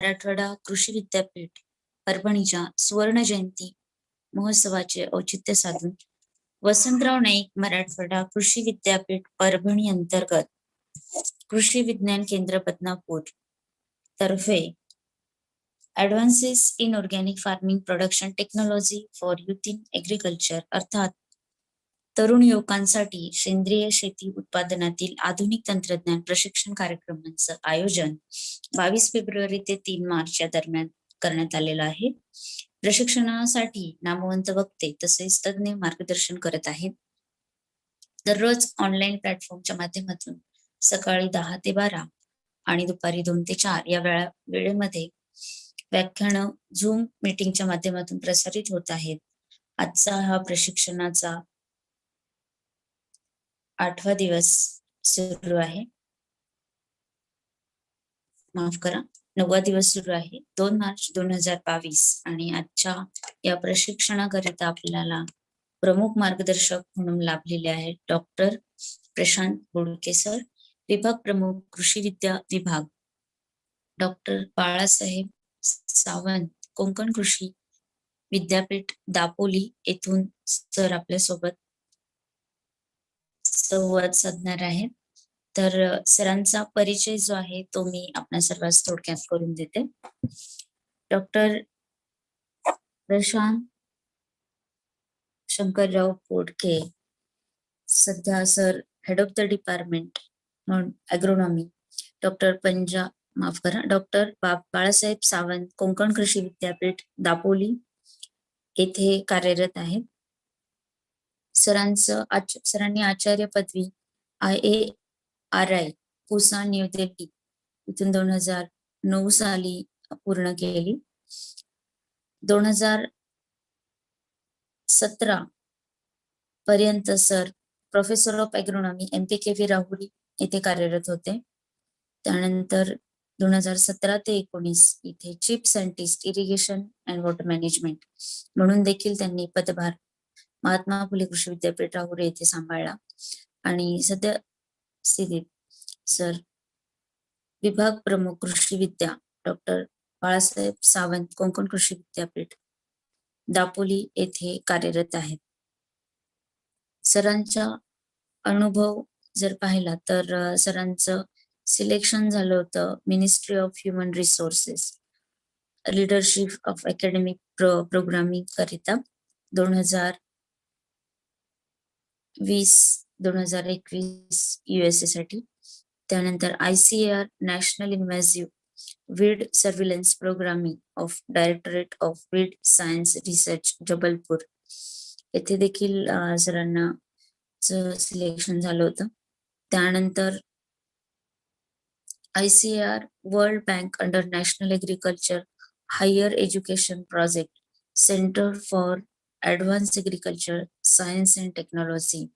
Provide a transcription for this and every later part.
मराठवाडा कृषी विद्यापीठ परभणीच्या सुवर्ण जयंती महोत्सवाचे औचित्य साधून वसंतराव नाईक मराठवाडा कृषी विद्यापीठ परभणी अंतर्गत कृषी विज्ञान केंद्र बदनापूर तर्फे advances in organic farming production technology for youth in agriculture अर्थात तरुण युवकांसाठी सेंद्रिय शेती उत्पादनातील आधुनिक तंत्रज्ञान प्रशिक्षण कार्यक्रमांचं आयोजन 22 फेब्रुवारी ते 3 मार्च या दरम्यान करण्यात आलेलं आहे. प्रशिक्षणासाठी नामवंत वक्ते तसेच तज्ञ मार्गदर्शन करत आहेत. दररोज ऑनलाईन प्लॅटफॉर्मच्या माध्यमातून सकाळी 10 ते 12 आणि दुपारी 2 ते 4 या वेळेमध्ये व्याख्यानं झूम मीटिंगच्या माध्यमातून प्रसारित होत आहेत. आजचा हा प्रशिक्षणाचा 8वा दिवस सुरू आहे. माफ करा, 9वा दिवस सुरू आहे. 2 मार्च 2022 आणि आजच्या या प्रशिक्षणाकरिता आपल्याला प्रमुख मार्गदर्शक म्हणून लाभलेले आहेत डॉक्टर प्रशांत बोडके सर, विभाग प्रमुख कृषी विद्या विभाग, डॉक्टर बाळासाहेब सावंत, कोकण कृषी विद्यापीठ दापोली येथून सर आपल्यासोबत संवाद साधणार आहेत. तर सरांचा परिचय जो आहे तो मी आपल्या सर्वांस थोडक्यात करून देते. डॉक्टर प्रशांत शंकरराव बोडके सध्या sir head of the department म्हणून ॲग्रोनॉमी, डॉक्टर बाळासाहेब सावंत, कोकण कृषी विद्यापीठ दापोली येथे कार्यरत आहेत. सरांनी आचार्य पदवी IARI पुसा न्यू दिल्ली इथून 2009 साली पूर्ण केली. 2017 पर्यंत sir professor of agronomy MPKV Rahuri येथे कार्यरत होते. त्यानंतर 2017 ते 19 इथे chief scientist irrigation and water management म्हणून देखील त्यांनी पदभार महात्मा फुले कृषी विद्यापीठ राहुरी येथे सांभाळला. आणि सध्या स्थितीत सर विभाग प्रमुख कृषी विद्या डॉक्टर बाळासाहेब सावंत, कोकण कृषी विद्यापीठ दापोली येथे कार्यरत आहेत. सरांचा अनुभव जर पाहिला तर सरांचं सिलेक्शन झालं होतं ministry of human resources leadership of academic programming करिता 2020-2021 USA साठी. त्यानंतर ICAR national invasive weed surveillance programming of directorate of weed science research Jabalpur येथे देखील सरांना सिलेक्शन झालं होतं. त्यानंतर ICAR world bank under national agriculture higher education project centre for advance agriculture science and technology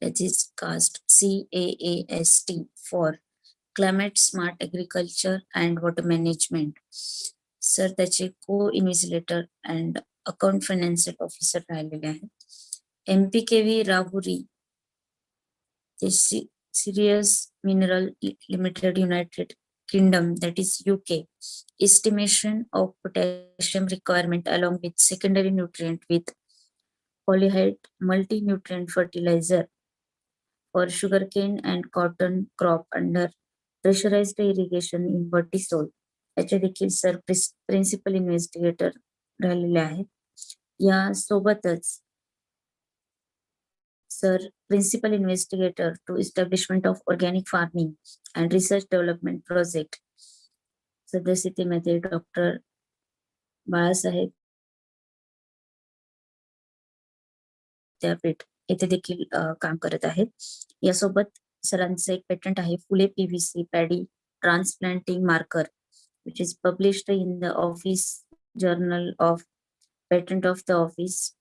that is cast CAAST for climate smart agriculture and water management. Sir त्याचे co-invigilator and account financial officer राहिलेले आहेत. MPKV Rahuri ते serious mineral limited United kingdom that is UK estimation of potassium requirement along with secondary nutrient with polyhydrate multi-nutrient fertilizer for sugarcane and cotton crop under pressurized irrigation in vertisol याचे देखील sir principal investigator राहिलेले आहेत. या सोबतच sir principal investigator to establishment of organic farming and research development project सदस्यतेमध्ये doctor Balasaheb विद्यापीठ येथे देखील काम करत आहेत. यासोबत सरांचं एक पेटंट आहे फुले PVC paddy transplanting marker which is published in the office journal of patent of the office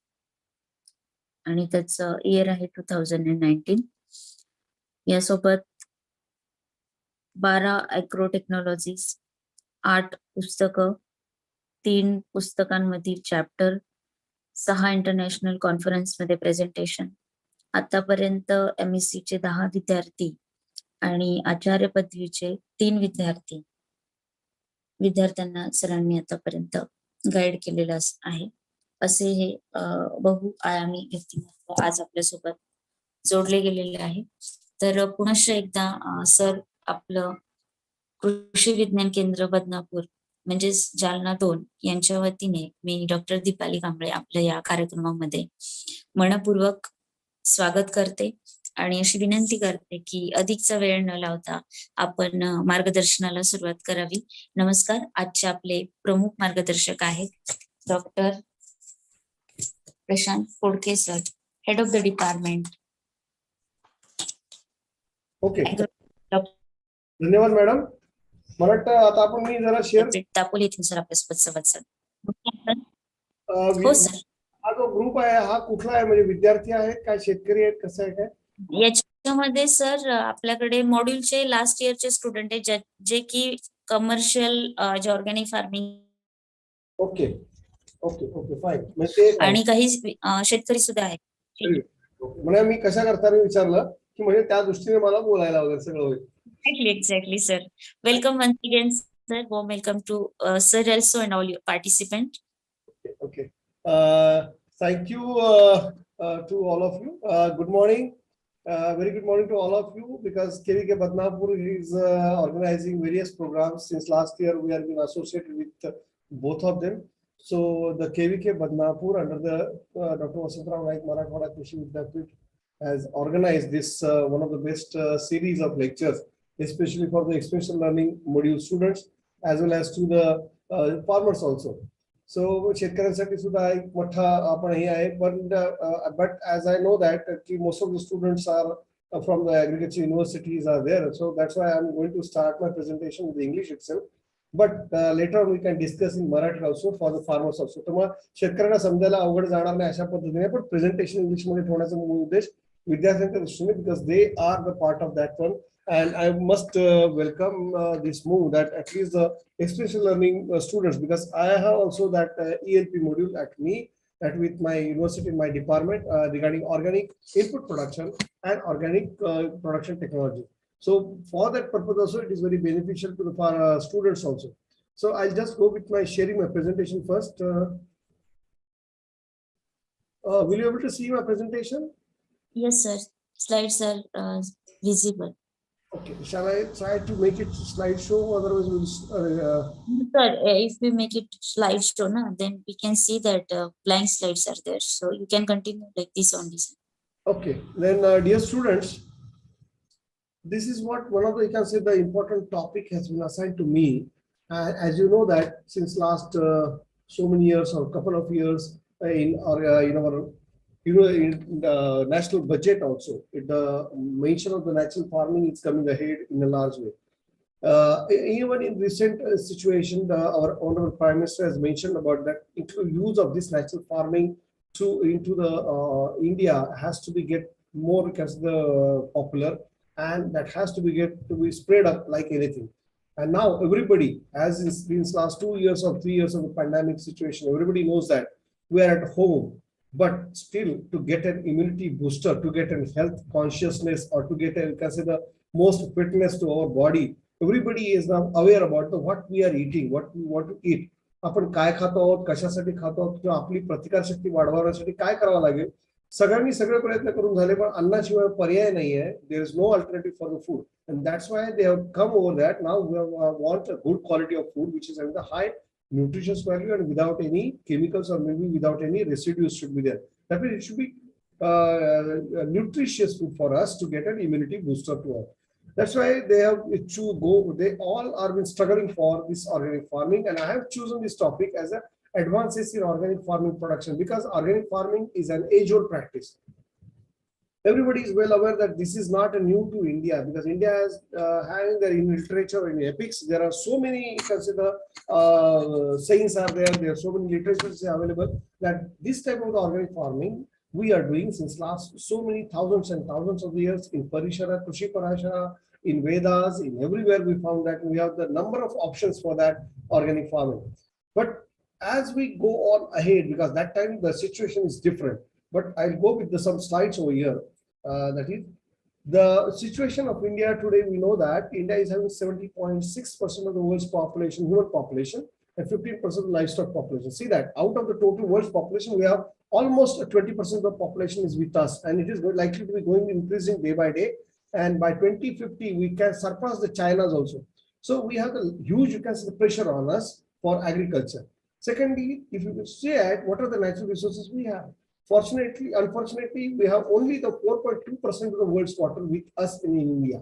आणि त्याचं इयर आहे 2019. यासोबत 12 ॲग्रो टेक्नॉलॉजीज, 8 पुस्तकं, 3 पुस्तकांमधील चॅप्टर, 6 इंटरनॅशनल कॉन्फरन्समध्ये प्रेझेंटेशन. आतापर्यंत MEC चे 10 विद्यार्थी आणि आचार्य पदवीचे 3 विद्यार्थी विद्यार्थ्यांना सरांनी आतापर्यंत गाईड केलेलं आहे. असे हे बहुआयामी व्यक्तिमत्व आज आपल्यासोबत जोडले गेलेले आहे. तर पुनश्च एकदा सर आपलं कृषी विज्ञान केंद्र बदनापूर म्हणजेच जालना-II यांच्या वतीने मी डॉक्टर दीपाली कांबळे आपल्या या कार्यक्रमामध्ये मनपूर्वक स्वागत करते आणि अशी विनंती करते की अधिकचा वेळ न लावता आपण मार्गदर्शनाला सुरुवात करावी. नमस्कार. आजचे आपले प्रमुख मार्गदर्शक आहेत doctor Prashant Phodke sir, head of the department. Okay, धन्यवाद मॅडम. मला वाटतं आता आपण मी जरा शेअर दापोली येथील सर आपल्यासोबत संवाद साधू. हो सर. हा जो ग्रुप आहे हा कुठला आहे, म्हणजे विद्यार्थी आहेत काय, शेतकरी आहेत, कसं आहे काय? याच्यामध्ये सर आपल्याकडे मॉड्यूलचे लास्ट इयरचे स्टुडंट आहेत जे की कमर्शियल जे organic farming. Okay okay okay fine. म्हणजे आणि काही शेतकरी सुद्धा आहेत. म्हणजे मी कशा करताना विचारलं की म्हणजे त्या दृष्टीने मला बोलायला वगैरे सगळं होईल. Exactly, sir. Welcome once again, sir. Warm welcome to sir also and all your participants. Okay. Thank you to all of you. Good morning. Very good morning to all of you, because KVK Badnapur is organizing various programs. Since last year, we have been associated with both of them. So the KVK Badnapur under the Dr. Vasantram Naik Marathwada Krishi Vidyapit has organized this one of the best series of lectures, especially for the extension learning module students as well as to the farmers also. So शेतकऱ्यांसाठी सुद्धा एक मोठा आपण हे आहे. But as I know that most of the students are from the agriculture universities are there, so that's why I'm going to start my presentation with English itself. But later on we can discuss in Marathi also for the farmers also. तर मग शेतकऱ्यांना समजायला अवघड जाणार नाही अशा पद्धतीने, पण presentation English मध्ये ठेवण्याचा मूळ उद्देश विद्यार्थ्यांच्या दृष्टीने, because they are the part of that one. And I must welcome this move that at least the extension learning students, because I have also that ELP module at me, that with my university, my department regarding organic input production and organic production technology. So for that purpose also it is very beneficial to the students also. So I'll just go with my sharing my presentation first. Will you be able to see my presentation? Yes, sir. Slides are visible. Okay, shall I try to make it slideshow? Otherwise, we'll. Sir, if we make it slideshow, then we can see that blank slides are there. So you can continue like this on this. Okay, then dear students, this is what one of the, you can say, the important topic has been assigned to me. As you know that since last so many years or couple of years in our in the national budget also, the mention of the natural farming is coming ahead in a large way. Even in recent situation, our honorable Prime Minister has mentioned about that use of this natural farming into the India has to be get more popular, and that has to be spread up like anything. And now everybody, as in these last 2 years or 3 years of the pandemic situation, everybody knows that we are at home. But still, to get an immunity booster, to get a health consciousness, or to get a, the most fitness to our body, everybody is now aware about what we are eating, what we want to eat. आपण काय खातो आहोत, कशासाठी खातो आहोत, किंवा आपली प्रतिकारशक्ती वाढवण्यासाठी काय करावं लागेल, सगळ्यांनी सगळे प्रयत्न करून झाले, पण अन्नाशिवाय पर्याय नाहीये. There is no alternative for the food, and that's why they have come over that. Now we want a good quality of food which is having the high nutritious value and without any chemicals or maybe without any residues should be there. That means it should be nutritious food for us to get an immunity booster to us. That's why they have to go. They all are been struggling for this organic farming, and I have chosen this topic as a advances in organic farming production, because organic farming is an age-old practice. Everybody is well aware that this is not new to India, because India is having their in literature, in epics, there are so many sayings are there. There are so many literatures available that this type of organic farming we are doing since last so many thousands and thousands of years in Parishara, Krushi Parashara, in Vedas, in everywhere we found that we have the number of options for that organic farming. But as we go on ahead, because that time the situation is different, but I'll go with some slides over here. That is, The situation of India today, we know that India is having 70.6% of the world's population, human population, and 15% of livestock population. See that out of the total world's population, we have almost 20% of the population is with us, and it is likely to be going increasing day by day. And by 2050, we can surpass the China's also. So we have the huge, you can see the pressure on us for agriculture. Secondly, if you see at what are the natural resources we have. Fortunately, unfortunately, we have only the 4.2% of the world's water with us in India.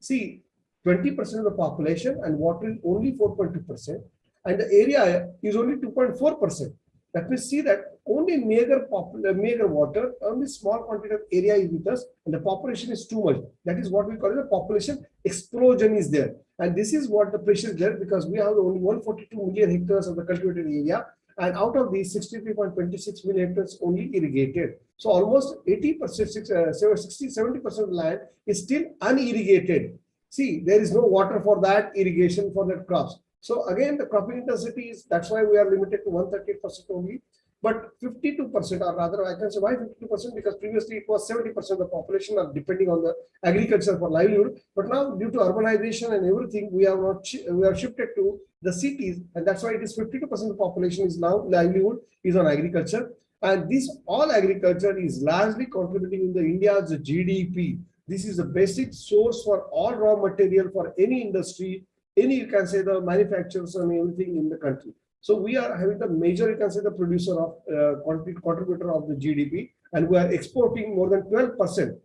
See, 20% of the population and water is only 4.2%, and the area is only 2.4%. That means see that only meager water, only small quantity of area is with us, and the population is too much. That is what we call the population explosion is there. And this is what the pressure is there, because we have only 142 million hectares of the cultivated area, and out of these 63.26 million hectares only irrigated. So almost 80%, 60-70% of the land is still unirrigated. See, there is no water for that irrigation for the crops. So again, the cropping intensity is, that's why we are limited to 138% only. But 52%, or rather I can say why 52%, because previously it was 70% of the population are depending on the agriculture for livelihood. But now due to urbanization and everything, we are shifted to the cities, and that's why it is 52% of the population is now livelihood is on agriculture. And this all agriculture is largely contributing in the India's GDP. This is the basic source for all raw material for any industry, any, you can say, the manufacturers and everything in the country. So we are having the major, you can say, the producer of contributor of the GDP, and we are exporting more than 12%.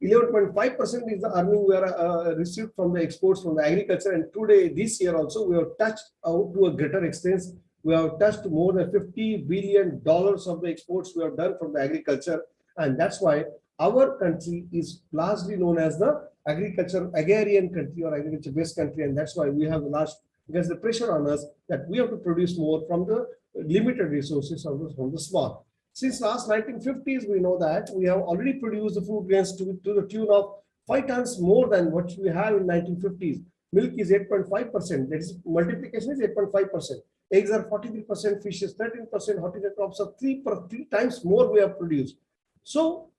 11.5% is the earning we are received from the exports from the agriculture. And today, this year also, we have touched out to a greater extent. We have touched more than $50 billion of the exports we have done from the agriculture. And that's why our country is largely known as the agrarian country or agriculture-based country. And that's why we have the last, because the pressure on us that we have to produce more from the limited resources from the small. Since last 1950s, we know that we have already produced the food grains to the tune of 5 tons more than what we have in 1950s. Milk is 8.5%. That is, multiplication is 8.5%. Eggs are 43%, fish is 13%, horticulture crops are 3 times more we have produced. So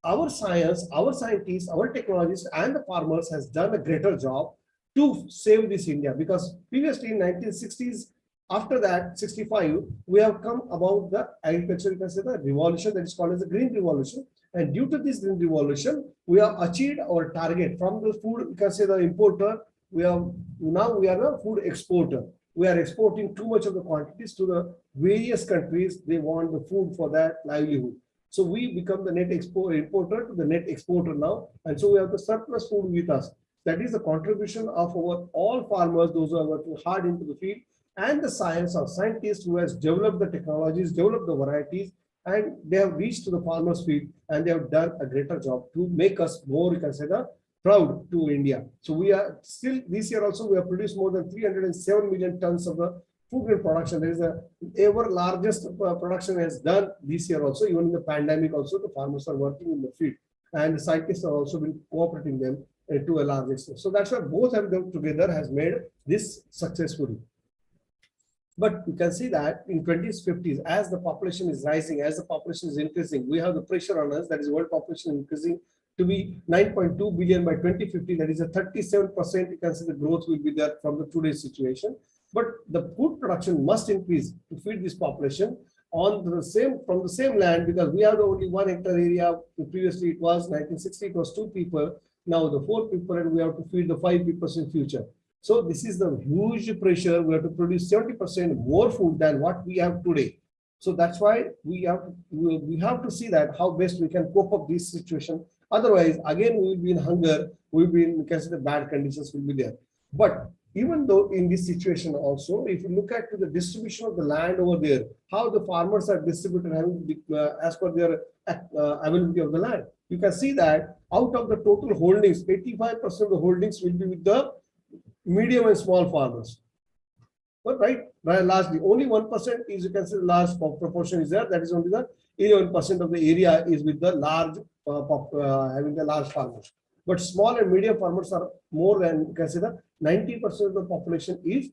our science, our scientists, our technologists, and the farmers has done a greater job to save this India, because previously in 1960s, after that 65, we have come about the agriculture, you can say, the revolution that is called as the Green Revolution. And due to this Green Revolution, we have achieved our target from the food, you can say, the importer. We are the food exporter. We are exporting too much of the quantities to the various countries. They want the food for that livelihood. So we become the net importer to the net exporter now. And so we have the surplus food with us. That is the contribution of our all farmers, those who are working hard into the field, and the science of scientists who has developed the technologies, developed the varieties, and they have reached to the farmers' field, and they have done a greater job to make us more, you can say, proud to India. So we are still, this year also, we have produced more than 307 million tons of the food grain production. There is a ever largest production has done this year also. Even in the pandemic also, the farmers are working in the field, and the scientists have also been cooperating them to a large extent. So that's why both of them together has made this successful. But you can see that in 2050s, as the population is rising, as the population is increasing, we have the pressure on us, that is world population increasing to be 9.2 billion by 2050. That is a 37%, you can see the growth will be there from the today's situation. But the food production must increase to feed this population on the same, from the same land, because we have only 1 hectare area. Previously it was 1960, it was 2 people. Now the 4 people, and we have to feed the 5 people in future. So this is the huge pressure. We have to produce 70% more food than what we have today. So that's why we have to see that how best we can cope up this situation. Otherwise, again, we will be in hunger. We will be in, because the bad conditions will be there. But even though in this situation also, if you look at the distribution of the land over there, how the farmers are distributed as per their availability of the land, you can see that out of the total holdings, 85% of the holdings will be with the medium and small farmers. But largely only 1% is, you can say, large proportion is there. That is only the 11% of the area is with the large having the large farmers. But small and medium farmers are more than, you can say, the 90% of the population is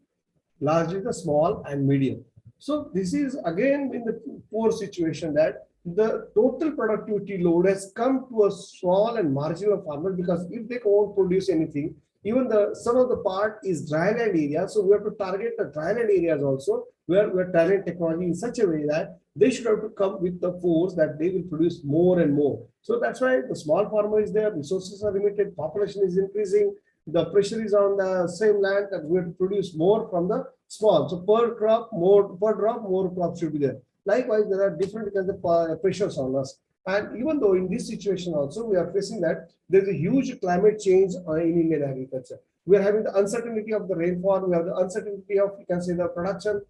largely the small and medium. So this is again in the poor situation that the total productivity load has come to a small and marginal farmer, because if they won't produce anything, even the some of the part is dryland area. So we have to target the dryland areas also, where we're talent technology in such a way that they should have to come with the force that they will produce more and more. So that's why the small farmer is there, resources are limited, population is increasing, the pressure is on the same land that we have to produce more from the small. So per crop, more per drop, more crops should be there. Likewise, there are different kinds of pressures on us. And even though in this situation also, we are facing that there's a huge climate change in Indian agriculture. We are having the uncertainty of the rainfall, we have the uncertainty of, you can say, the production,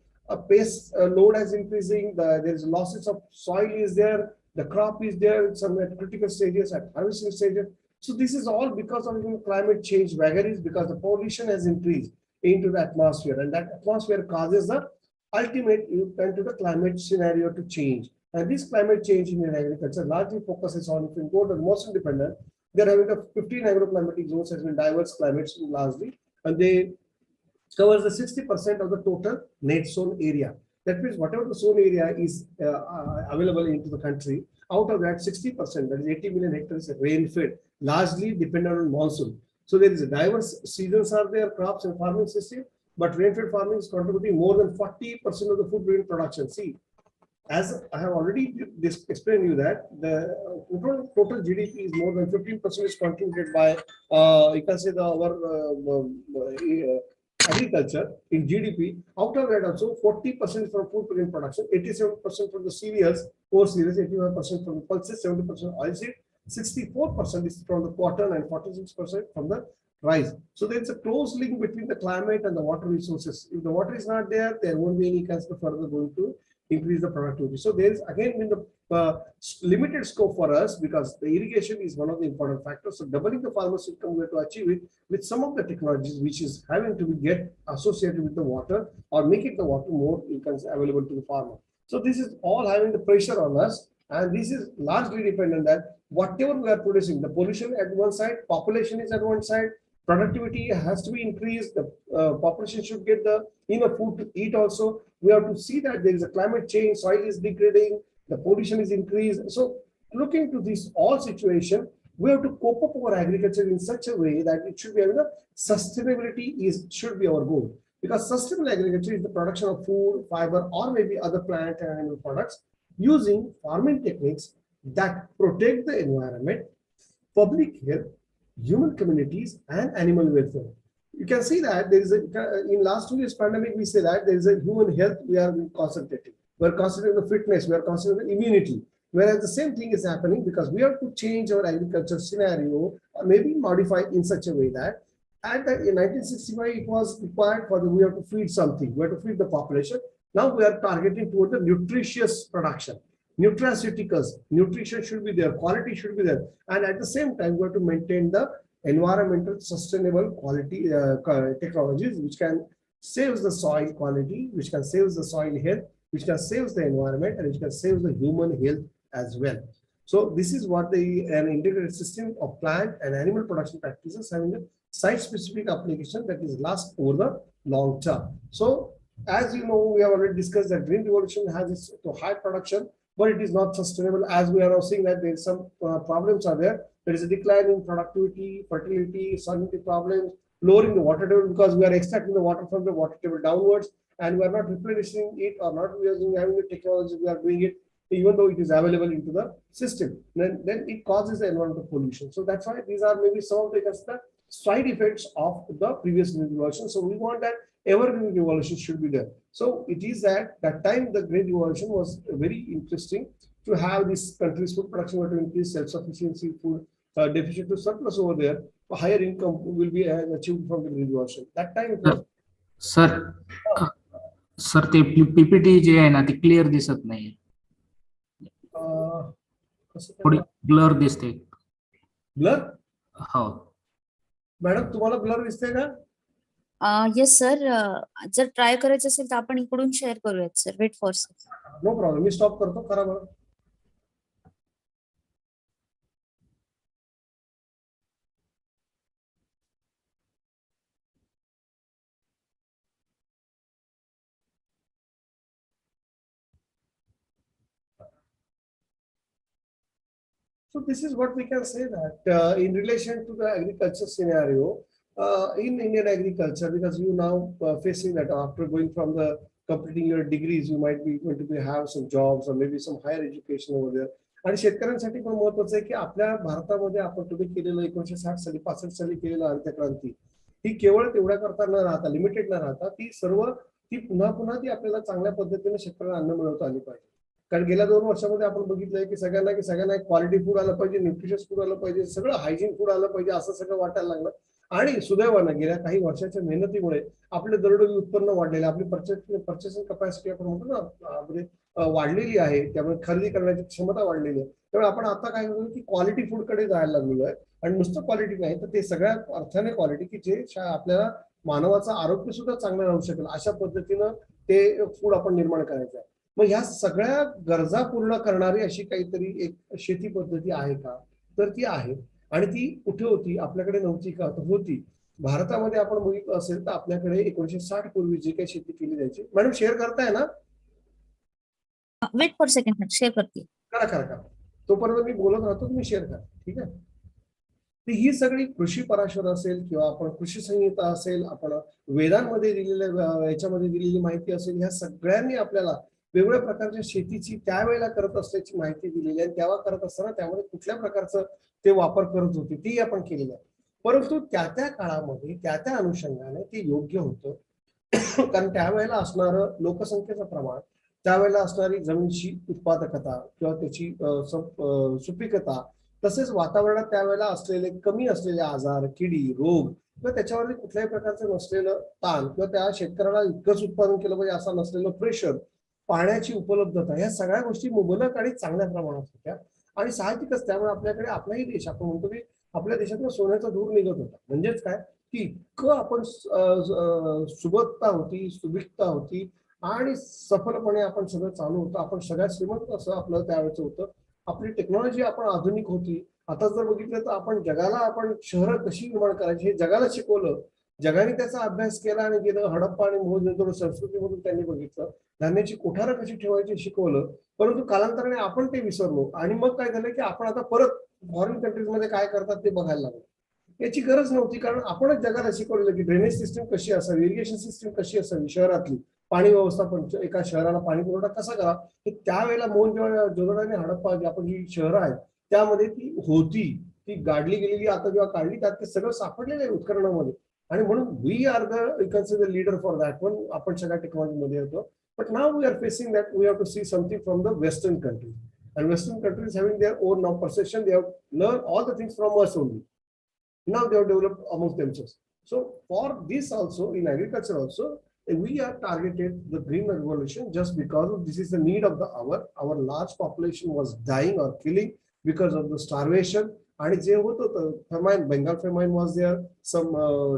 pace load is increasing, there is losses of soil is there, the crop is there, some at critical stages, at harvesting stages. So this is all because of climate change vagaries, because the pollution has increased into the atmosphere, and that atmosphere causes the ultimate impact to the climate scenario to change. And this climate change in agriculture largely focuses on, if you go to the most independent, they're having the 15 agroclimatic zones has been diverse climates largely, and they covers the 60% of the total net sown area. That means whatever the sown area is available into the country, out of that 60%, that is 80 million hectares, rain-fed, largely dependent on monsoon. So there is a diverse seasons are there, crops and farming system, but rain-fed farming is contributing more than 40% of the food grain production. See, as I have already explained you that the total GDP is more than 15% is contributed by, you can say, our agriculture in GDP. Out of that also 40% from food grain production, 87% from the cereals, core cereals, 85% from the pulses, 70% oilseed, 64% is from the cotton, and 46% from the rice. So there's a close link between the climate and the water resources. If the water is not there, there won't be any kinds of further going to increase the productivity. So there is again in the limited scope for us, because the irrigation is one of the important factors. So doubling the farmer's income, we have to achieve it with some of the technologies which is having to be get associated with the water, or make it the water more available to the farmer. So this is all having the pressure on us, and this is largely dependent that whatever we are producing, the pollution at one side, population is at one side, productivity has to be increased, the population should get the enough food to eat also. We have to see that there is a climate change, soil is degrading, the pollution is increased. So looking to this all situation, we have to cope up our agriculture in such a way that it should be, sustainability should be our goal. Because sustainable agriculture is the production of food, fiber, or maybe other plant and animal products using farming techniques that protect the environment, public health, human communities, and animal welfare. You can see that there is in last 2 years pandemic, we say that there is a human health we are concentrating. We are concentrating the fitness, we are concentrating the immunity. Whereas the same thing is happening because we have to change our agriculture scenario, or maybe modify in such a way that in 1965 it was required for we have to feed something, we have to feed the population. Now we are targeting toward the nutritious production. Nutraceuticals, nutrition should be there, quality should be there, and at the same time we have to maintain the environmental sustainable quality technologies which can save the soil quality, which can save the soil health, which can save the environment, and which can save the human health as well. So this is what an integrated system of plant and animal production practices having a site-specific application that is last over the long term. So as you know, we have already discussed that green revolution has its high production, but it is not sustainable, as we are now seeing that there is some problems are there. There is a decline in productivity, fertility, salinity problems, lowering the water table because we are extracting the water from the water table downwards, and we are not replenishing it or not using having the technology. We are doing it even though it is available into the system. Then it causes the environmental pollution. So that's why these are maybe some of the side effects of the previous revolution. So we want that evergreen revolution should be there. So it is that time the Great Revolution was very interesting to have this country's food production to increase self-sufficiency, food deficit to surplus over there. A higher income will be achieved from the Great Revolution. That time it was. Sir sir ते PPT जे आहे ना ते clear दिसत नाही, थोडी blur दिसते. Blur? हो madam तुम्हाला ब्लर दिसते का? येस सर, जर ट्राय करायचं असेल तर आपण इकडून शेअर करूयात sir. Wait for sir. No problem, मी स्टॉप करतो, करा बरं. So this is what we can say that in relation to the agriculture scenario in Indian agriculture, because you now facing that after going from the completing your degrees, you might be going to be have some jobs or maybe some higher education over there. आणि शेतकऱ्यांसाठी पण महत्वाचं आहे की आपल्या भारतामध्ये आपण तुम्ही केलेलं 1960 साली 65 साली केलेलं हरित क्रांती ही केवळ तेवढ्या करता न राहता लिमिटेड न राहता ती पुन्हा पुन्हा ती आपल्याला चांगल्या पद्धतीने शेतकऱ्यांना अन्न मिळवता आली पाहिजे. कारण गेल्या 2 वर्षामध्ये आपण बघितलंय की सगळ्यांना क्वालिटी फूड आलं पाहिजे, न्यूट्रिशियस फूड आलं पाहिजे, सगळं हायजीन फूड आलं पाहिजे असं सगळं वाटायला लागलं. आणि सुदैवानं गेल्या काही वर्षाच्या मेहनतीमुळे आपले दरडोई उत्पन्न वाढलेले, आपली पर्चेसिंग कपॅसिटी आपण म्हणतो ना वाढलेली आहे, त्यामुळे खरेदी करण्याची क्षमता वाढलेली आहे. त्यामुळे आपण आता काय करतो की क्वालिटी फूड कडे जायला लागलेलो आहे. आणि नुसतं क्वालिटी नाही तर ते सगळ्या अर्थाने क्वालिटी की जे आपल्याला मानवाचं आरोग्य सुद्धा चांगलं राहू शकेल अशा पद्धतीनं ते फूड आपण निर्माण करायचं आहे. मग ह्या सगळ्या गरजा पूर्ण करणारी अशी काहीतरी एक शेती पद्धती आहे का, तर ती आहे. आणि ती कुठे होती, आपल्याकडे नव्हती का, तर होती. भारतामध्ये आपण बघितलं असेल तर आपल्याकडे 1960 पूर्वी जी काही शेती केली जायची. मॅडम शेअर करताय ना? वेट फॉर सेकंड, शेअर करते. करा. तोपर्यंत मी बोलत राहतो, तुम्ही शेअर करा. ठीक आहे. ही सगळी कृषी पराशर असेल किंवा आपण कृषी संहिता असेल, आपण वेदांमध्ये दिलेल्या याच्यामध्ये दिलेली माहिती असेल, ह्या सगळ्यांनी आपल्याला वेगवेगळ्या प्रकारच्या शेतीची त्यावेळेला करत असल्याची माहिती दिलेली आहे. तेव्हा करत असताना त्यामध्ये कुठल्या प्रकारचं ते वापर करत होते ती आपण केलेलं आहे. परंतु त्या काळामध्ये त्या अनुषंगाने ते योग्य होतं. कारण त्यावेळेला असणारं लोकसंख्येचं प्रमाण, त्यावेळेला असणारी जमिनीची उत्पादकता किंवा त्याची सुपीकता, तसेच वातावरणात त्यावेळेला असलेले कमी असलेले आजार, किडी, रोग किंवा त्याच्यावरती कुठल्याही प्रकारचं नसलेलं ताण किंवा त्या शेतकऱ्याला इतकंच उत्पादन केलं पाहिजे असं नसलेलं प्रेशर, पाण्याची उपलब्धता, ह्या सगळ्या गोष्टी मुबलक आणि चांगल्या प्रमाणात होत्या. आणि साहजिकच त्यामुळे आपल्याकडे आपलाही देश, आपण म्हणतो की आपल्या देशातून सोन्याचा धूर निघत होता. म्हणजेच काय की इतकं आपण सुबत्ता होती, सुभिकता होती आणि सफलपणे आपण सगळं चालू होतं. आपण सगळ्यात श्रीमंत असं आपलं त्यावेळेचं होतं. आपली टेक्नॉलॉजी आपण आधुनिक होती. आता जर बघितलं तर आपण जगाला आपण शहरं कशी निर्माण करायची हे जगाला शिकवलं. जगाने त्याचा अभ्यास केला आणि गेलं. हडप्पा आणि मोहनजोदडो संस्कृतीमधून त्यांनी बघितलं. धान्याची कोठारं कशी ठेवायची शिकवलं. परंतु कालांतराने आपण ते विसरलो आणि मग काय झालं की आपण आता परत फॉरेन कंट्रीज मध्ये काय करतात ते बघायला लागलो. याची गरज नव्हती, कारण आपणच जगाला शिकवलेलं की ड्रेनेज सिस्टीम कशी असावी, इरिगेशन सिस्टीम कशी असावी, शहरातली पाणी व्यवस्थापन, एका शहराला पाणी पुरवठा कसा करा, हे त्यावेळेला मोहनजोदडो आणि हडप्पा जी आपण जी शहरं आहेत त्यामध्ये ती होती. ती गाडली गेलेली आता जेव्हा काढली त्यात ते सगळं सापडलेलं आहे उत्खननामध्ये. आणि म्हणून we are the leader for that one. आपण सगळ्या टेक्नॉलॉजीमध्ये होतो. But now we are facing that we have to see something from the Western countries, and Western countries having their own now perception. They have learned all the things from us only. Now they have developed amongst themselves. So for this also in agriculture also we are targeted the green revolution just because this is the need of the hour. Our large population was dying or killing because of the starvation. And जे होत होतं famine, Bengal famine was there, some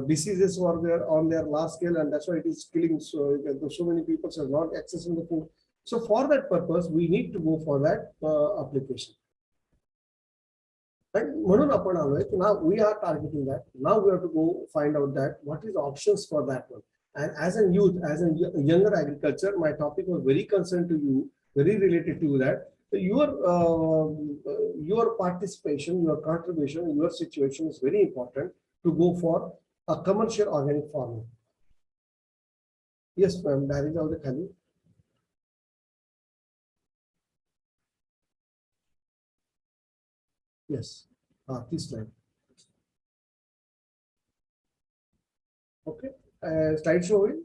diseases were there on their large scale, and that's why it is killing so many people are not accessing the food. So for that purpose we need to go for that application. And म्हणून आपण आलोय की now we are targeting that. Now we have to go find out that what is the options for that one. And as a youth, as a younger agriculture, my topic was very concerned to you, very related to that. Your participation, your contribution, your situation is very important to go for a commercial organic farming. Yes, ma'am. That is all the Khali. Yes. This slide. Okay. Slide show will.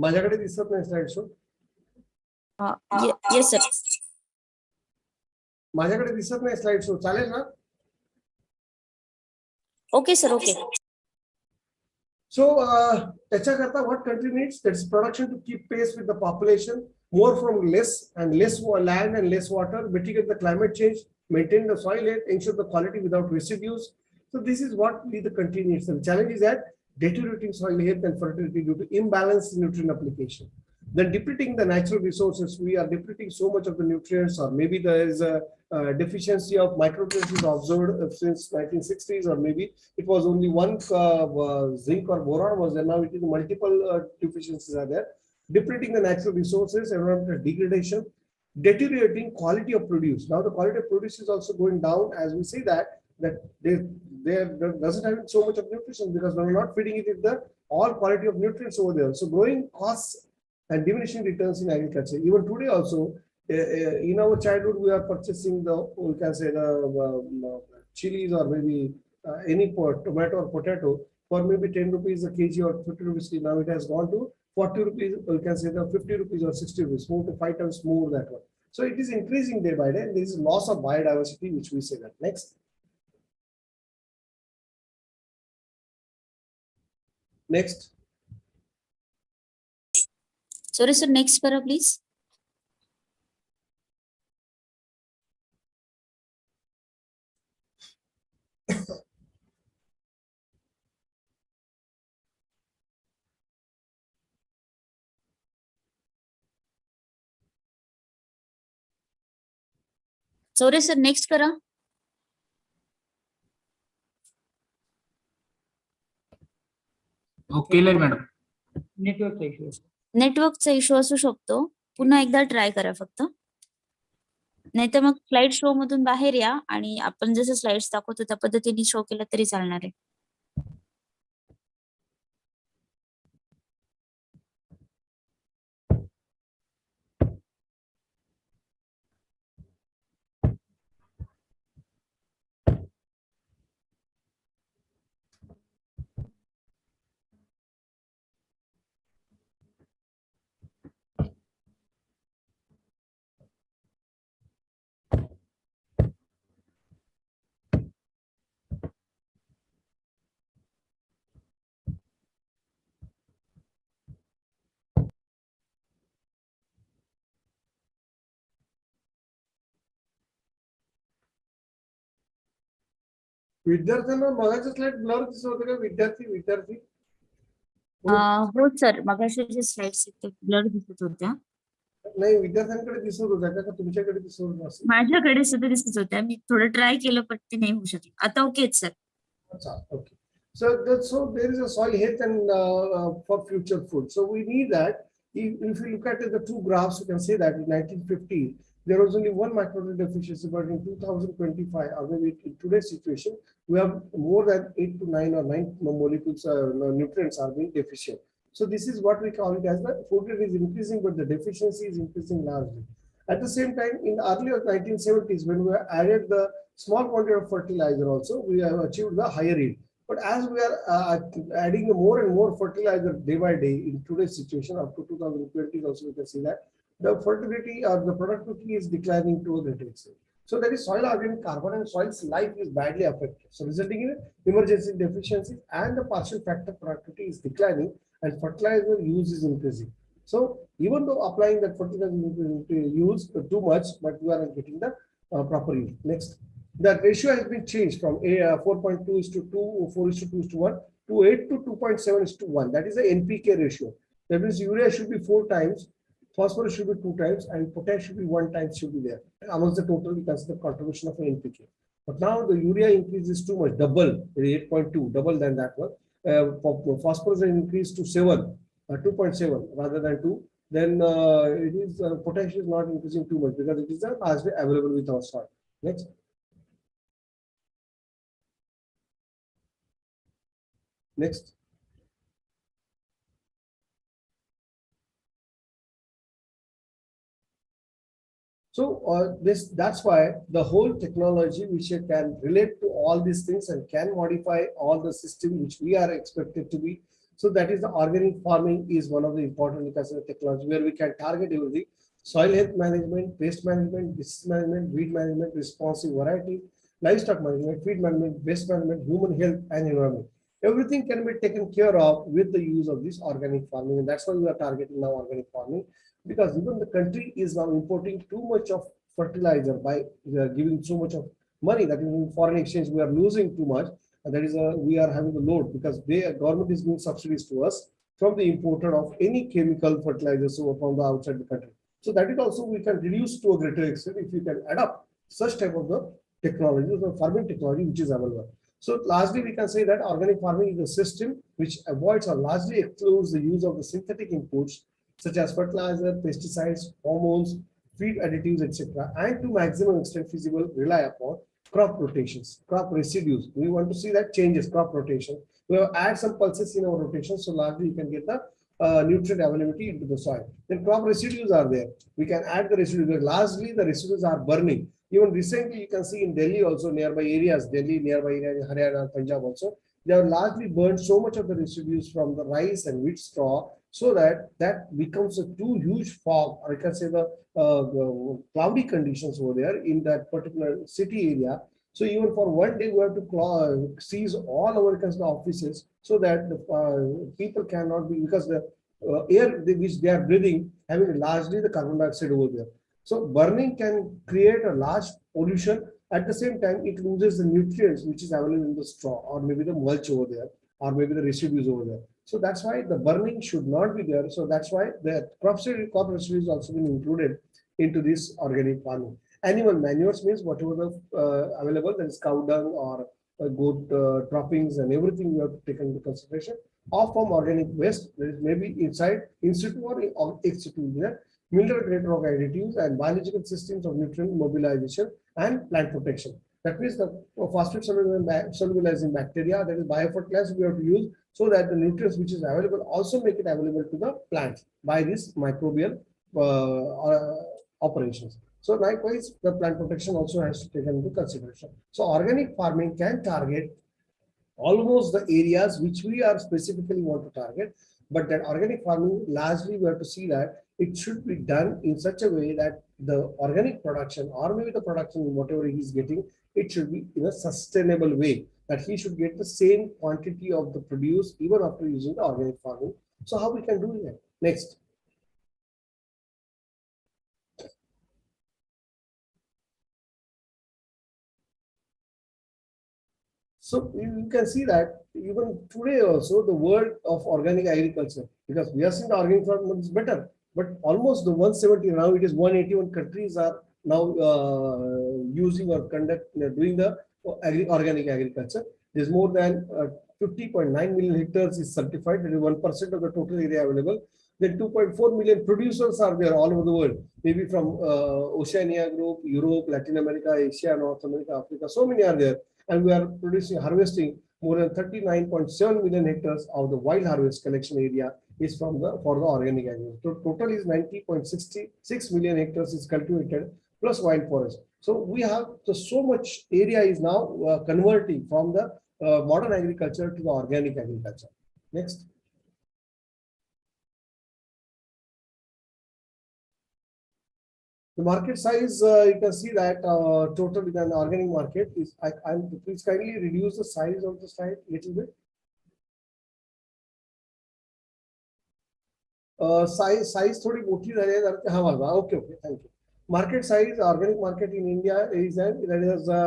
माझ्याकडे दिसत नाही slide show. Yes sir. माझ्याकडे दिसत नाही slide show. चालेल ना? Okay sir, okay. So त्याच्याकरता what country needs? That's production to keep pace with the population, more from less land and less water, mitigate the climate change, maintain the soil health, ensure the quality without residues. So this is what the country needs. And the challenge is that deteriorating soil health and fertility due to imbalanced nutrient application. Then depleting the natural resources, we are depleting so much of the nutrients, or maybe there is a deficiency of micronutrients observed since 1960s, or maybe it was only one zinc or boron was there. Now it is multiple deficiencies are there. Depleting the natural resources, environmental degradation, deteriorating quality of produce. Now the quality of produce is also going down, as we say that there doesn't have so much of nutrition because we're not feeding it with the all quality of nutrients over there. So growing costs and diminishing returns in agriculture. Even today also, in our childhood, we are purchasing we can say the chilies or maybe any tomato or potato for maybe 10 rupees a kg or 50 rupees. Now it has gone to 40 rupees, you can say the 50 rupees or 60 rupees, 4 to 5 times more that one. So it is increasing day by day. There is loss of biodiversity, which we say that. Next. Next. Sorry, sir. Next para, please. Sorry, sir. Next करा. Okay madam. नेटवर्कचा issue असू शकतो. पुन्हा एकदा try करा फक्त. नाहीतर मग slide show मधून बाहेर या आणि आपण जसं स्लाइड्स दाखवतो त्या पद्धतीने शो केला तरी चालणार आहे. विद्यार्थ्यांना मगाचे स्लाइड ब्लर दिसत होते का? विद्यार्थी हो सर, मगाशी जे स्लाइड्स ते ब्लर दिसत होत्या. नाही, विद्यार्थ्यांकडे दिसत होत्या का तुमच्याकडे दिसत होत्या? माझ्याकडे सुद्धा दिसत होत्या. मी थोडं ट्राय केलं पण ते नाही होऊ शकलं. आता ओके सर. अच्छा, okay. So there is a soil health and for future food. So we need that. If you look at the two graphs, you can say that in 1950 there was only one micronutrient deficiency, but in 2025, or maybe in today's situation, we have more than 8 to 9 or 9 molecules, nutrients are being deficient. So this is what we call it as the food rate is increasing, but the deficiency is increasing largely. At the same time, in the early 1970s, when we added the small quantity of fertilizer also, we have achieved the higher yield. But as we are adding more and more fertilizer day by day in today's situation, up to 2020 also, we can see that the fertility or the productivity is declining to a great extent. So that is soil organic carbon and soil's life is badly affected. So resulting in emergency deficiencies and the partial factor productivity is declining and fertilizer use is increasing. So even though applying that fertilizer use too much, but we are not getting the proper yield. Next, the ratio has been changed from 4.2 is to 2, 4 is to 2 is to 1 to 8 to 2.7 is to 1. That is the NPK ratio. That means urea should be 4 times, phosphorus should be 2 times, and potash should be 1 time should be there. Amongst the total, we consider contribution of NPK. But now the urea increase is too much, double, 8.2, double than that one. Phosphorus increased to 7, 2.7 rather than 2. Then it is potash is not increasing too much because it is largely available with our soil. Next. Next. So that's why the whole technology which can relate to all these things and can modify all the system which we are expected to be. So that is the organic farming is one of the important technology where we can target everything: soil health management, pest management, disease management, weed management, responsive variety, livestock management, feed management, waste management, human health and environment. Everything can be taken care of with the use of this organic farming, and that's why we are targeting now organic farming. Because even the country is now importing too much of fertilizer by giving so much of money that in foreign exchange we are losing too much, and that is we are having a load because the government is giving subsidies to us from the importer of any chemical fertilizers or from the outside the country. So that is also we can reduce to a greater extent if you can adopt such type of the technology, the farming technology which is available. So lastly, we can say that organic farming is a system which avoids or largely excludes the use of the synthetic inputs such as fertilizer, pesticides, hormones, feed additives, etc., and to maximum extent feasible rely upon crop rotations, crop residues. We want to see that changes, crop rotation. We have add some pulses in our rotation, so largely you can get the nutrient availability into the soil. Then crop residues are there. We can add the residues. Largely the residues are burning. Even recently, you can see in Delhi also nearby areas, Delhi nearby areas, Haryana, Punjab also, they have largely burned so much of the residues from the rice and wheat straw, so that that becomes a too huge fog, or I can say the cloudy conditions over there in that particular city area. So even for one day, we have to seize all our offices so that the people cannot be, because the air which they are breathing having largely the carbon dioxide over there. So burning can create a large pollution. At the same time, it loses the nutrients which is available in the straw, or maybe the mulch over there, or maybe the residues over there. So that's why the burning should not be there. So that's why the crop residues also been included into this organic farming. Animal manures means whatever the available, that is cow dung or goat droppings and everything we have to take into consideration. Or from organic waste, there is maybe inside, in situ or ex situ, mineral grade rock additives and biological systems of nutrient mobilization and plant protection. That means the phosphate solubilizing bacteria, that is biofertilizer we have to use, so that the nutrients which is available also make it available to the plants by this microbial operations. So likewise, the plant protection also has to take into consideration. So organic farming can target almost the areas which we are specifically want to target, but that organic farming largely we have to see that it should be done in such a way that the organic production, or maybe the production whatever he is getting, it should be in a sustainable way, that he should get the same quantity of the produce even after using the organic farming. So how we can do that? Next. So you can see that even today also the world of organic agriculture, because we are seeing the organic farming is better, but almost the 170, now it is 181 countries are now using or doing the organic agriculture. There's more than 50.9 million hectares is certified, that is 1% of the total area available. Then 2.4 million producers are there all over the world, maybe from Oceania group, Europe, Latin America, Asia, North America, Africa, so many are there. And we are harvesting more than 39.7 million hectares of the wild harvest collection area is for the organic agriculture. So total is 90.66 million hectares is cultivated plus wild forest. So we have so much area is now converting from the modern agriculture to the organic agriculture. Next. The market size, you can see that total in an organic market is, please kindly reduce the size of the slide a little bit. Size थोड़ी मोटी रह रही है, okay, thank you. Market size, organic market in India is that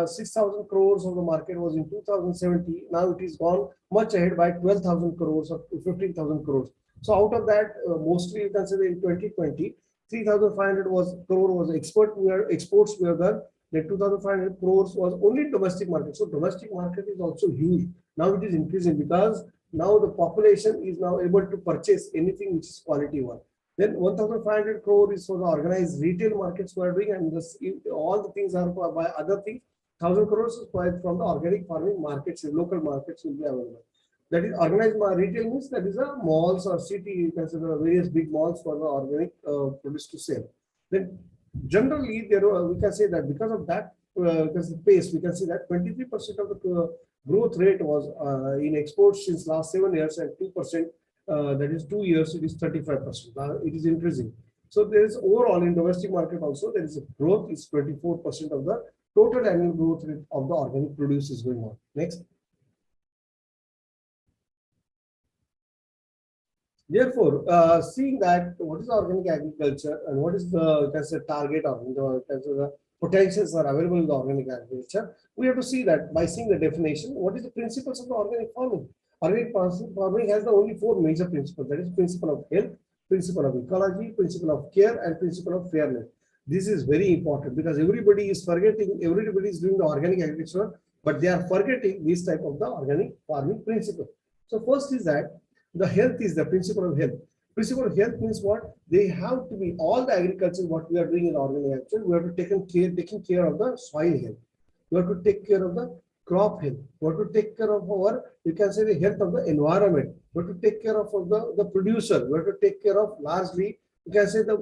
is 6,000 crores of the market was in 2017. Now it is gone much ahead by 12,000 crores or 15,000 crores. So out of that, mostly you can say that in 2020, 3,500 crore was exports were done. Then 2,500 crores was only domestic market. So domestic market is also huge. Now it is increasing because now the population is now able to purchase anything which is quality one. Then 1,500 crore is for the organized retail markets we are doing, and this, all the things are by other things. 1,000 crores is from the organic farming markets, local markets will be available. That is organized retail means that is a malls or city, you can say the various big malls for the organic produce to sell. Then generally there we can say that because of that because the pace, we can see that 23% of the growth rate was in exports since last 7 years, and 2% that is 2 years it is 35%. It is increasing. So there is overall in domestic market also there is a growth is 24% of the total annual growth rate of the organic produce is going on. Next. Therefore, seeing that what is organic agriculture and what is the target or the potentials are available in the organic agriculture, we have to see that by seeing the definition, what is the principles of the organic farming? Organic farming has the only four major principles. That is principle of health, principle of ecology, principle of care, and principle of fairness. This is very important because everybody is forgetting, everybody is doing the organic agriculture, but they are forgetting this type of the organic farming principle. So first is that the health is the principle of health. Principle of health means what? They have to be all the agriculture what we are doing in organic agriculture. We have to taking care of the soil health. We have to take care of the crop health. We have to take care of our, you can say, the health of the environment. We have to take care of the producer. We have to take care of largely, you can say, the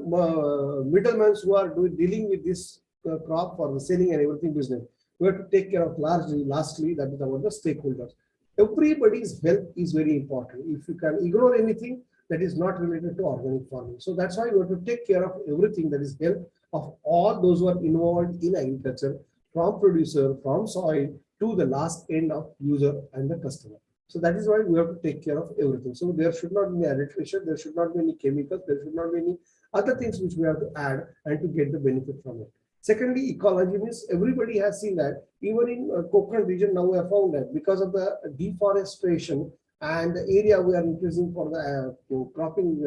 middlemen who are dealing with this crop for the selling and everything business. We have to take care of lastly, that is about the stakeholders. Everybody's health is very important. If you can ignore anything, that is not related to organic farming. So that's why we have to take care of everything that is health of all those who are involved in agriculture, from producer, from soil to the last end of user and the customer. So that is why we have to take care of everything. So there should not be any adulteration, there should not be any chemicals, there should not be any other things which we have to add and to get the benefit from it. Secondly, ecology means everybody has seen that even in Konkan region now we have found that because of the deforestation and the area we are increasing for the cropping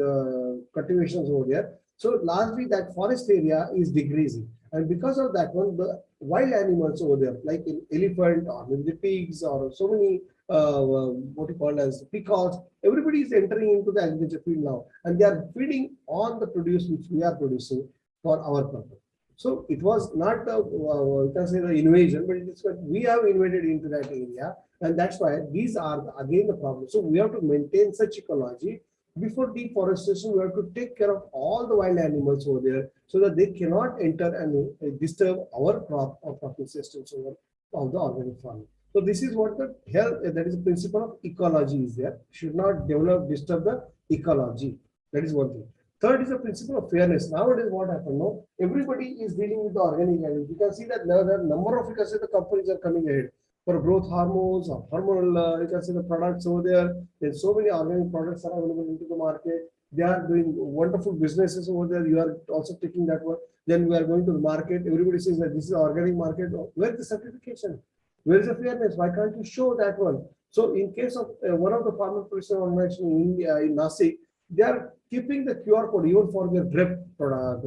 cultivations over there. So largely that forest area is decreasing. And because of that one, the wild animals over there, like in elephant or maybe the pigs or so many what you call as peacocks, everybody is entering into the agriculture field now, and they are feeding on the produce which we are producing for our purpose. So it was not the you can say the invasion, but it is what we have invaded into that area, and that's why these are again the problem. So we have to maintain such ecology. Before deforestation, we have to take care of all the wild animals over there so that they cannot enter and disturb our crop or cropping systems over of the organic farming. So this is what the health, that is the principle of ecology is there. Should not disturb the ecology. That is one thing. Third is the principle of fairness. Nowadays, what happened? No, everybody is dealing with the organic agriculture. You can see that now there are number of, you can say, the companies are coming ahead for growth hormones or hormonal, you can say, the products over there. There's so many organic products are available into the market. They are doing wonderful businesses over there. You are also taking that one. Then we are going to the market. Everybody says that this is organic market. Where is the certification? Where is the fairness? Why can't you show that one? So in case of one of the farmer producer organization in India, in Nasik, they are keeping the QR code even for their drip product,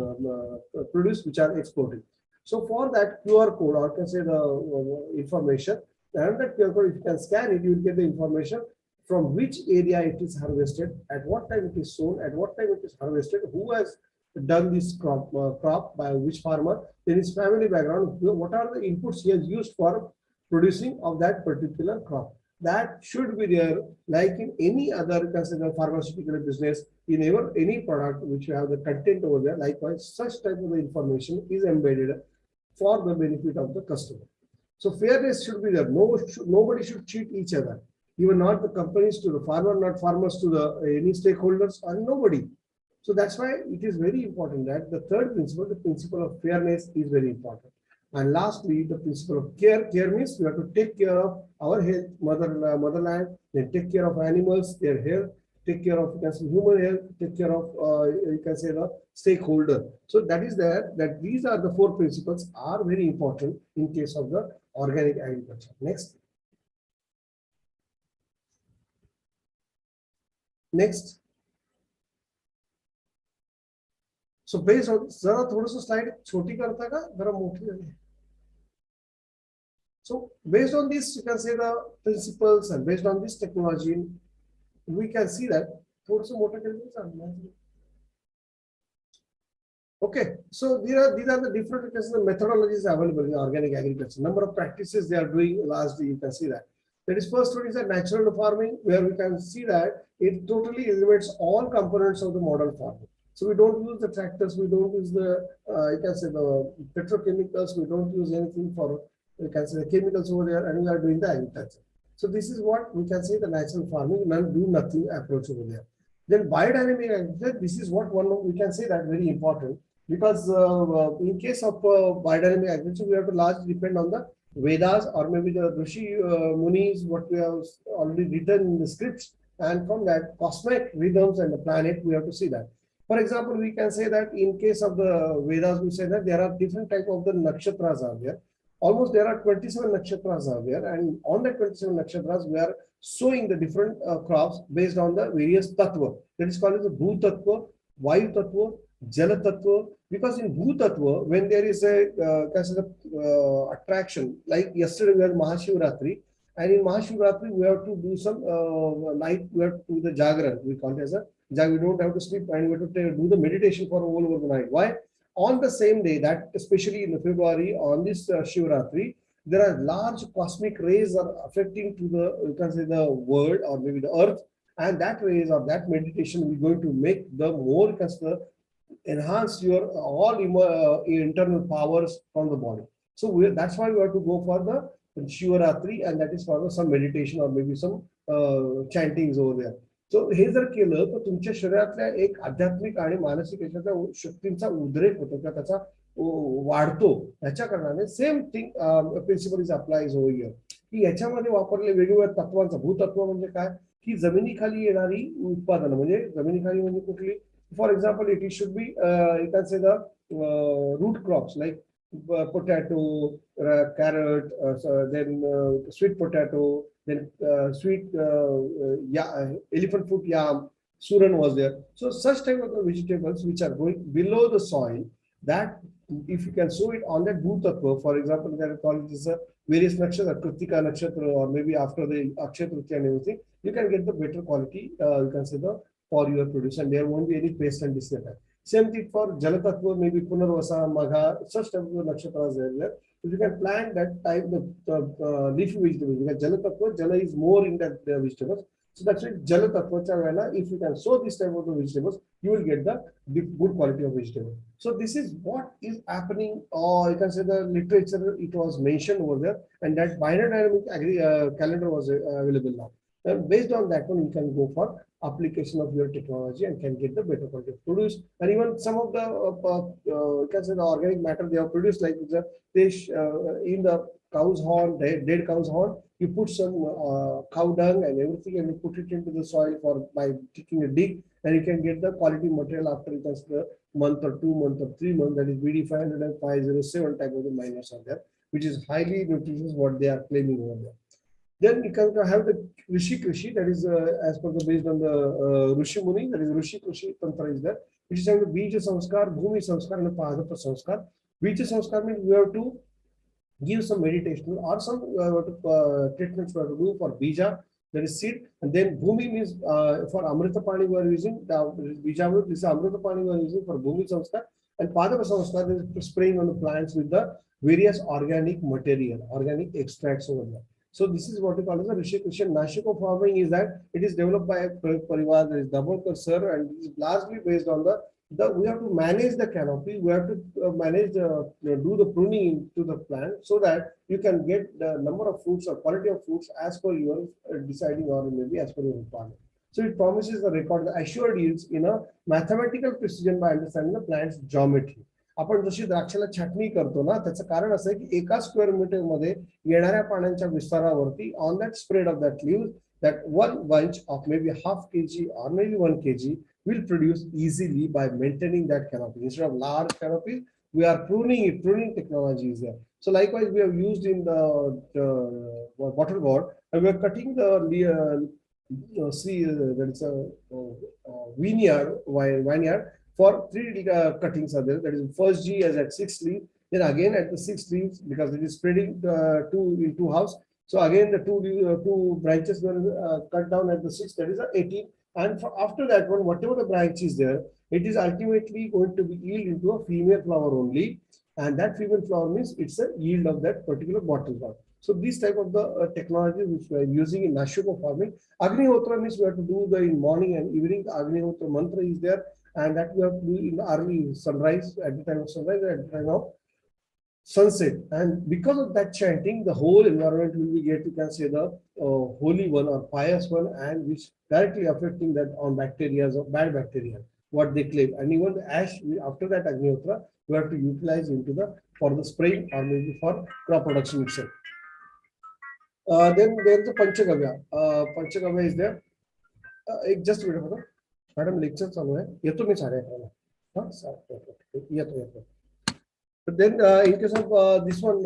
produce which are exported. So for that QR code, or can say the information, and that QR code, if you can scan it, you will get the information from which area it is harvested, at what time it is sown, at what time it is harvested, who has done this crop by which farmer, then his family background, what are the inputs he has used for producing of that particular crop. That should be there, like in any other consider pharmaceutical business, in any product which you have the content over there. Likewise, such type of information is embedded for the benefit of the customer. So fairness should be there. Nobody should cheat each other. Even not the companies to the farmer, not farmers to the any stakeholders, or nobody. So that's why it is very important that the third principle, the principle of fairness, is very important. And lastly, the principle of care. Care means we have to take care of our health, motherland, then take care of animals, their health, take care of, you can say, human health, take care of you can say the stakeholder. So that is there, that these are the four principles are very important in case of the organic agriculture. Next. Next. So based on जरा थोड़ा slide छोटी करता का जरा मोटी करनी. So based on this, you can say the principles, and based on this technology, we can see that थोड़ा सा मोटा करनी. Okay, so these are the different methodologies available in organic agriculture. Number of practices they are doing. Lastly, you can see that. That is, first one is a natural farming, where we can see that it totally eliminates all components of the modern farming. So we don't use the tractors, we don't use the you can say the petrochemicals, we don't use anything for, you can say, the chemicals over there, and we are doing the agriculture. So this is what we can say the natural farming, do nothing approach over there. Then biodynamic agriculture, this is what we can say that very important, because in case of biodynamic agriculture, we have to largely depend on the Vedas or maybe the Rishi Munis, what we have already written in the scripts, and from that cosmic rhythms and the planet, we have to see that. For example, we can say that in case of the Vedas, we say that there are different type of the nakshatras are there. almost there are 27 nakshatras are there, and on that 27 nakshatras we are sowing the different crops based on the various tattva. That is called as the Bhu Tattva, Vayu Tattva, Jala Tattva. Because in Bhu Tattva, when there is a kind of attraction, like yesterday we had Mahashivratri, and in Mahashivratri we have to do some night, we have to do the Jagran, we call it as a we don't have to sleep, and we have to do the meditation for all over the night. Why? On the same day, that especially in February, on this Shivratri, there are large cosmic rays are affecting to the, you can say, the world or maybe the earth, and that rays or that meditation is going to make the more enhance your all internal powers from the body. So that's why we have to go for the Shivaratri, and that is for some meditation or maybe some chantings over there. So हे जर केलं तर तुमच्या शरीरातल्या एक आध्यात्मिक आणि मानसिक याच्या शक्तींचा उद्रेक होतो किंवा त्याचा वाढतो. ह्याच्या कारणाने same thing principle is applies over here, की याच्यामध्ये वापरले वेगवेगळ्या तत्वांचा. भूतत्व म्हणजे काय, की जमिनीखाली येणारी उत्पादनं, म्हणजे जमिनीखाली म्हणजे कुठली, for example, it should be you can say the root crops like potato, carrot, then sweet potato, then sweet elephant foot yam, suran was there. So such type of the vegetables which are going below the soil, that if you can sow it on that bhutatva, for example, that call it is various nakshatra, Kritika nakshatra, or maybe after the Akshaya Tritiya and everything, you can get the better quality, you can say the, for your produce, and there won't be any pest and disease. Same thing for Jalatattva, maybe Punarvasa, Magha, such type of nakshatras there. So you can plant that type of leafy vegetables, because Jalatattva, Jala is more in that vegetables. So that's why Jalatattva, if you can sow this type of the vegetables, you will get the good quality of vegetable. So this is what is happening, or you can say the literature, it was mentioned over there, and that biodynamic calendar was available now. And based on that one, you can go for application of your technology and can get the better quality of produce. And even some of the you can say the organic matter they have produced, like the fish in the cow's horn, dead cow's horn, you put some cow dung and everything, and you put it into the soil for by taking a dig, and you can get the quality material after it has the month or 2 months or 3 months. That is BD 500 and 507 type of the miners are there, which is highly nutritious what they are claiming over there. Then you can have the Rishi Krishi, that is as per the based on the Rishi Muni, that is Rishi Krishi Tantra is there, which is having the Bija Samskar, Bhumi Samskar, and the Padapa Samskar. Bija Samskar means we have to give some meditation or some treatments we have to do for Bija, that is seed, and then Bhumi means for Amrita Pani we are using, Bija, this is Amrita Pani we are using for Bhumi Samskar, and Padapa Samskar is spraying on the plants with the various organic material, organic extracts over there. So this is what we call as a Rishi Krishi. Nashiko farming is that it is developed by a Parivar, there is Dabolkar sir, and it is largely based on the we have to manage the canopy, we have to manage do the pruning to the plant so that you can get the number of fruits or quality of fruits as per your deciding, or maybe as per your requirement. So it promises the record, the assured yields in a mathematical precision by understanding the plant's geometry. आपण जशी द्राक्षाला छाटणी करतो ना, त्याचं कारण असं आहे की एका स्क्वेअर मीटर मध्ये येणाऱ्या पाण्याच्या विस्तारावरती on that spread of that leave, that one bunch of maybe half kg or maybe 1 kg will produce easily by maintaining that canopy. Instead of large canopies, we are pruning it. Pruning technology is there. So likewise, we have used in the bottle gourd, and we are cutting the that is a vineyard for 3 cuttings are there. That is first G as at 6 leaves, then again at the 6 leaves, because it is spreading in two halves. So again the two branches were cut down at the 6, that is a 18. And after that one, whatever the branch is there, it is ultimately going to be yield into a female flower only. And that female flower means it's a yield of that particular bottle gourd. So this type of the technology which we are using in Nashiko farming. Agnihotra means we have to do the in morning and evening. The Agnihotra mantra is there, and that we have to do in the early sunrise, at the time of sunrise, at the time of sunset. And because of that chanting, the whole environment will be get, you can say, the holy one or pious one, and which directly affecting that on bacteria or bad bacteria, what they claim. And even the ash, after that Agnihotra, we have to utilize into the for the spraying or maybe for crop production itself. Then there is a Panchagavya. Panchagavya is there. Just wait a minute. Madam, lecture चालू आहे. येतो मी 11:30 ला. येतो. But then in case of this one,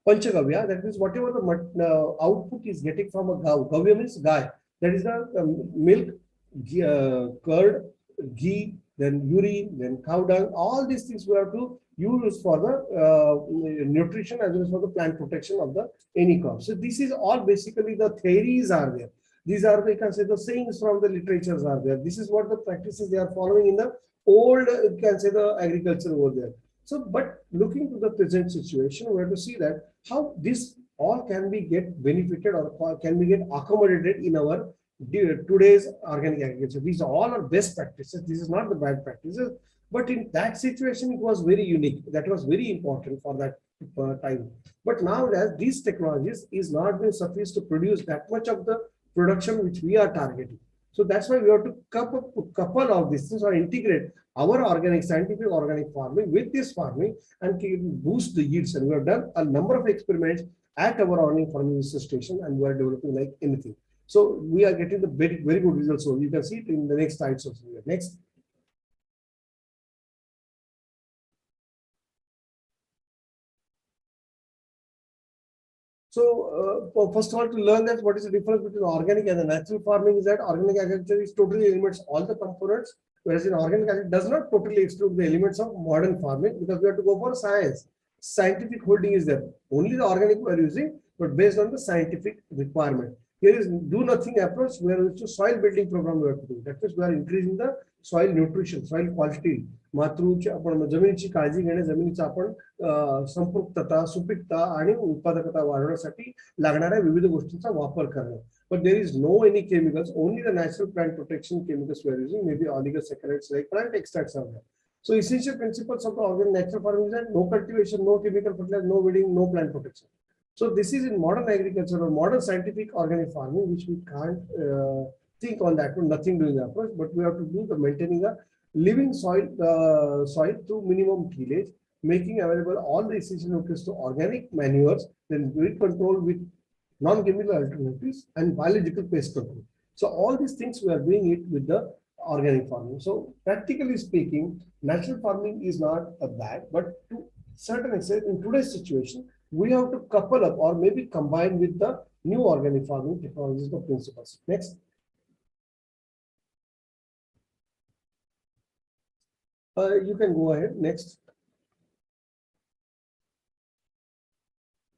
Panchagavya, that means whatever the output is getting from a cow, Gavya means guy, that is the milk, curd, ghee, then urine, then cow dung, all these things we have to use for the nutrition as well as for the plant protection of the any crop. So this is all basically the theories are there. These are the, you can say, the sayings from the literatures are there. This is what the practices they are following in the old, you can say, the agriculture over there. So, but looking to the present situation, we have to see that how this all can be get benefited or can be get accommodated in our today's organic agriculture. These all are best practices. This is not the bad practices, but in that situation, it was very unique. That was very important for that time. But now that these technologies is not being sufficient to produce that much of the production which we are targeting. So that's why we have to couple of these things or integrate our organic, scientific organic farming with this farming and boost the yields. And we have done a number of experiments at our organic farming research station, and we are developing like anything. So we are getting the very, very good results. So you can see it in the next slides also. Next. So first of all, to learn that what is the difference between organic and the natural farming is that organic agriculture is totally eliminates all the components, whereas in organic agriculture does not totally exclude the elements of modern farming because we have to go for science. Scientific holding is there. Only the organic we are using, but based on the scientific requirement. Here is do nothing approach where it's a soil building program we have to do. That means we are increasing the soil nutrition, soil quality. मातृच्या आपण जमिनीची काळजी घेणे, जमिनीचा आपण संपृक्तता, सुपीकता आणि उत्पादकता वाढवण्यासाठी लागणाऱ्या विविध गोष्टींचा वापर करणे. But there is no any chemicals, only the natural plant protection chemicals we are using, maybe oligosaccharides like plant extracts are there. So essential principles of the organic natural farming is that no cultivation, no chemical fertilizer, no weeding, no plant protection. So this is in modern agriculture or modern scientific organic farming, which we can't think on that one, nothing doing the approach, but we have to do the maintaining a living soil through minimum tillage, making available all the essential nutrients to organic manures, then weed control with non-chemical alternatives and biological pest control. So all these things we are doing it with the organic farming. So practically speaking, natural farming is not a bad, but to certain extent in today's situation, we have to couple up or maybe combine with the new organic farming technologies or principles. Next. You can go ahead. Next.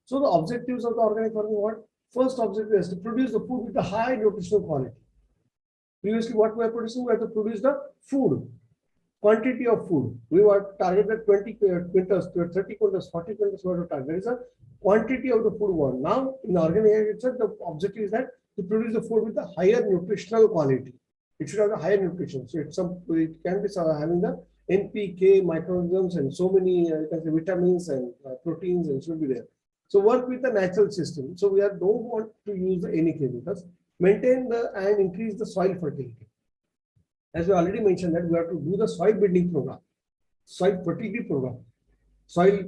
So the objectives of the organic farming, what? First objective is to produce the food with a high nutritional quality. Previously, what we are producing, we have to produce the food, quantity of food. We were targeted 20 quintals, 30 quintals, 40 quintals. We have to target. There is a quantity of the food one. Now, in organic agriculture, the objective is that to produce the food with a higher nutritional quality. It should have a higher nutrition. So it can be having the NPK, microorganisms, and so many vitamins and proteins, and should be there. So work with the natural system. So we don't want to use any chemicals. Maintain and increase the soil fertility. As we already mentioned that we have to do the soil building program, soil fertility program, soil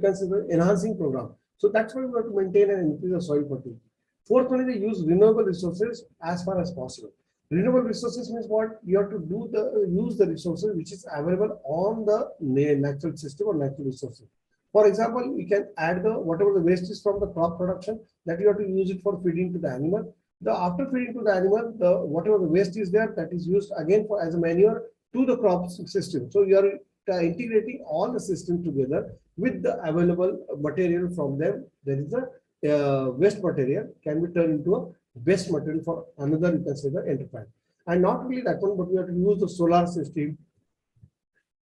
enhancing program. So that's why we have to maintain and increase the soil fertility. Fourth one is to use renewable resources as far as possible. Renewable resources means what? You have to use the resources which is available on the natural system or natural resources. For example, we can add whatever the waste is from the crop production, that you have to use it for feeding to the animal. After feeding to the animal, whatever the waste is there, that is used again as a manure to the crop system. So you are integrating all the system together with the available material from them. There is a waste material can be turned into a best material for another, you can say, the enterprise. And not only that one, but we have to use the solar system,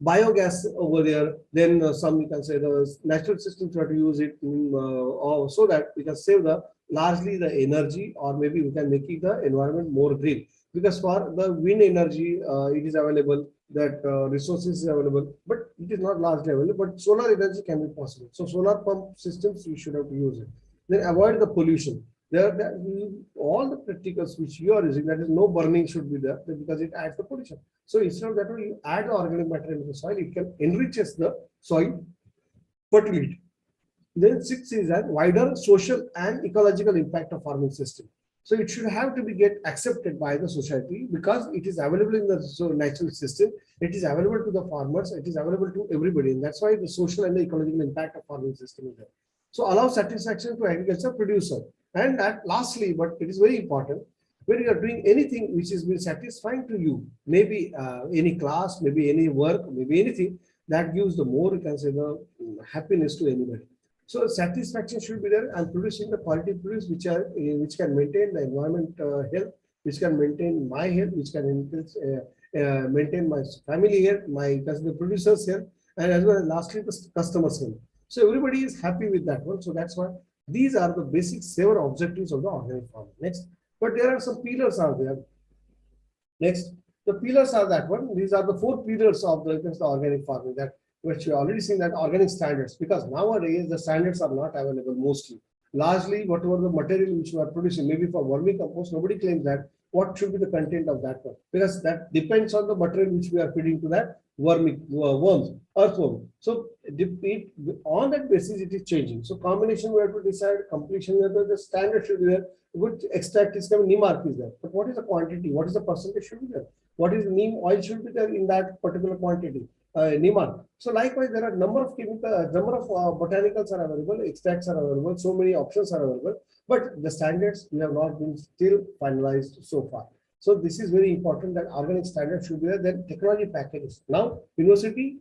biogas over there, then some, you can say, the natural systems, we have to use it so that we can save largely the energy, or maybe we can make the environment more green. Because for the wind energy, it is available, that resources is available, but it is not largely available, but solar energy can be possible. So solar pump systems, we should have to use it. Then avoid the pollution. All the practicals which you are using, that is no burning should be there because it adds the pollution. So instead of that, you add the organic matter into the soil, it can enriches the soil fertility. Then sixth is that wider social and ecological impact of farming system. So it should have to be get accepted by the society because it is available in the natural system. It is available to the farmers. It is available to everybody, and that's why the social and the ecological impact of farming system is there. So allow satisfaction to agriculture producer. And that lastly, but it is very important, when you are doing anything which is been satisfying to you, maybe any class, maybe any work, maybe anything that gives the more, you can say, the happiness to anybody. So satisfaction should be there, and producing the quality produce which can maintain the environment health, which can maintain my health, which can maintain my family health, my the producers health, and as well as lastly the customers health. So everybody is happy with that one. So that's why these are the basic 7 objectives of the organic farming. Next, but there are some pillars are there. Next, the pillars are that one. These are the 4 pillars of the organic farming, that which we already seen, that organic standards, because nowadays the standards are not available mostly. Largely, whatever the material which we are producing, maybe for vermicompost, nobody claims that what should be the content of that one, because that depends on the material which we are feeding to that worms, earthworm. So on that basis, it is changing. So combination we have to decide, completion whether the standard should be there. Which extract is coming, neem mark is there. But what is the quantity? What is the percentage should be there? What is the neem oil should be there in that particular quantity? Neem mark. So likewise, there are number of chemical, number of botanicals are available, extracts are available, so many options are available. But the standards we have not been still finalized so far. So this is very important that organic standards should be there. Then technology packages. Now university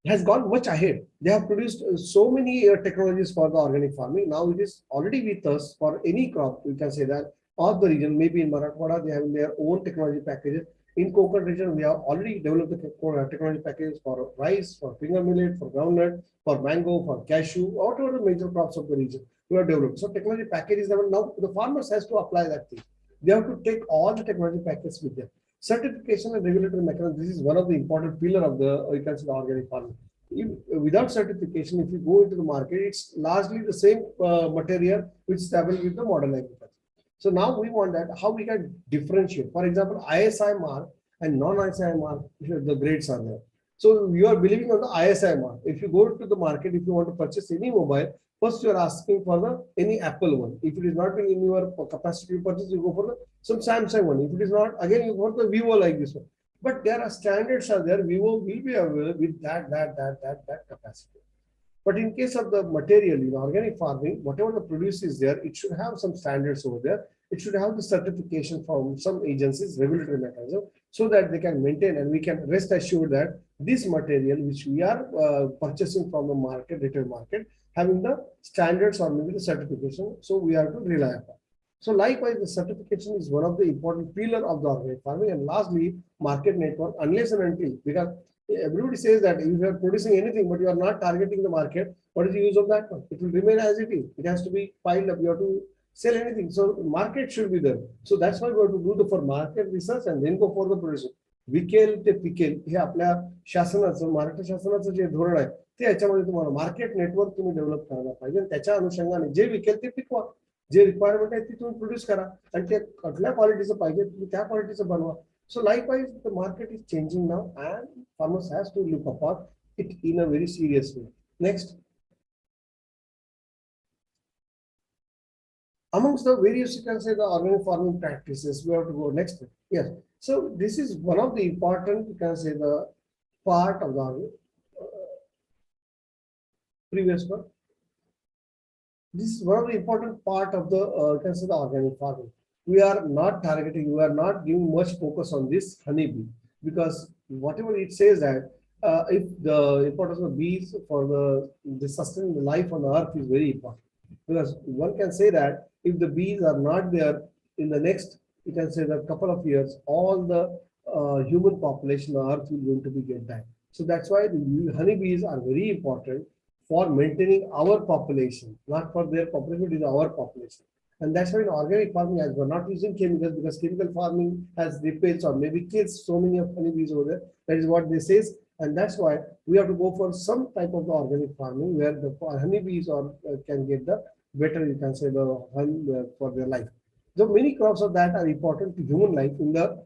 has gone much ahead. They have produced so many technologies for the organic farming. Now it is already with us for any crop. We can say that of the region, maybe in Marathwada, they have their own technology packages. In Konkan region, we have already developed the technology packages for rice, for finger millet, for groundnut, for mango, for cashew, whatever the major crops of the region we have developed. So technology packages, now the farmers has to apply that thing. They have to take all the technology packages with them. Certification and regulatory mechanism, this is one of the important pillar of the organic farming. Without certification, if you go into the market, it's largely the same material which is available with the modern agriculture. So now we want that how we can differentiate. For example, ISI mark and non-ISI mark, the grades are there. So you are believing on the ISI mark. If you go to the market, if you want to purchase any mobile, first you are asking for the any Apple one. If it is not in your capacity to purchase, you go for the some Samsung one. If it is not, again you go for the Vivo like this one. But there are standards are there. Vivo will be available with that capacity. But in case of the material in organic farming, whatever the produce is there, it should have some standards over there. It should have the certification from some agencies, regulatory mechanism, so that they can maintain, and we can rest assured that this material which we are purchasing from the market, retail market, having the standards or maybe the certification. So we have to rely upon. So likewise, the certification is one of the important pillar of the organic farming. And lastly, market network, unless and until, because everybody says that if you are producing anything, but you are not targeting the market, what is the use of that one? It will remain as it is. It has to be piled up. You have to sell anything. So market should be there. So that's why we have to do the for market research and then go for the production. विकेल ते पिकेल हे आपल्या शासनाचं महाराष्ट्र शासनाचं जे धोरण आहे ते याच्यामध्ये तुम्हाला मार्केट नेटवर्क तुम्ही डेव्हलप करायला पाहिजे आणि त्याच्या अनुषंगाने जे विकेल ते पिकवा जे रिक्वायरमेंट आहे ती तुम्ही प्रोड्यूस करा आणि ते कुठल्या क्वालिटीचं पाहिजे तुम्ही त्या क्वालिटीचं बनवा. So likewise, the market is changing now, and farmers has to look upon it in a very serious way. Next, amongst the various, you can say, the organic farming practices, we have to go next. Yes. So this is one of the important, you can say, the part of the previous one. This is one of the important part of the, you can say, the organic farming. We are not targeting, we are not giving much focus on this honeybee, because whatever it says that if the importance of bees for the sustaining the life on the earth is very important, because one can say that if the bees are not there in the next, you can say the couple of years, all the human population on earth will going to be get died. So that's why the honeybees are very important for maintaining our population, not for their population, it is our population. And that's why in organic farming, as we're not using chemicals, because chemical farming has repels or maybe kills so many of honeybees over there. That is what they say. And that's why we have to go for some type of the organic farming where the honeybees can get the better, you can say, the honey for their life. So many crops of that are important to human life in the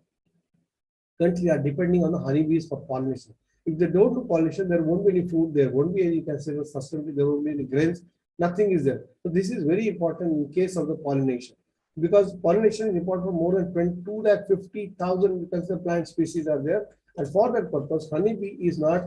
country are depending on the honeybees for pollination. If they don't do pollination, there won't be any food, there won't be any, you can say, the sustainability, there won't be any grains. Nothing is there. So this is very important in case of the pollination, because pollination is important for more than 250,000 because the plant species are there, and for that purpose, honeybee is not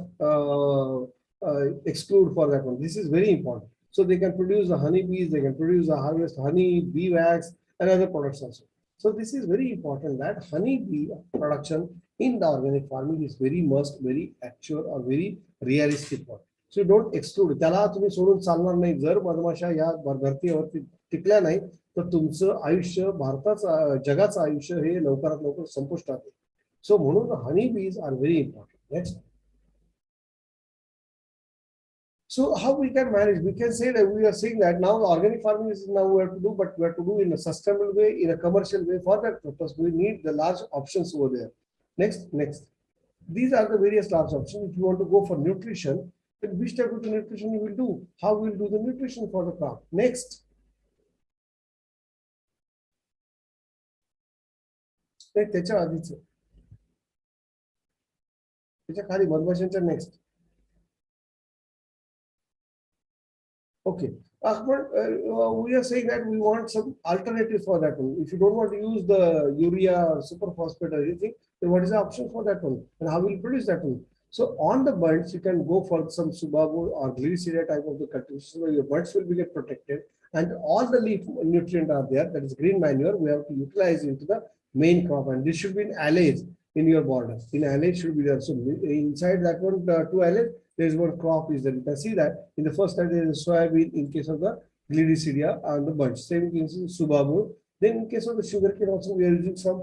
excluded for that one. This is very important. So they can produce the honeybees, they can produce the harvest honey, bee wax, and other products also. So this is very important that honeybee production in the organic farming is very must, very actual or very realistic one. So don't exclude. त्याला तुम्ही सोडून चालणार नाही. जर मधमाशा या धरतीवरती टिकल्या नाही तर तुमचं आयुष्य, भारताचं, जगाचं आयुष्य हे लवकरात लवकर संपुष्टात येईल. So म्हणून honey bees are very important. Next. So how we can manage? We can say that we are saying that now organic farming is now we have to do, but we have to do in a sustainable way, in a commercial way. For that purpose, we need the large options over there. Next. These are the various large options. If you want to go for nutrition, then which type of nutrition you will do? How we will do the nutrition for the crop? Next. त्याच्या आधीच त्याच्या खाली मधमाशांच्या next. Okay, but we are saying that we want some alternatives for that one. If you don't want to use the urea or super phosphate or anything, then what is the option for that one? And how will you produce that one? So on the buds, you can go for some subabo or glycidia type of the cultivation where your buds will be get protected and all the leaf nutrient are there. That is green manure. We have to utilize into the main crop, and this should be in alleys in your border. In alleys should be there. So inside that one, 2 alleys, there is one crop is there. You can see that in the first time there is soybean in case of the glycidia and the bunch. Same in case of subabo. Then in case of the sugarcane also we are using some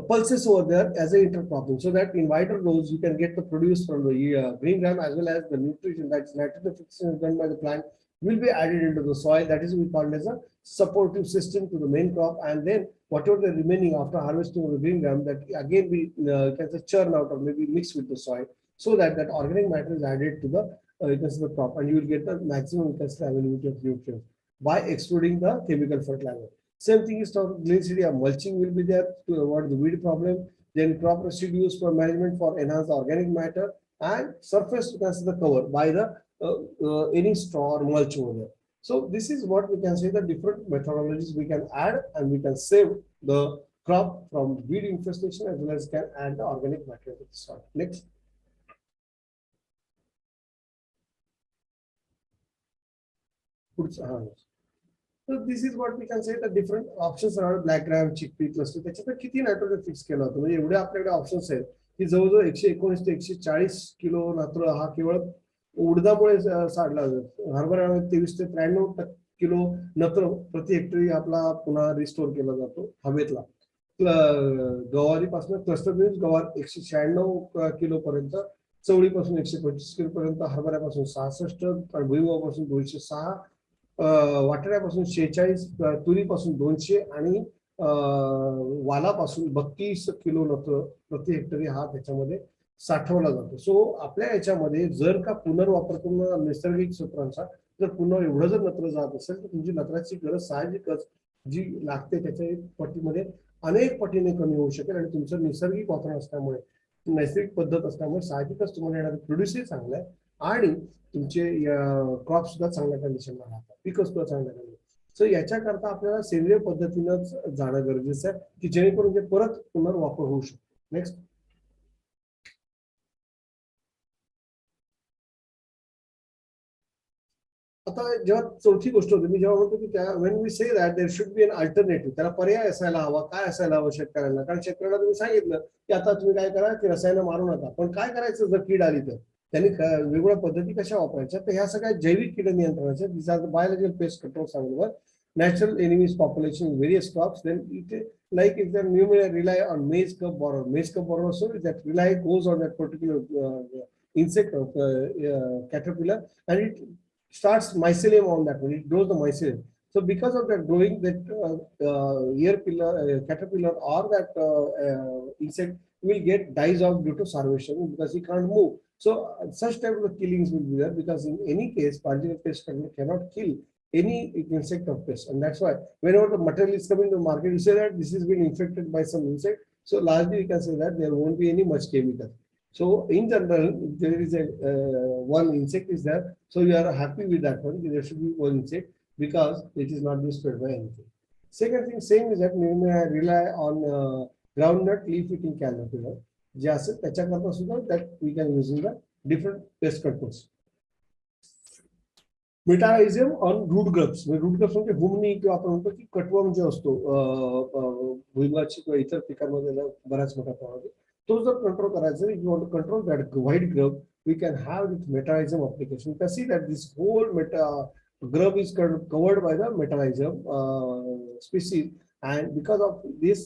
pulses over there as an intercropping, so that in wider rows you can get the produce from the green gram as well as the nutrition, that's nitrogen fixation done by the plant, will be added into the soil. That is we call as a supportive system to the main crop, and then whatever the remaining after harvesting of the green gram, that again we can say churn out or maybe mix with the soil, so that that organic matter is added to the crop, and you will get the maximum availability of nutrients by excluding the chemical fertilizer. Same thing is for glycidia. Mulching will be there to avoid the weed problem. Then crop residues for management for enhanced organic matter, and surface to consider the cover by the any straw or mulch over there. So this is what we can say, the different methodologies we can add, and we can save the crop from weed infestation as well as can add the organic matter to the soil. Next. So this is what we can say, the different options around black gram, chickpea cluster. त्याच्यात किती nitrogen fix केलं होतं, म्हणजे एवढे आपल्याकडे options आहेत की जवळजवळ 119 ते 140 किलो नायट्रो हा केवळ उडदामुळे साडला जातो. हरभऱ्यामुळे 23 ते 93 किलो नत्र प्रति हेक्टरी आपला पुन्हा रिस्टोर केला जातो हवेतला. गवारीपासून क्लस्टर बीन्स गवार 196 किलो पर्यंत, चवळीपासून 125 किलो पर्यंत, हरभऱ्यापासून 66, भुईमुगापासून 206, वाटाण्यापासून 46, तुरीपासून 200 आणि वालापासून 32 किलो नत्र प्रति हेक्टरी हा त्याच्यामध्ये साठवला जातो. सो आपल्या याच्यामध्ये जर का पुनर्वापर करून नैसर्गिक सूत्रांचा जर पुन्हा एवढं जर नत्र जात असेल तर तुमची नत्राची गरज साहजिकच जी लागते त्याच्या पट्टीमध्ये अनेक पटीने कमी होऊ शकेल, आणि तुमचं नैसर्गिक वातावरण असल्यामुळे, नैसर्गिक पद्धत असल्यामुळे साहजिकच तुम्हाला येणारे प्रोड्यूसही चांगलं आहे आणि तुमचे क्रॉप सुद्धा चांगल्या कंडिशनला राहतात, पिकं सुद्धा चांगल्या कंडिशन. सो याच्याकरता आपल्याला सेंद्रिय पद्धतीनंच जाणं गरजेचं आहे की जेणेकरून ते परत पुनर्वापर होऊ शकतो. नेक्स्ट. आता जेव्हा चौथी गोष्ट होती, मी जेव्हा म्हणतो की त्या when we say that there should be an alternative, त्याला पर्याय असायला हवा. काय असायला हवं शेतकऱ्यांना? कारण शेतकऱ्यांना तुम्ही सांगितलं की आता तुम्ही काय करा की रसायनं मारू नका, पण काय करायचं जर कीड आली तर त्यांनी वेगवेगळ्या पद्धती कशा वापरायच्या? तर ह्या सगळ्या जैविक कीड नियंत्रणाच्या, this are the biological pest control सांगितलं, natural enemies population in various crops. Then it, like if you may rely on maize cub borer. Maize cub borer also that rely goes on that particular insect or caterpillar, and it starts mycelium on that one. It grows the mycelium. So because of that growing, that caterpillar or that insect will get dies off due to starvation because he can't move. So such type of killings will be there, because in any case, particular pest cannot kill any insect or pest, and that's why whenever the material is coming to the market, you say that this has been infected by some insect. So largely we can say that there won't be any much chemical. So in general, if there is a one insect is there, so you are happy with that one. There should be one insect because it is not destroyed by anything. Second thing, same is that we may rely on groundnut leaf eating caterpillar. जे असेल त्याच्याकरता सुद्धा that we can use in the different pest controls. Metarhizium on root grubs root grubs म्हणजे हुमणी किंवा आपण म्हणतो की cutworm जे असतो भुईमुगाची किंवा इतर पिकांमध्ये बऱ्याच मोठ्या प्रमाणात तो जर कंट्रोल करायचा if you want to control that white grub we can have with Metarhizium application you can see that this whole grub is covered by the metarhizium species, and because of this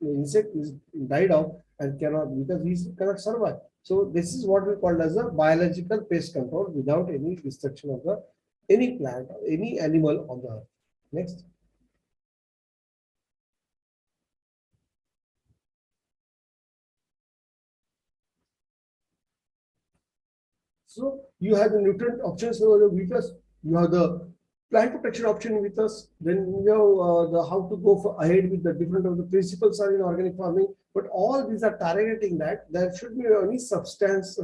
insect is died off and cannot, because he cannot survive. So this is what we call as a biological pest control without any destruction of the any plant or any animal on the earth. Next. So you have the nutrient options over with us. You have the plant protection option with us. Then you have the how to go for ahead with the different of the principles are in organic farming. But all these are targeting that there should be any subsistence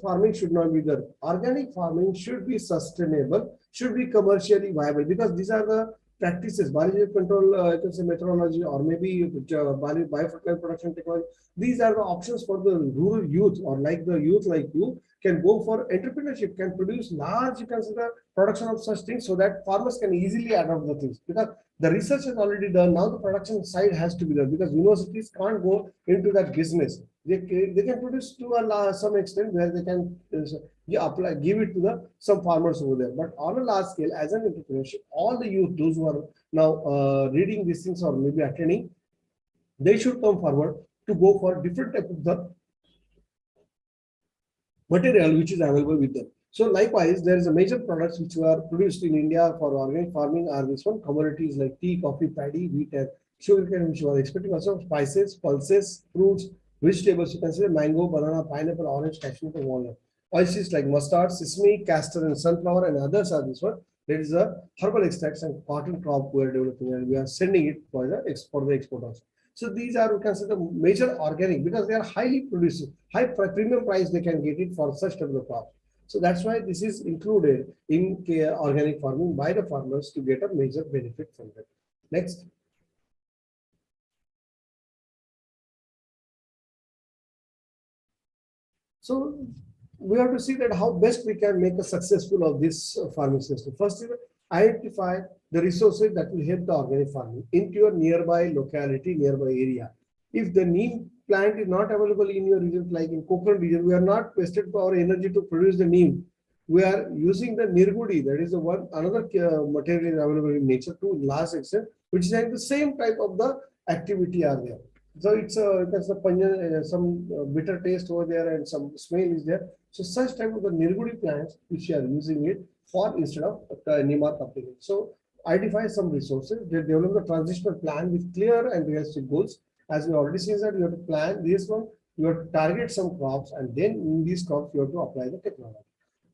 farming should not be there. Organic farming should be sustainable, should be commercially viable, because these are the practices, biological control, I can say methodology, or maybe biofertilizer production technology. These are the options for the rural youth, or like the youth like you can go for entrepreneurship, can produce large, you can say the production of such things so that farmers can easily adopt the things. Because the research is already done, now the production side has to be done, because universities can't go into that business. They can produce to some extent where they can give it to some farmers over there. But on a large scale, as an entrepreneurship, all the youth, those who are now reading these things or maybe attending, they should come forward to go for different type of the material which is available with them. So likewise, there is a major products which were produced in India for organic farming are this one, commodities like tea, coffee, paddy, wheat, and sugarcane, which were expecting also spices, pulses, fruits, vegetables. You can say mango, banana, pineapple, orange, cashew, and walnut. Oilseeds like mustard, sesame, castor, and sunflower, and others are this one. There is a herbal extracts and cotton crop we are developing, and we are sending it for the export also. So these are, we can say, the major organic, because they are highly produced, high premium price they can get it for such type of crop. So that's why this is included in organic farming by the farmers to get a major benefit from that. Next. So we have to see that how best we can make a successful of this farming system. First is identify the resources that will help the organic farming into your nearby locality, nearby area. If the neem plant is not available in your region, like in Konkan region, we are not wasted our energy to produce the neem. We are using the nirgudi, that is the one another material is available in nature to large extent, which is like the same type of the activity are there. So it's a pungent, some bitter taste over there and some smell is there. So such type of the nirgudi plants which are using it for instead of nemat application. So identify some resources, they develop the transitional plan with clear and realistic goals. As we already seen that you have to plan this one, you have to target some crops, and then in these crops you have to apply the technology.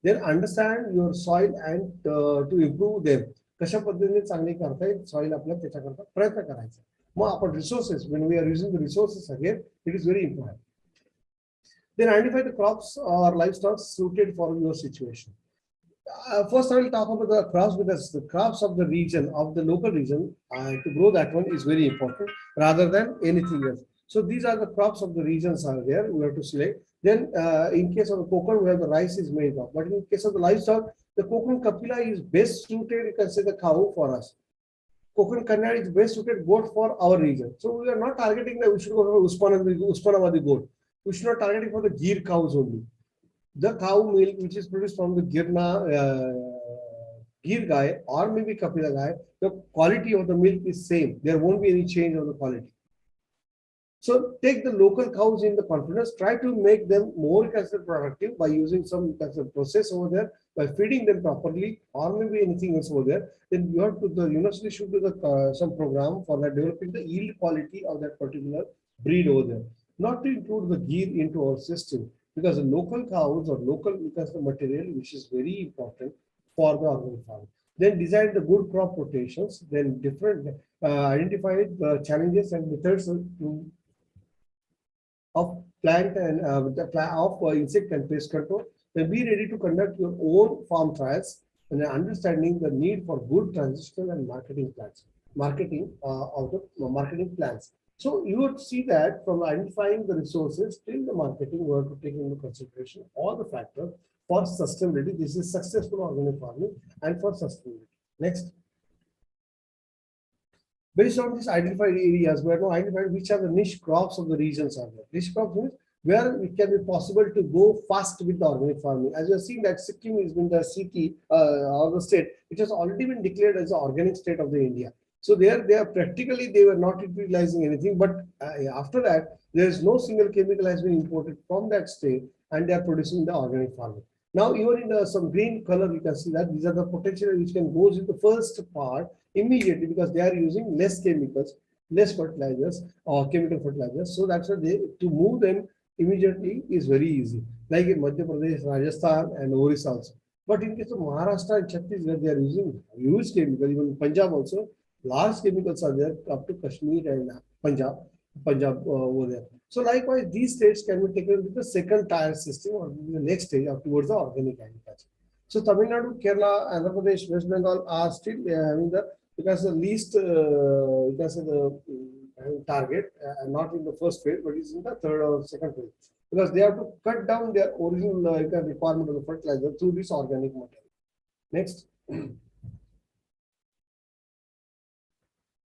Then understand your soil and to improve them. कशा पद्धतीने चांगली करता येईल soil आपल्याला त्याच्याकरता प्रयत्न करायचा. मग आपण resources, when we are using the resources again, it is very important. Then identify the crops or livestock suited for your situation. First, I will talk about the crops, because the crops of the region, of the local region, to grow that one is very important rather than anything else. So these are the crops of the regions are there. We have to select. Then in case of the coconut, where the rice is made of. But in case of the livestock, the coconut kapila is best suited, you can say, the cow for us. Coconut Kanya is best suited goat for our region. So we are not targeting that we should go for Usmanabadi goat. We should not targeting for the Gir cows only. The cow milk which is produced from the Gir guy or maybe Kapila guy, the quality of the milk is same. There won't be any change of the quality. So take the local cows in the confidence, try to make them more productive by using some process over there, by feeding them properly, or maybe anything else over there. Then you have to, the university should do some program for that, developing the yield quality of that particular breed over there. Not to include the ghee into our system, because the local cows or local material, which is very important for the organic farm. Then design the good crop rotations, then identify the challenges and methods of plant and insect and pest control, then be ready to conduct your own farm trials and understanding the need for good transitional and marketing plans, marketing plans. So you would see that from identifying the resources till the marketing, we have to take into consideration all the factors for sustainability. This is successful organic farming and for sustainability. Next. Based on these identified areas, we have now identified which are the niche crops of the regions are there. Niche crops means where it can be possible to go fast with the organic farming. As you have seen that Sikkim is in the city or the state, it has already been declared as the organic state of the India. So there they are practically, they were not utilizing anything, but after that, there is no single chemical has been imported from that state and they are producing the organic farming. Now, even in some green color, you can see that these are the potential which can go in the first part immediately because they are using less chemicals, less fertilizers or chemical fertilizers. So that's why to move them immediately is very easy. Like in Madhya Pradesh, Rajasthan, and Orissa also. But in case of Maharashtra and Chhattisgarh, they are using huge chemicals. Even in Punjab also, large chemicals are there up to Kashmir and Punjab over there. So likewise, these states can be taken into the second tier system or the next stage towards the organic agriculture. So Tamil Nadu, Kerala, Andhra Pradesh, West Bengal are still having the because the least because of the target not in the first phase, but is in the third or second phase because they have to cut down their original requirement of the fertilizer through this organic material. Next.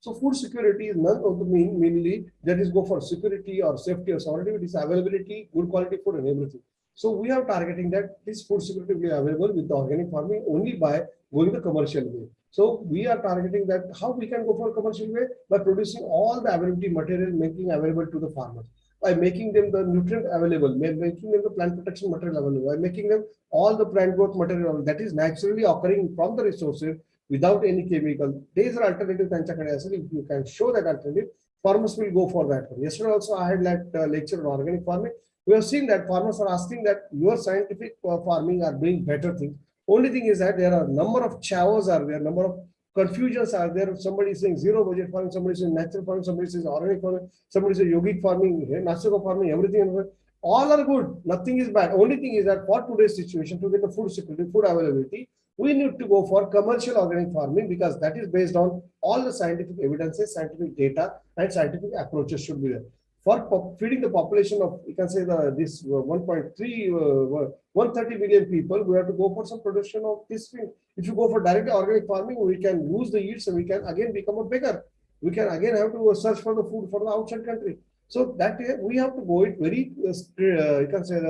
So food security is none of the mainly that is go for security or safety or sovereignty. It is availability, good quality food and everything. So we are targeting that this food security will be available with the organic farming only by going the commercial way. So we are targeting that how we can go for commercial way by producing all the availability material, making available to the farmers, by making them the nutrient available, making them the plant protection material available, by making them all the plant growth material that is naturally occurring from the resources without any chemical. There is an alternative. If you can show that alternative, farmers will go for that one. Yesterday also I had lecture on organic farming. We have seen that farmers are asking that your scientific farming are doing better things. Only thing is that there are a number of chavos are there, number of confusions are there. Somebody is saying zero budget farming, somebody is saying natural farming, somebody says organic farming, somebody says yogic farming, natural farming, everything. All are good. Nothing is bad. Only thing is that for today's situation, to get the food security, food availability, we need to go for commercial organic farming because that is based on all the scientific evidences, scientific data, and scientific approaches should be there. For feeding the population of, you can say this 130 million people, we have to go for some production of this thing. If you go for directly organic farming, we can lose the yields and we can again become a beggar. We can again have to search for the food for the outside country. So that we have to go it very, you can say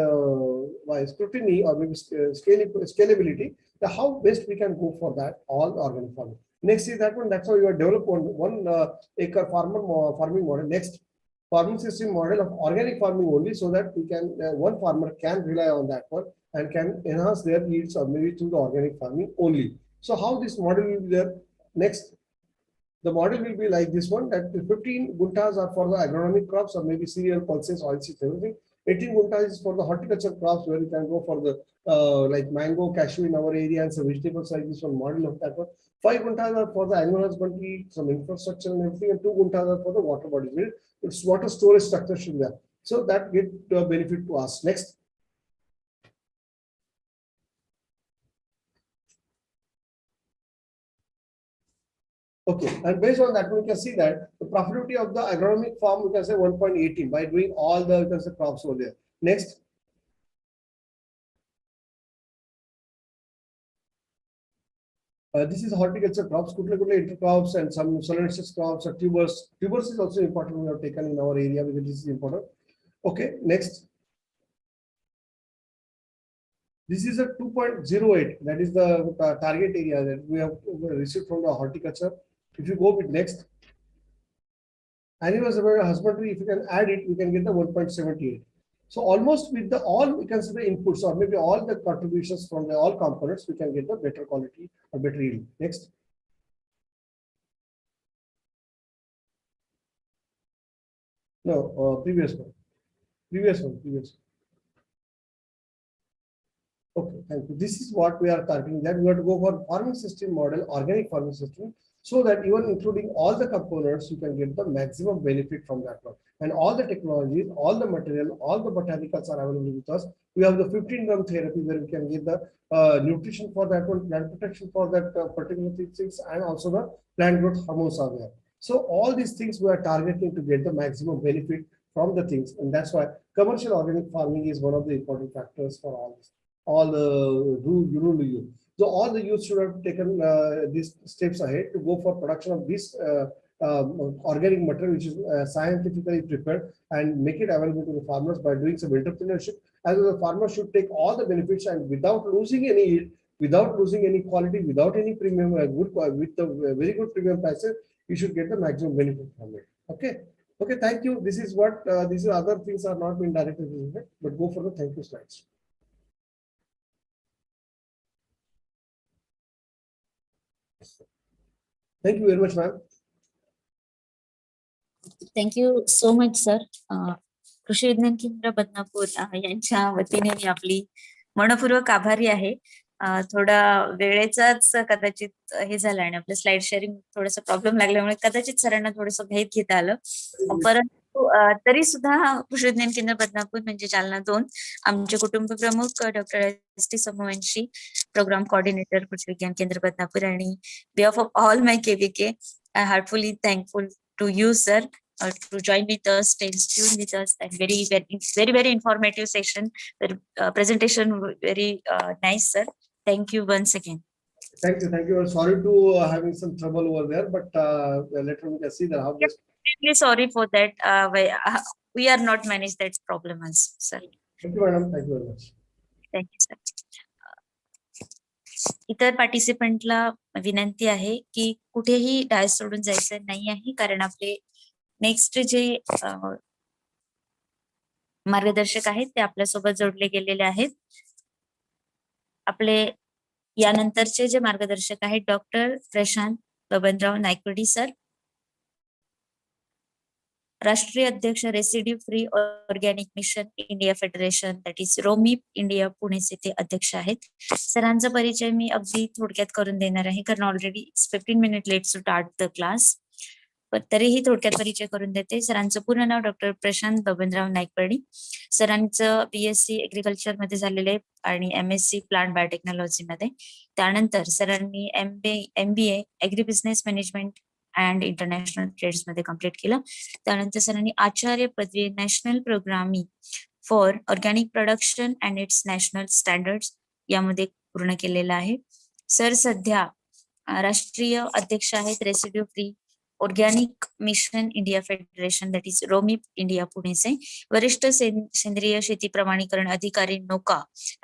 by scrutiny or maybe scalability, how best we can go for that all organic farming. Next is that one. That's how you have developed one acre farming model. Next, farming system model of organic farming only, so that we can one farmer can rely on that one and can enhance their yields or maybe through the organic farming only. So how this model will be there? Next. The model will be like this one, that 15 guntas are for the agronomic crops or maybe cereal, pulses, oilseeds, everything. 18 guntas is for the horticulture crops where you can go for the like mango, cashew in our area and some vegetables like this one model of that one. 5 guntas are for the animal husbandry, some infrastructure and everything, and 2 guntas are for the water bodies. It's water storage structure should be there. So that get benefit to us. Next. Okay, and based on that, we can see that the profitability of the agronomic farm, we can say 1.18 by doing all the crops over there. Next. This is horticulture crops, intercrops and some solanaceous crops or tubers. Tubers is also important. We have taken in our area because this is important. Okay, next. This is a 2.08. That is the target area that we have received from the horticulture. If you go with next, animal husbandry, if you can add it, we can get the 1.78. So almost with the all, we can say the inputs or maybe all the contributions from the all components, we can get the better quality or better yield. Next. No, previous one. Okay, thank you. This is what we are targeting, that we have to go for farming system model, organic farming system, so that even including all the components, you can get the maximum benefit from that one. And all the technologies, all the material, all the botanicals are available with us. We have the 15-gram therapy where we can give the nutrition for that one, plant protection for that particular things, and also the plant growth hormones are there. So all these things we are targeting to get the maximum benefit from the things, and that's why commercial organic farming is one of the important factors for all this. All the rural youth. So all the youth should have taken these steps ahead to go for production of this organic material, which is scientifically prepared, and make it available to the farmers by doing some entrepreneurship. As the farmers should take all the benefits and without losing any yield, without losing any quality, without any premium, good with the very good premium prices, you should get the maximum benefit from it. Okay. Okay, thank you. This is what these other things are not being directly visible, but go for the thank you slides. Thank you very much, ma'am. Thank you so much sir. कृषी विज्ञान केंद्र बदनापूर यांच्या वतीने मी आपली मनपूर्वक आभारी आहे. थोडा वेळेचाच कदाचित हे झालं आणि आपलं स्लाइड शेअरिंग थोडासा प्रॉब्लेम लागल्यामुळे कदाचित सरांना थोडंसं भेद घेता आलं, परंतु तरी सुद्धा कृषी विज्ञान केंद्र बदनापूर म्हणजे जालना 2 आमचे कुटुंब प्रमुख डॉक्टर एस.टी. समूहांशी प्रोग्राम कोऑर्डिनेटर कृषी विज्ञान केंद्र बदनापूर आणि behalf of all my KVK I heartfully thankful to you sir to join with us, stay tuned with us, and very informative session. Presentation very nice sir. Thank you once again. Thank you. Sorry to having some trouble over there, but later we can see that how this. Really sorry for that. We are not managed that problem as sir. Thank you madam. Thank you very much. Thank you sir. इतर पार्टिसिपंटला विनंती आहे की कुठेही DISE सोडून जायचं नाही आहे, कारण आपले नेक्स्ट जे मार्गदर्शक आहेत ते आपल्यासोबत जोडले गेलेले आहेत. आपले यानंतरचे जे मार्गदर्शक आहेत डॉक्टर प्रशांत बबनराव नायकवडी सर, राष्ट्रीय अध्यक्ष residue free organic mission India federation, that is ROMIF India पुणेचे ते अध्यक्ष आहेत. सरांचा परिचय मी अगदी थोडक्यात करून देणार आहे, कारण already 15 minute late to start the class, पण तरीही थोडक्यात परिचय करून देते. सरांचं पूर्ण नाव डॉक्टर प्रशांत बबनराव नायकवडी. सरांचं BSc एग्रीकल्चर मध्ये झालेलं आहे आणि MSc प्लांट बायोटेक्नॉलॉजी मध्ये. त्यानंतर सरांनी MBA agri business management and international trades मध्ये कम्प्लीट केलं. त्यानंतर सरांनी आचार्य पदवी national programming for organic production and its national standards यामध्ये पूर्ण केलेलं आहे. सर सध्या राष्ट्रीय अध्यक्ष आहेत residue free organic mission India federation, that is ROMIF India पुणेचे. वरिष्ठ सेंद्रिय शेती प्रमाणीकरण अधिकारी नोका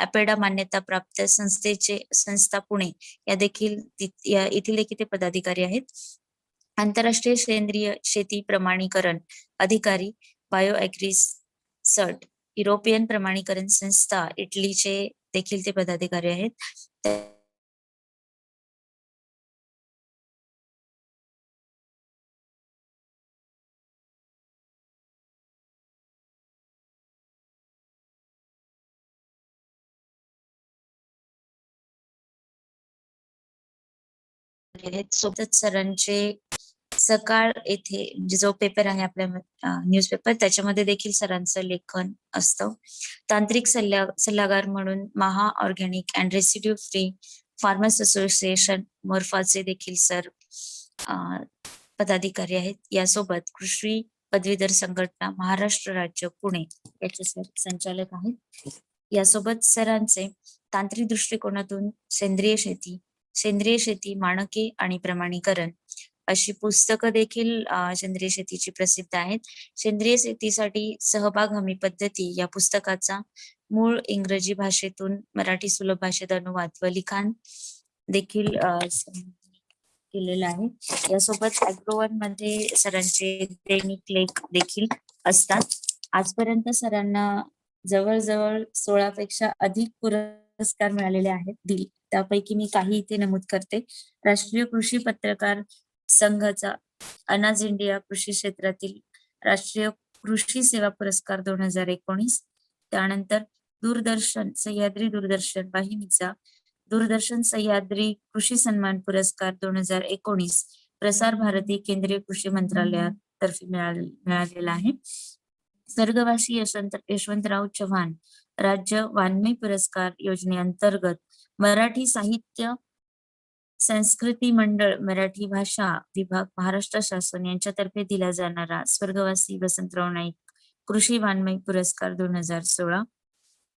अपेडा मान्यता प्राप्त संस्था पुणे येथील देखील ते पदाधिकारी आहेत. आंतरराष्ट्रीय सेंद्रिय शेती प्रमाणीकरण अधिकारी बायो ॲग्रीस सर्ट युरोपियन प्रमाणीकरण संस्था इटलीचे देखील ते पदाधिकारी आहेत. सोबतच सरांचे सकाळ येथे म्हणजे जो पेपर आहे आपल्या न्यूजपेपर त्याच्यामध्ये देखील सरांचं लेखन असतं. तांत्रिक सल्लागार म्हणून Maha organic and residue free farmers association मोर्फाचे देखील सर पदाधिकारी आहेत. यासोबत कृषी पदवीधर संघटना महाराष्ट्र राज्य पुणे याचे सर संचालक आहेत. यासोबत सरांचे तांत्रिक दृष्टिकोनातून सेंद्रिय शेती मानके आणि प्रमाणीकरण अशी पुस्तकं देखील सेंद्रिय शेतीची प्रसिद्ध आहेत. सेंद्रिय शेतीसाठी सहभाग हमी पद्धती या पुस्तकाचा मूळ इंग्रजी भाषेतून मराठी सुलभ भाषेत अनुवाद व लिखाण देखील केलेलं आहे. यासोबत ॲग्रोवन मध्ये सरांचे दैनिक लेख देखील असतात. आजपर्यंत सरांना जवळजवळ 16 पेक्षा अधिक पुरस्कार मिळालेले आहेत. त्यापैकी मी काही इथे नमूद करते. राष्ट्रीय कृषी पत्रकार संघाचा अनाज इंडिया कृषी क्षेत्रातील राष्ट्रीय कृषी सेवा पुरस्कार 2019. त्यानंतर सह्याद्री दूरदर्शन वाहिनीचा दूरदर्शन सह्याद्री कृषी सन्मान पुरस्कार 2019. प्रसार भारती केंद्रीय कृषी मंत्रालयातर्फे मिळालेला आहे. स्वर्गवासी यशवंतराव चव्हाण राज्य वाङ्मय पुरस्कार योजनेअंतर्गत मराठी साहित्य संस्कृती मंडळ मराठी भाषा विभाग महाराष्ट्र शासन यांच्यातर्फे दिला जाणारा स्वर्गवासी वसंतराव नाईक कृषी वाङ्मय पुरस्कार 2016.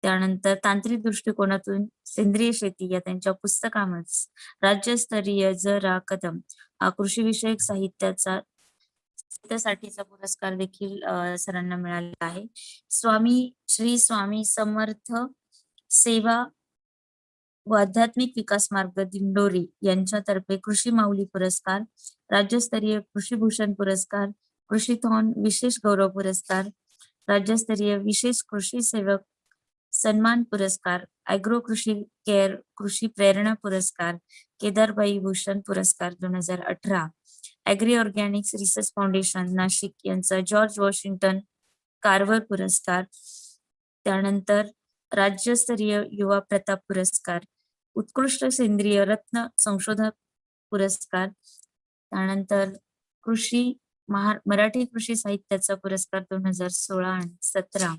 त्यानंतर तांत्रिक दृष्टिकोनातून सेंद्रिय शेती या त्यांच्या पुस्तकामच राज्यस्तरीय ज.रा. कदम हा कृषी विषयक साहित्यासाठीचा पुरस्कार देखील सरांना मिळालेला आहे. श्री स्वामी समर्थ सेवा व आध्यात्मिक विकास मार्ग दिंडोरी यांच्यातर्फे कृषी माऊली पुरस्कार, राज्यस्तरीय कृषीभूषण पुरस्कार, कृषीथॉन विशेष गौरव पुरस्कार, राज्यस्तरीय विशेष कृषी सेवक सन्मान पुरस्कार, ॲग्रो कृषी केअर कृषी प्रेरणा पुरस्कार, केदारबाई भूषण पुरस्कार 2018, agri organics research foundation Nashik यांचा जॉर्ज वॉशिंग्टन कार्व्हर पुरस्कार, त्यानंतर राज्यस्तरीय युवा प्रताप पुरस्कार, उत्कृष्ट सेंद्रिय रत्न संशोधक पुरस्कार, त्यानंतर मराठी कृषी साहित्याचा पुरस्कार 2016 आणि 17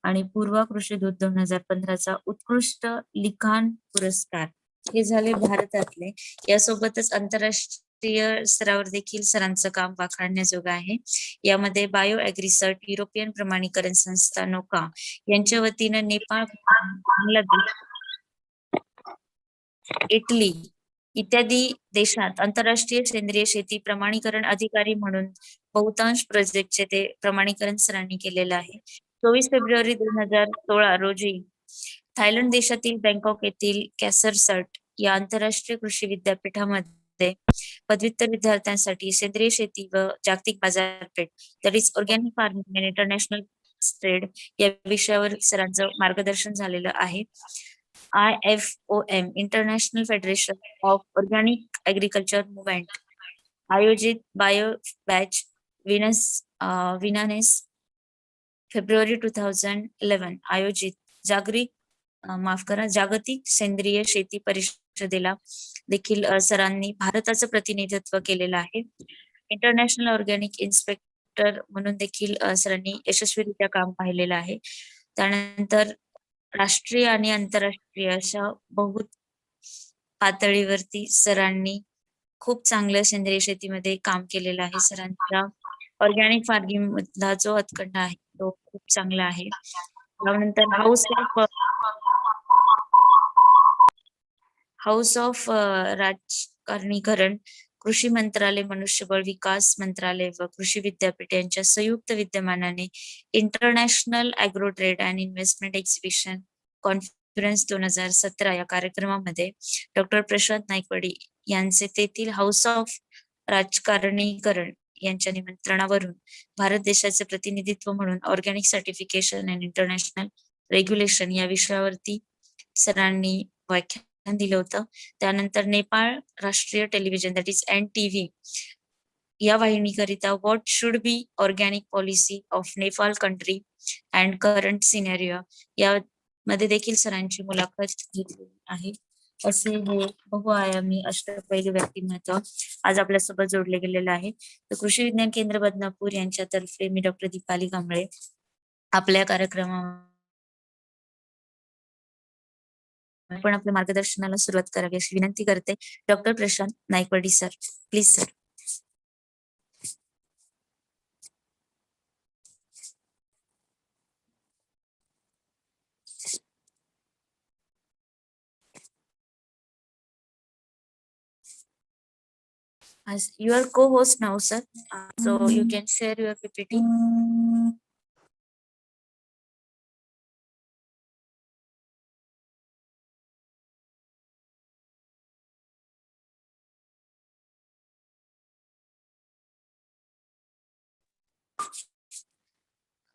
आणि पूर्वा कृषी दूत 2015चा उत्कृष्ट लिखाण पुरस्कार. हे झाले भारतातले. यासोबतच आंतरराष्ट्रीय स्तरावर देखील सरांचं काम वाखाणण्याजोगं आहे. यामध्ये बायो ॲग्रिसर्ट युरोपियन प्रमाणीकरण संस्था नोका यांच्या वतीनं नेपाळ, बांगलादेश, इटली इत्यादी देशात आंतरराष्ट्रीय सेंद्रिय शेती प्रमाणीकरण अधिकारी म्हणून बहुतांश प्रोजेक्टचे ते प्रमाणीकरण सरांनी केलेलं आहे. 24 फेब्रुवारी 2016 रोजी थायलंड देशातील बँकॉक येथील कॅसरसट या आंतरराष्ट्रीय कृषी विद्यापीठामध्ये पदव्युत्तर विद्यार्थ्यांसाठी सेंद्रिय शेती व जागतिक बाजारपेठ that is organic farming and international trade या विषयावर सरांचं मार्गदर्शन झालेलं आहे. IFOM international federation of organic agriculture movement आयोजित बायो बॅच विनानेस फेब्रुवारी 2011 आयोजित जागतिक सेंद्रिय शेती परिषदेला देखील सरांनी भारताचं प्रतिनिधित्व केलेलं आहे. इंटरनॅशनल ऑर्गॅनिक इन्स्पेक्टर म्हणून देखील सरांनी यशस्वीरित्या काम पाहिलेलं आहे. त्यानंतर राष्ट्रीय आणि आंतरराष्ट्रीय अशा बहुत पातळीवरती सरांनी खूप चांगलं सेंद्रिय शेतीमध्ये काम केलेलं आहे. सरांचा ऑर्गॅनिक फार्मिंग मधला जो हातखंडा आहे तो खूप चांगला आहे. त्यानंतर हाऊस ऑफ राजकारणीकरण कृषी मंत्रालय, मनुष्यबळ विकास मंत्रालय व कृषी विद्यापीठ यांच्या संयुक्त विद्यमानाने international agro trade and investment exhibition conference 2017 या कार्यक्रमामध्ये डॉक्टर प्रशांत नाईकवाडी यांचे तेथील हाऊस ऑफ राजकारणीकरण यांच्या निमंत्रणावरून भारत देशाचे प्रतिनिधित्व म्हणून organic certification and international regulation या विषयावरती सरांनी व्याख्यान दिलं होतं. त्यानंतर नेपाळ राष्ट्रीय टेलिव्हिजन दॅट इज NTV या वाहिनीकरिता what should be organic policy of Nepal country and current scenario यामध्ये देखील सरांची मुलाखत घेतली आहे. असे हे बहुआयामी अष्टपैलू व्यक्तिमत्व आज आपल्यासोबत जोडले गेलेलं आहे. तर कृषी विज्ञान केंद्र बदनापूर यांच्यातर्फे मी डॉक्टर दीपाली कांबळे आपल्या कार्यक्रमात आपण आपल्या मार्गदर्शनाला सुरुवात करावी अशी विनंती करते. Doctor Prashant Naikwadi sir, please sir. As you are co-host now, sir, so you can share your PPT.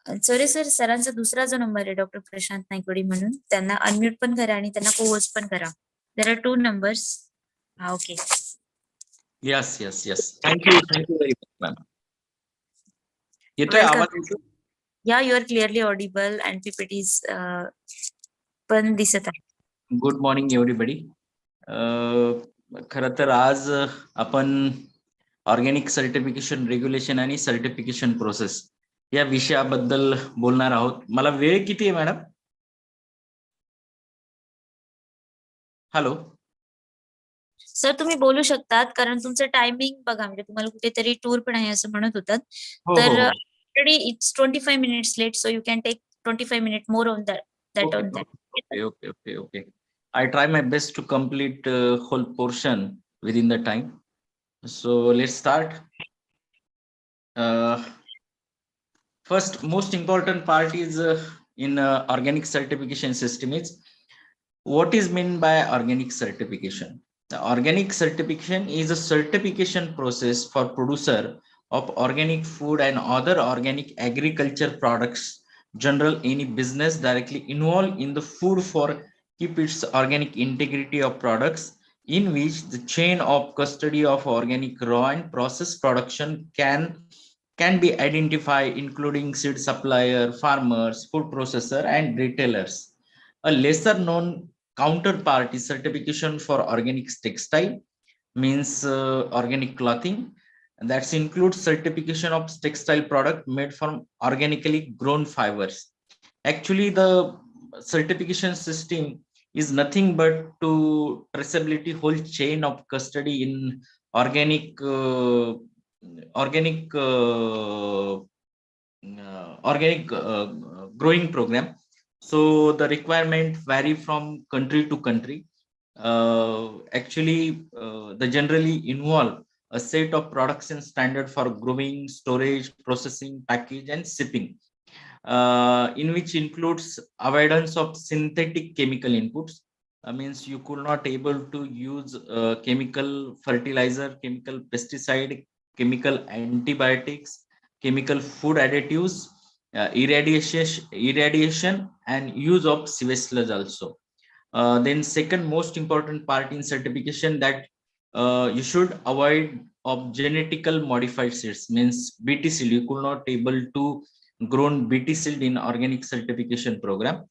Sorry sir, सरांचा दुसरा जो नंबर आहे डॉक्टर प्रशांत नाईकवाडी म्हणून त्यांना अनम्यूट पण करा आणि त्यांना को-होस्ट पण करा. There are 2 numbers. Okay. Yes yes yes thank you very much ma'am. येतोय आवाज? येतो? Yeah you are clearly audible and PPTs पण दिसत आहे. Good morning everybody. खरं तर आज आपण ऑर्गॅनिक सर्टिफिकेशन रेग्युलेशन आणि सर्टिफिकेशन प्रोसेस या विषयाबद्दल बोलणार आहोत. मला वेळ किती आहे मॅडम? हॅलो सर तुम्ही बोलू शकतात, कारण तुमचं टायमिंग बघा, म्हणजे तुम्हाला कुठेतरी टूर पण आहे असं म्हणत होतात. हो तर हो already it's 25 minutes late, so you can take 25 minutes more on that okay on that. okay. I try my best to complete whole portion within the time. So let's start. First most important part is in organic certification system is what is meant by organic certification. The organic certification is a certification process for producer of organic food and other organic agriculture products. General any business directly involved in the food for keep its organic integrity of products, in which the chain of custody of organic raw and processed production can be identified, including seed supplier, farmers, food processor, and retailers. A lesser known counterpart is certification for organic textile, means organic clothing. That includes certification of textile product made from organically grown fibers. Actually, the certification system is nothing but to traceability whole chain of custody in organic organic growing program. So the requirement vary from country to country. The generally involve a set of production standard for growing, storage, processing, package, and shipping, in which includes avoidance of synthetic chemical inputs. Means you could not able to use chemical fertilizer, chemical pesticide, chemical antibiotics, chemical food additives, irradiation, and use of sewage sludge also. Then second most important part in certification that you should avoid of genetical modified seeds, means BT seed. You could not able to grown BT seed in organic certification program.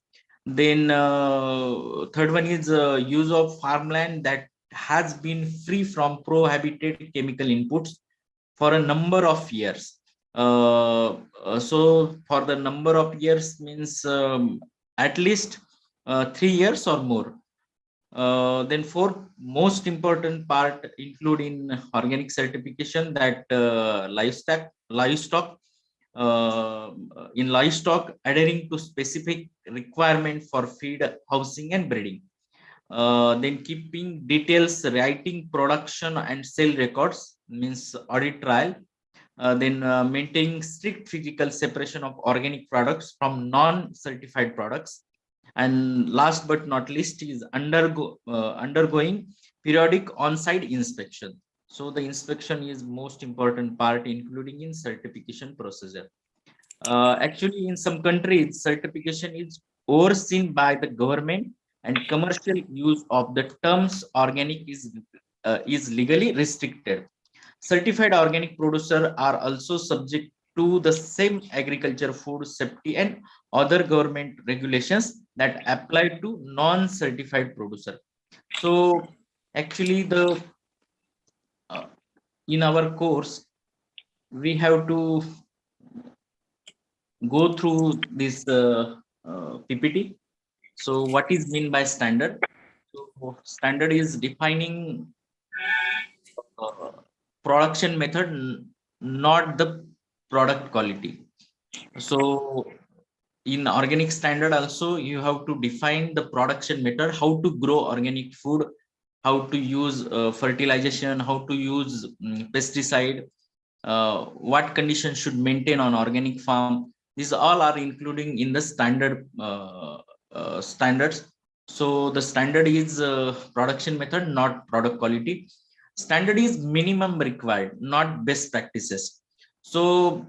Then third one is use of farmland that has been free from prohibited chemical inputs for a number of years. So for the number of years means at least 3 years or more. Then fourth most important part include in organic certification that livestock in livestock adhering to specific requirement for feed, housing, and breeding. Then keeping details, writing production and sale records, means audit trail. Then maintaining strict physical separation of organic products from non-certified products. And last but not least is undergoing periodic on-site inspection. So the inspection is most important part, including in certification procedure. Actually, in some countries, certification is overseen by the government, and commercial use of the terms organic is legally restricted. Certified organic producers are also subject to the same agriculture, food safety, and other government regulations that apply to non-certified producer. So actually, the in our course we have to go through this PPT. So what is mean by standard? So standard is defining production method, not the product quality. So in organic standard also you have to define the production method, how to grow organic food, how to use fertilization, how to use pesticide, what conditions should maintain on organic farm. These all are including in the standard standards. So the standard is production method, not product quality. Standard is minimum required, not best practices. So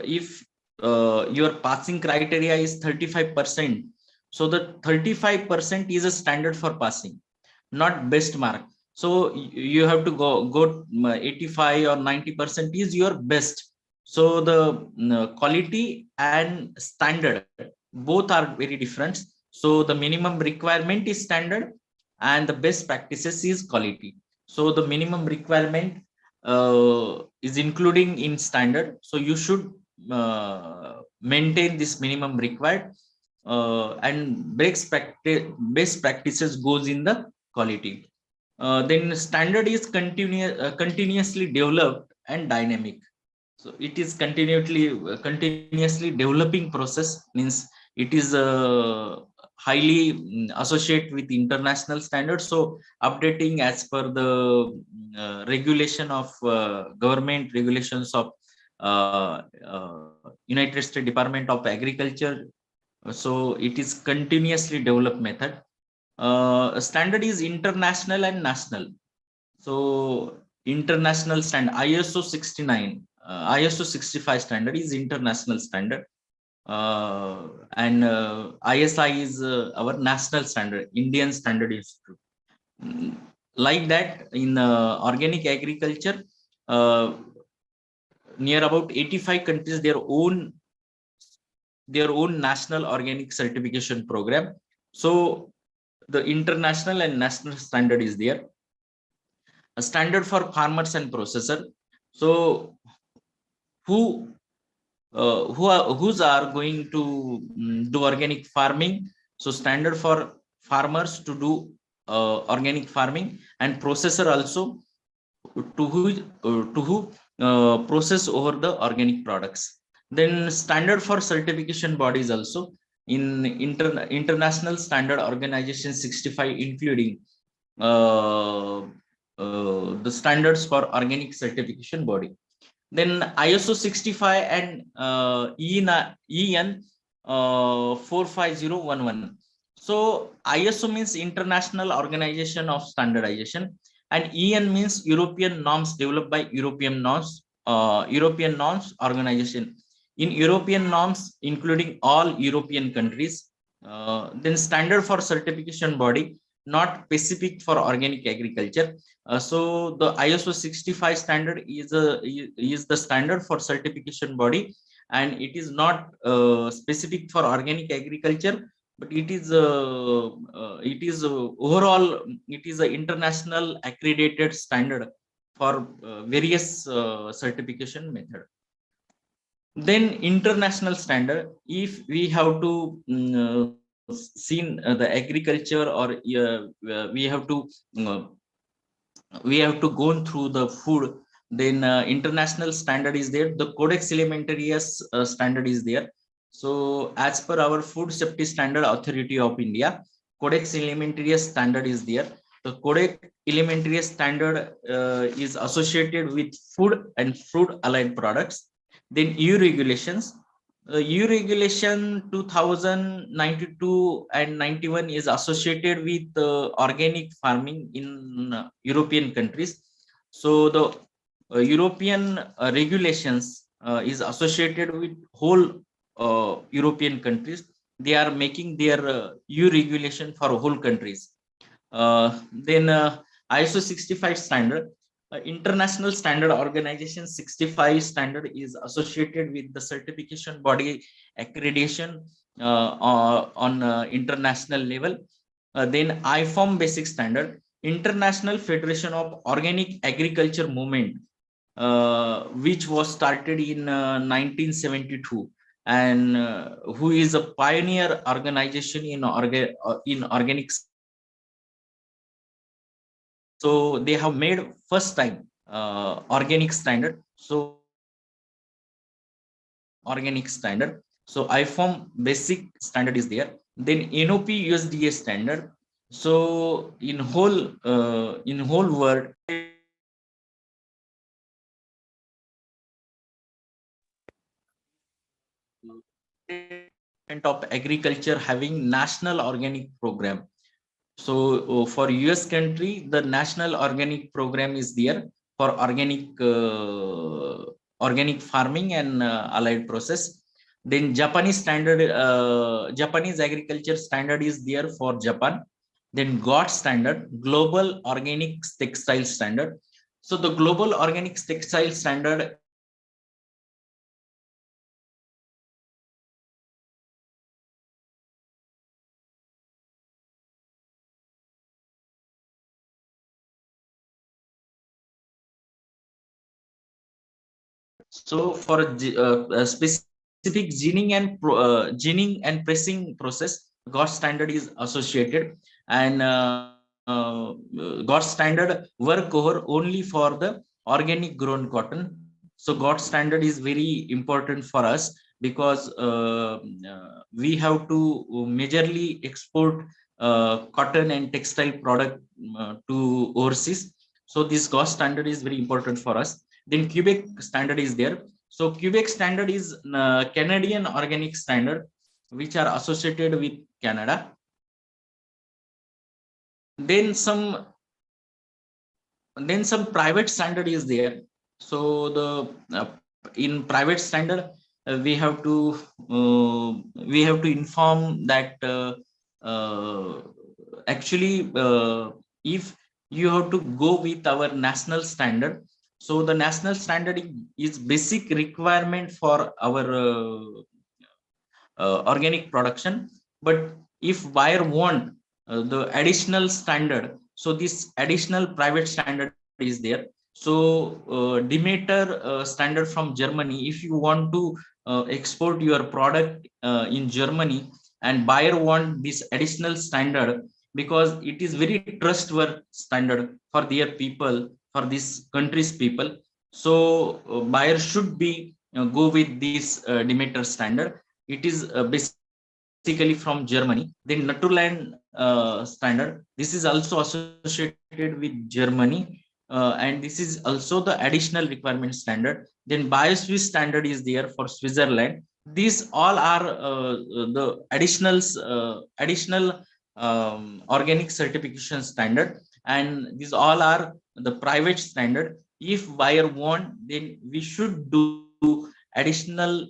if your passing criteria is 35%, so the 35% is a standard for passing, not best mark. So you have to go 85 or 90% is your best. So the quality and standard both are very different. So the minimum requirement is standard and the best practices is quality. So the minimum requirement is including in standard, so you should maintain this minimum required, and best practices goes in the quality. Then standard is continuously developed and dynamic. So it is continuously developing process, means it is highly associated with international standards, so updating as per the regulation of government regulations of uh, uh, United States Department of Agriculture. So it is continuously developed method. Standard is international and national. So international standard ISO 69, ISO 65 standard is international standard, and ISI is our national standard, Indian Standard Institute. Mm, like that, in organic agriculture, uh, near about 85 countries their own national organic certification program. So the international and national standard is there. A standard for farmers and processor. So who whose are going to do organic farming. So standard for farmers to do organic farming, and processor also to who process over the organic products. Then standard for certification bodies also in international standard organization 65, including uh, the standards for organic certification body. Then ISO 65 and EN 45011. So ISO means International Organization of Standardization, and EN means European norms developed by European norms organization. In European norms, including all European countries. Then standard for certification body, not specific for organic agriculture. So the ISO 65 standard is the standard for certification body, and it is not specific for organic agriculture, but it is overall, it is an international accredited standard for various certification method. Then international standard, if we have to seen the agriculture, or uh, we have to go through the food, then international standard is there, the Codex Alimentarius standard is there. So as per our Food Safety Standard Authority of India, Codex Alimentarius standard is there. The Codex Alimentarius standard is associated with food and food allied products. Then EU regulations, EU regulation 2092 and 91 is associated with organic farming in European countries. So the European regulations is associated with whole European countries. They are making their EU regulation for whole countries. Then ISO 65 standard, International Standard Organization 65 standard is associated with the certification body accreditation on international level. Then IFORM basic standard, International Federation of Organic Agriculture Movement, which was started in 1972, and who is a pioneer organization in organic. So they have made first time organic standard. So organic standard. So IFORM basic standard is there. Then NOP USDA standard. So in whole world, of agriculture having national organic program. So for US country, the national organic program is there for organic farming and allied process. Then Japanese standard, Japanese agriculture standard is there for Japan. Then GOT standard, Global Organic Textile Standard. So the Global Organic Textile Standard So for a specific gening and pressing process, GOTS standard is associated, and GOTS standard work over only for the organic grown cotton. So GOTS standard is very important for us because we have to majorly export cotton and textile product to overseas. So this GOTS standard is very important for us. Then Quebec standard is there. So Quebec standard is Canadian organic standard, which are associated with Canada. Then some private standard is there. So the in private standard we have to inform that actually if you have to go with our national standard, so the national standard is basic requirement for our organic production. But if buyer want the additional standard, so this additional private standard is there. So Demeter standard from Germany, if you want to export your product in Germany, and buyer want this additional standard because it is very trustworthy standard for their people, for this country's people. So buyer should be go with this Demeter standard. It is basically from Germany. Then Netherlands standard, this is also associated with Germany, and this is also the additional requirement standard. Then BioSwiss standard is there for Switzerland. These all are the additional organic certification standard, and these all are the private standard. If buyer want, then we should do additional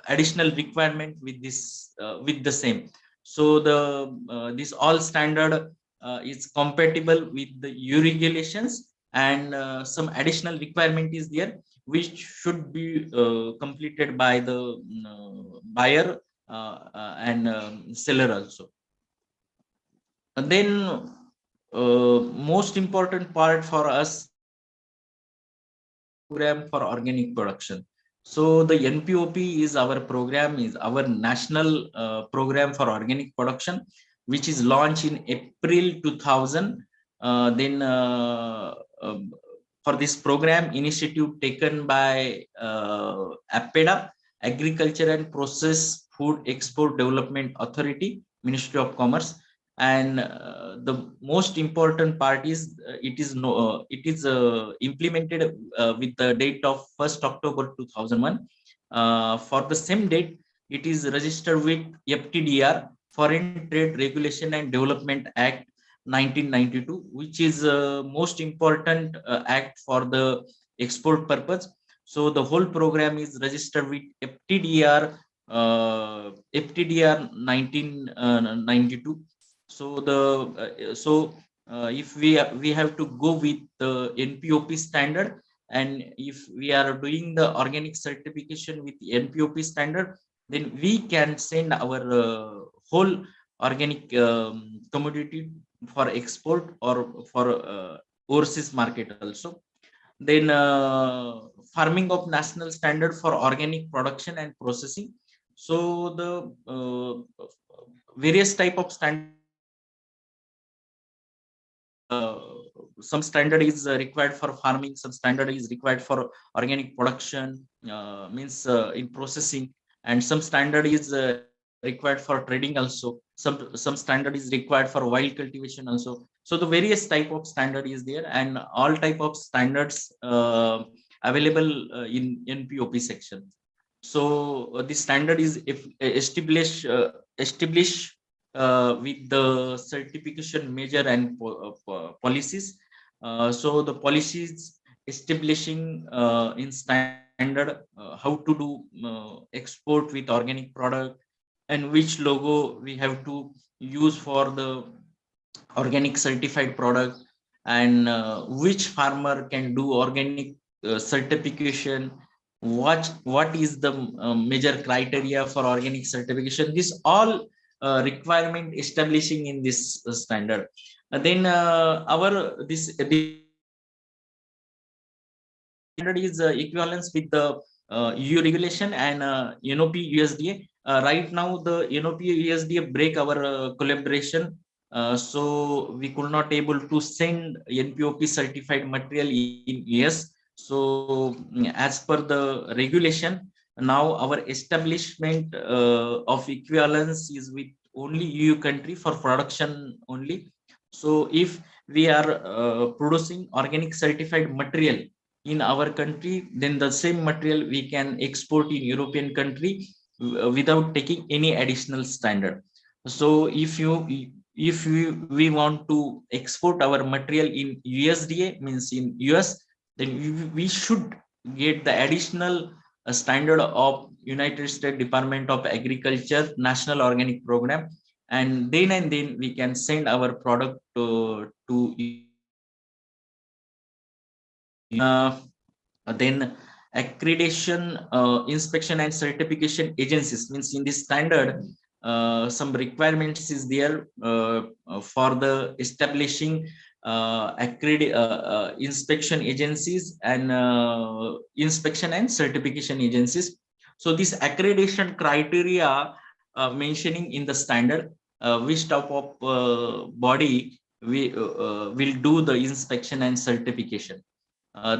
requirement with this with the same. So the this all standard is compatible with the EU regulations, and some additional requirement is there which should be completed by the buyer and seller also. And then most important part for us program for organic production. So the NPOP is our program, is our national program for organic production, which is launched in April 2000. Then for this program, initiative taken by APEDA, Agriculture and Process Food Export Development Authority, Ministry of Commerce. And the most important part is it is implemented with the date of 1st October 2001. For the same date, it is registered with FTDR, Foreign Trade Regulation and Development Act 1992, which is most important act for the export purpose. So the whole program is registered with FTDR 1992. So if we have to go with the NPOP standard, and if we are doing the organic certification with the NPOP standard, then we can send our whole organic commodity for export or for overseas market also. Then farming of national standard for organic production and processing. So the various type of standard, some standard is required for farming, some standard is required for organic production, means in processing, and some standard is required for trading also. Some standard is required for wild cultivation also. So the various type of standard is there, and all type of standards available in NPOP section. So this standard is established with the certification measure and policies. So the policies establishing in standard how to do export with organic product, and which logo we have to use for the organic certified product, and which farmer can do organic certification, what is the major criteria for organic certification. This all requirement establishing in this standard. Then our this standard is equivalence with the EU regulation and NOP USDA. Right now, the NOP USDA break our collaboration, so we could not able to send NPOP certified material in US. So as per the regulation, now our establishment of equivalence is with only EU country for production only. So if we are producing organic certified material in our country, then the same material we can export in European country without taking any additional standard. So if we want to export our material in USDA, means in US, then we should get the additional standard of United States Department of Agriculture National Organic Program, and then we can send our product to then accreditation, inspection and certification agencies, means in this standard some requirements is there for the establishing inspection agencies and inspection and certification agencies. So this accreditation criteria mentioning in the standard which type of body we will do the inspection and certification.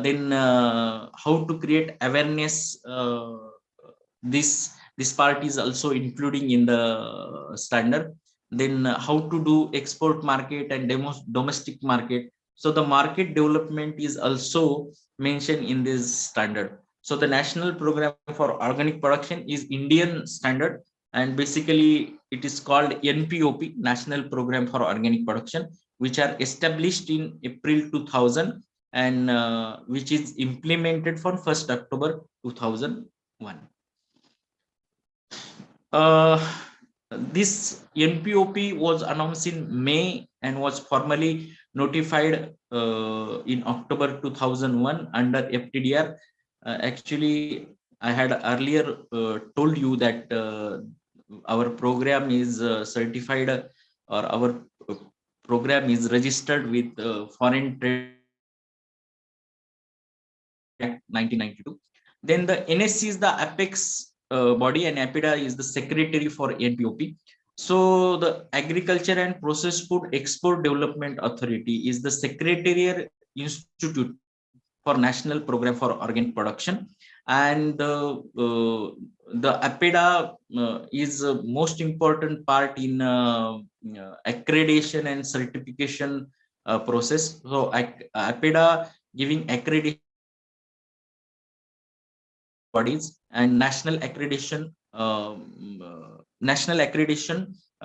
Then how to create awareness, this part is also including in the standard. Then how to do export market and domestic market. So the market development is also mentioned in this standard. So the national program for organic production is Indian standard, and basically it is called NPOP, National Program for Organic Production, which are established in April 2000 and which is implemented from 1st October 2001. This NPOP was announced in May and was formally notified in October 2001 under FTDR. Actually, I had earlier told you that our program is certified, or our program is registered with Foreign Trade Act 1992. Then the NSC is the apex body, and APIDA is the secretary for NPOP. So the Agriculture and Processed Food Export Development Authority is the secretarial institute for National Program for Organic Production, and the APIDA is a most important part in accreditation and certification process. So APIDA giving accreditation bodies and national accreditation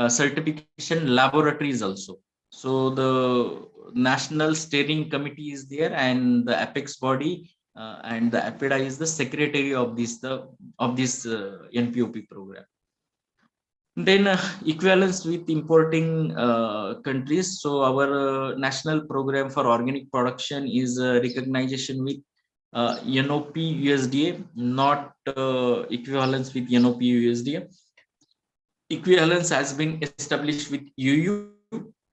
certification laboratories also. So the national steering committee is there, and the apex body and the APIDA is the secretary of this NPOP program. Then equivalence with importing countries. So our national program for organic production is recognition with NOP USDA, not equivalence with NOP USDA. Equivalence has been established with UU,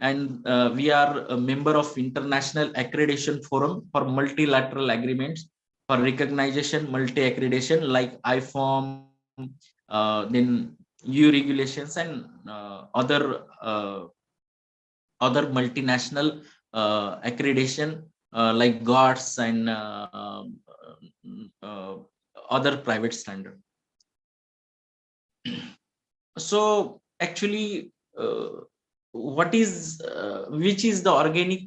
and we are a member of International Accreditation Forum for multilateral agreements for recognition, multi-accreditation like IFORM, then EU regulations and other multinational accreditation like GOTS and other private standard. So actually, which is the organic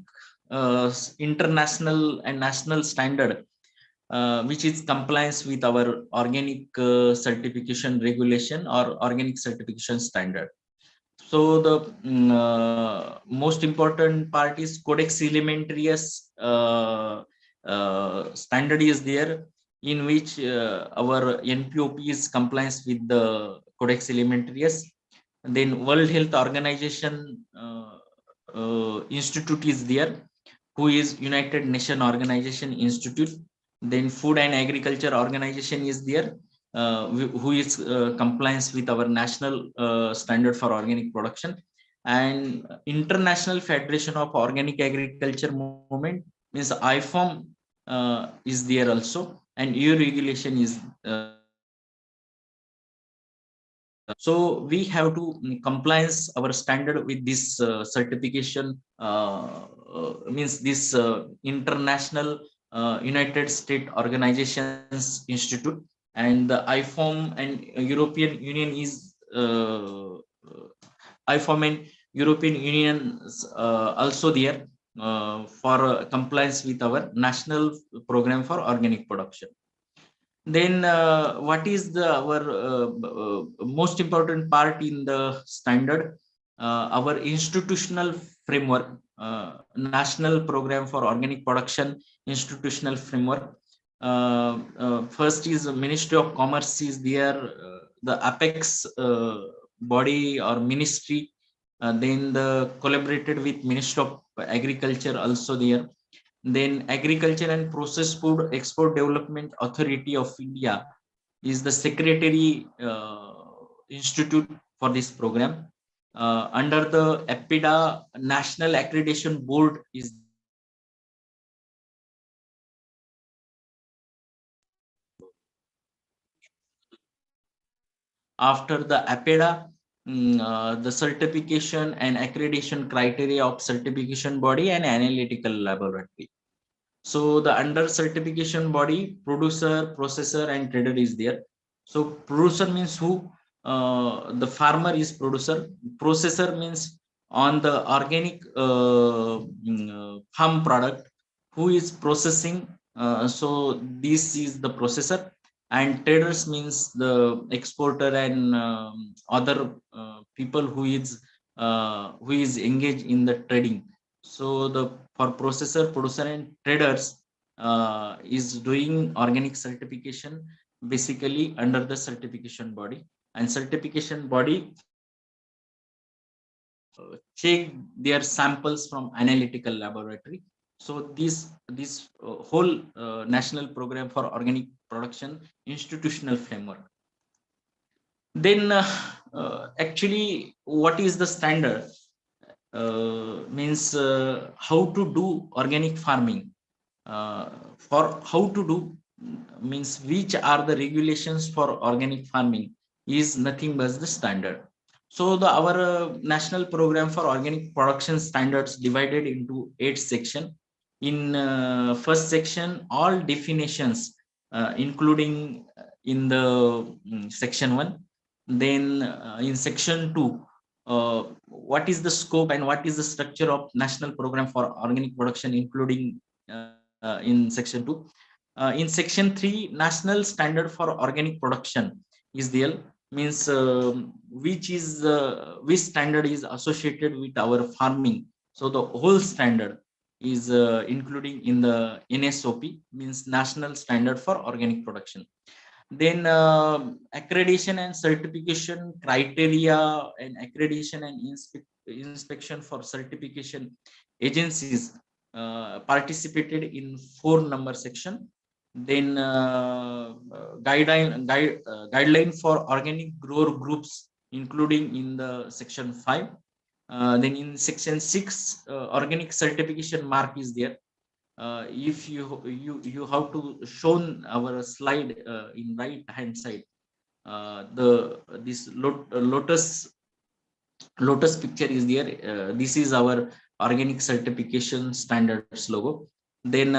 international and national standard which is compliance with our organic certification regulation or organic certification standard. So the most important part is Codex Alimentarius standard is there, in which our NPOP is compliance with the Codex Alimentarius. Then World Health Organization Institute is there, who is United Nations Organization Institute. Then Food and Agriculture Organization is there, who is compliance with our national standard for organic production. And International Federation of Organic Agriculture Movement, means IFORM, is there also, and EU regulation is so we have to compliance our standard with this certification means this international United States Organizations Institute, and the IFOM and European Union is IFOM and European Union also there for compliance with our national program for organic production. Then what is the our most important part in the standard? Our institutional framework, national program for organic production institutional framework. First is the Ministry of Commerce is there, the apex body or ministry. Then the collaborated with Ministry of Agriculture also there. Then Agriculture and Processed Food Export Development Authority of India is the secretary institute for this program. Under the EPIDA, National Accreditation Board is after the EPIDA, the certification and accreditation criteria of certification body and analytical laboratory. So the under certification body, producer, processor, and trader is there. So producer means who? The farmer is producer. Processor means on the organic farm product, who is processing. So this is the processor. And traders means the exporter and other people who is engaged in the trading. So the for processor, producer, and traders is doing organic certification basically under the certification body, and certification body check their samples from analytical laboratory. So this whole national program for organic production institutional framework. Then actually what is the standard? Means how to do organic farming. For how to do means which are the regulations for organic farming is nothing but the standard. So the our national program for organic production standards divided into 8 section. In first section, all definitions including in the section 1. Then in section 2, what is the scope and what is the structure of national program for organic production, including in section 2. In section 3, national standard for organic production is there, means which standard is associated with our farming. So the whole standard is including in the NSOP, means national standard for organic production. Then accreditation and certification criteria and accreditation and inspection for certification agencies participated in 4 number section. Then guideline for organic grower groups, including in the section 5. Then in section 6, organic certification mark is there. If you have to shown our slide in right hand side, this lotus picture is there. This is our organic certification standards logo. Then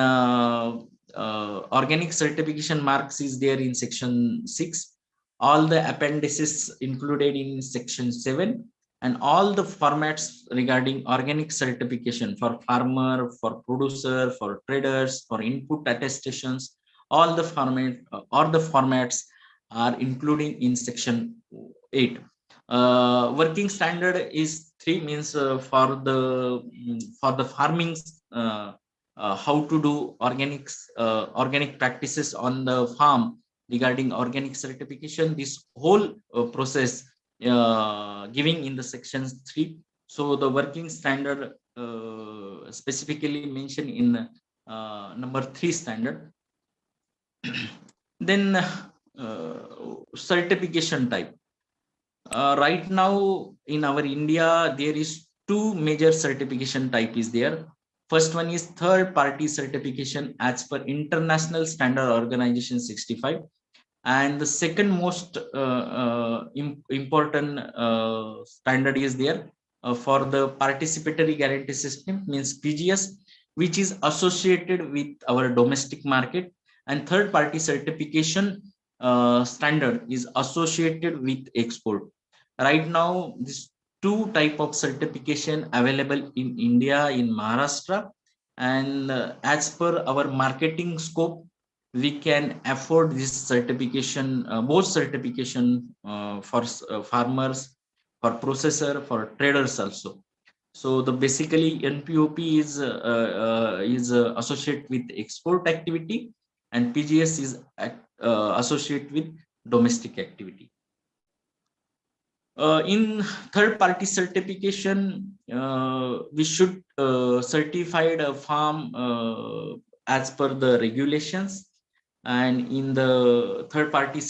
organic certification marks is there in section 6. All the appendices included in section 7, and all the formats regarding organic certification for farmer, for producer, for traders, for input attestations, all the formats are including in section 8. Working standard is 3, means for the farming, how to do organic practices on the farm regarding organic certification. This whole process giving in the section 3. So the working standard specifically mentioned in number 3 standard. Then certification type. Right now in our India, there is 2 major certification type is there. First one is third party certification as per International Standard Organization 65. And the second most important standard is there for the participatory guarantee system, means PGS, which is associated with our domestic market. And third party certification standard is associated with export. Right now, these two type of certification available in India, in Maharashtra, and as per our marketing scope, we can afford this certification, both certification for farmers, for processor, for traders also. So the basically NPOP is associated with export activity, and PGS is associated with domestic activity. In third party certification, we should certified a farm as per the regulations. And in the third party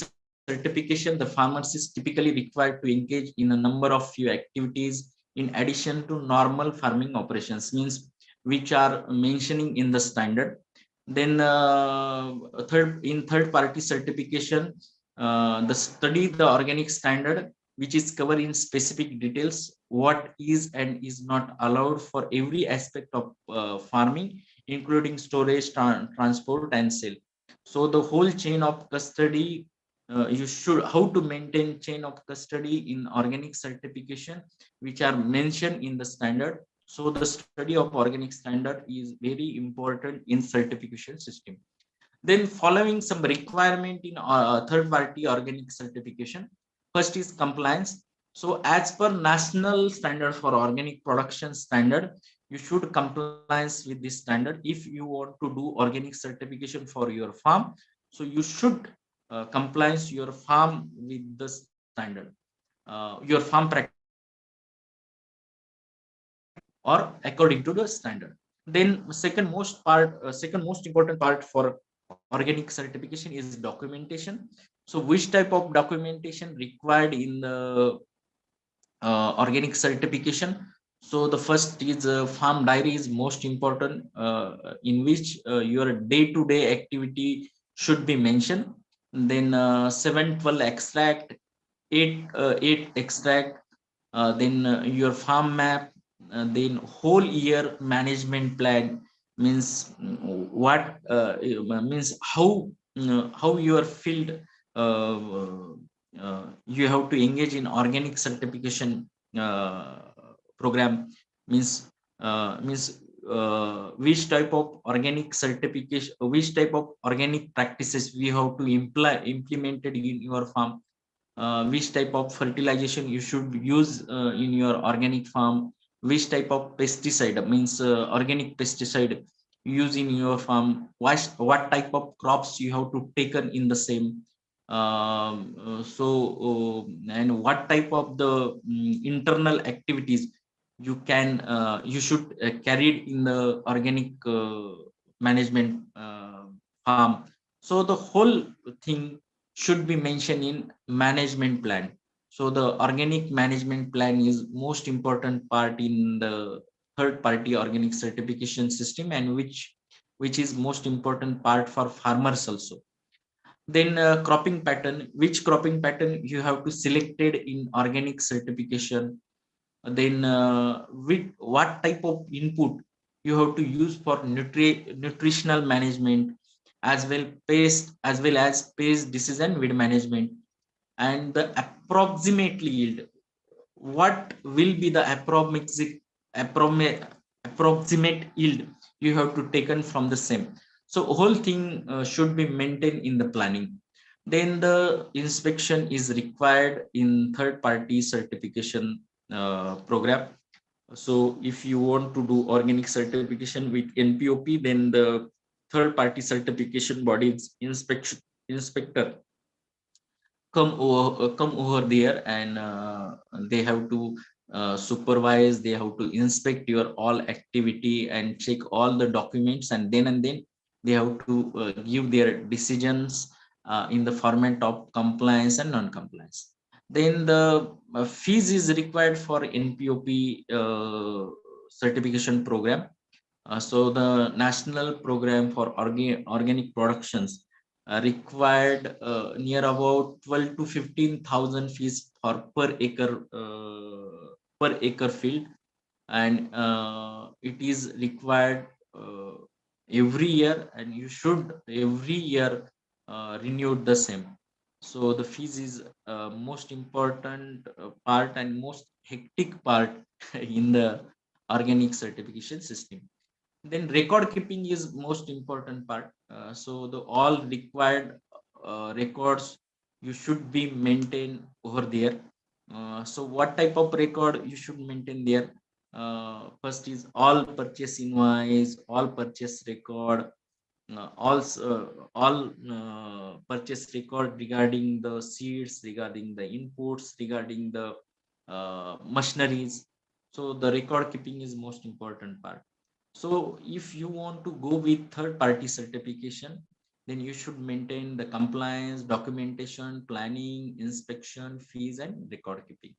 certification, the farmers is typically required to engage in a number of few activities in addition to normal farming operations, means which are mentioning in the standard. Then third party certification, the study the organic standard, which is covered in specific details what is and is not allowed for every aspect of farming, including storage, transport, and sale. So the whole chain of custody, you should how to maintain chain of custody in organic certification, which are mentioned in the standard. So the study of organic standard is very important in certification system. Then following some requirement in third party organic certification. First is compliance. So as per national standard for organic production standard, you should compliance with this standard. If you want to do organic certification for your farm, so you should compliance your farm with the standard, your farm practice or according to the standard. Then second most important part for organic certification is documentation. So which type of documentation required in the organic certification? So the first is farm diary is most important, in which your day-to-day activity should be mentioned. Then 712 extract, 8 extract, then your farm map, then whole year management plan, means what means how your field you have to engage in organic certification program, means which type of organic certification, which type of organic practices we have to implemented in your farm, which type of fertilization you should use in your organic farm, which type of pesticide, means organic pesticide use in your farm, what type of crops you have to taken in the same, and what type of the internal activities you should carry it in the organic management farm. So the whole thing should be mentioned in management plan. So the organic management plan is most important part in the third party organic certification system, and which is most important part for farmers also. Then cropping pattern, which cropping pattern you have to selected in organic certification. Then with what type of input you have to use for nutritional management, as well as pest disease and weed management. And the approximate yield, what will be the approximate yield you have to taken from the same. So whole thing should be maintained in the planning. Then the inspection is required in third party certification program. So if you want to do organic certification with NPOP, then the third party certification body's inspector come over there, and they have to supervise, they have to inspect your all activity and check all the documents, and then they have to give their decisions in the format of compliance and non-compliance. Then the fees is required for NPOP certification program. So the national program for organic productions required near about 12 to 15,000 fees for per acre field, and it is required every year, and you should every year renew the same. So the fees is most important part and most hectic part in the organic certification system. Then record keeping is most important part. So the all required records you should be maintained over there. So what type of record you should maintain there? First is all purchase invoice, all purchase record, all purchase record regarding the seeds, regarding the inputs, regarding the machineries. So the record keeping is most important part. So if you want to go with third party certification, then you should maintain the compliance, documentation, planning, inspection, fees, and record keeping.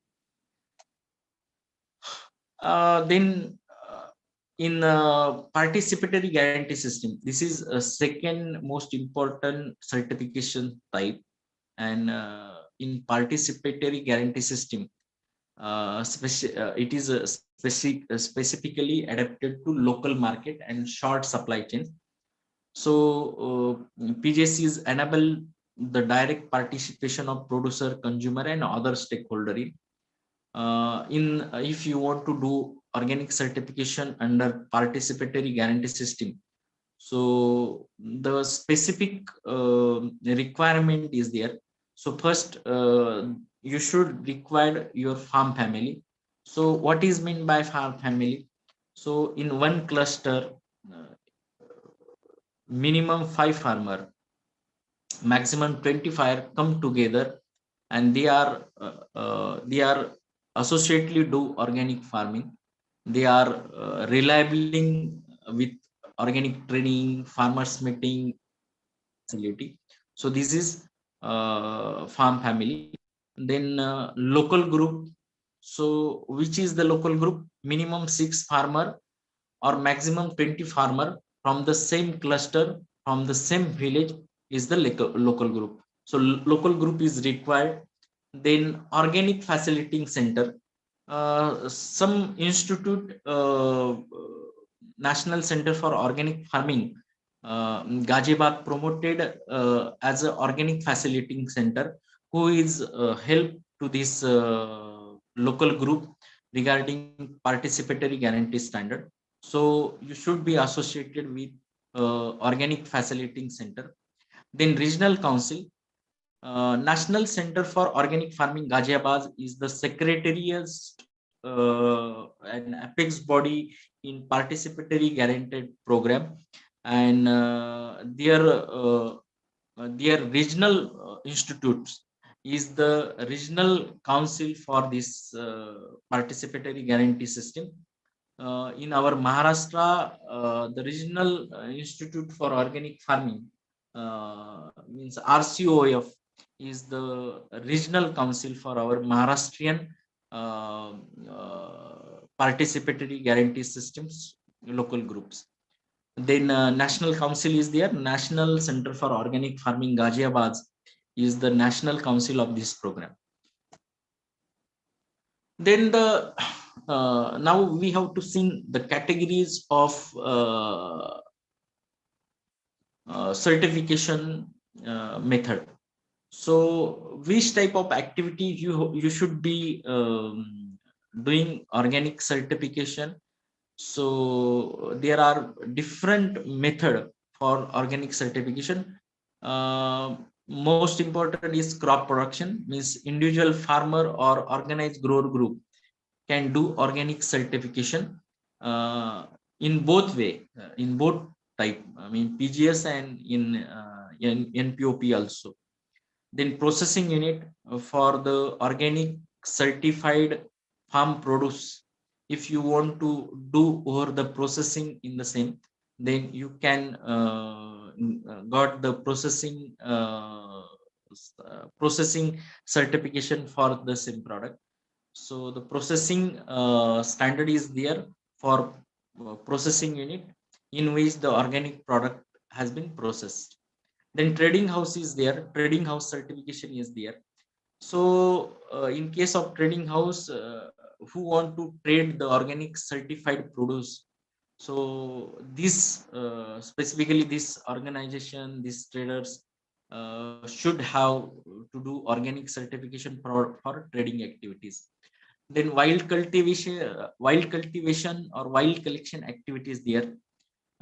Then in participatory guarantee system, this is a second most important certification type. And in participatory guarantee system, it is specifically adapted to local market and short supply chains. So PJCs enable the direct participation of producer, consumer, and other stakeholder in if you want to do organic certification under participatory guarantee system. So the specific requirement is there. So first, you should require your farm family. So what is meant by farm family? So in one cluster, uh, minimum 5 farmer, maximum 25 come together, and they are associately do organic farming. They are reliabling with organic training, farmers meeting facility. So this is farm family. Then local group. So which is the local group? Minimum 6 farmer or maximum 20 farmer from the same cluster, from the same village is the local group. So local group is required. Then organic facilitating center. Some institute, National Center for Organic Farming, Gazibag promoted as an organic facilitating center, who is help to this local group regarding participatory guarantee standard. So you should be associated with organic facilitating center. Then regional council, National Center for Organic Farming Ghaziabad is the secretariat and apex body in participatory guaranteed program, and their regional institutes is the regional council for this participatory guarantee system. In our Maharashtra, the regional institute for organic farming means RCOF is the regional council for our Maharashtrian participatory guarantee systems local groups. Then national council is there. National Center for Organic Farming Ghaziabad is the national council of this program. Then the now we have to see the categories of certification method. So which type of activity you should be doing organic certification? So there are different method for organic certification. Most important is crop production, means individual farmer or organized grower group can do organic certification in both way, in both type. I mean PGS and in NPOP also. Then processing unit for the organic certified farm produce. If you want to do over the processing in the same, then you can got the processing certification for the same product. So the processing standard is there for processing unit in which the organic product has been processed. Then trading house is there. Trading house certification is there. So in case of trading house, who want to trade the organic certified produce, so this specifically this organization, these traders should have to do organic certification for trading activities. Then wild cultivation or wild collection activities there.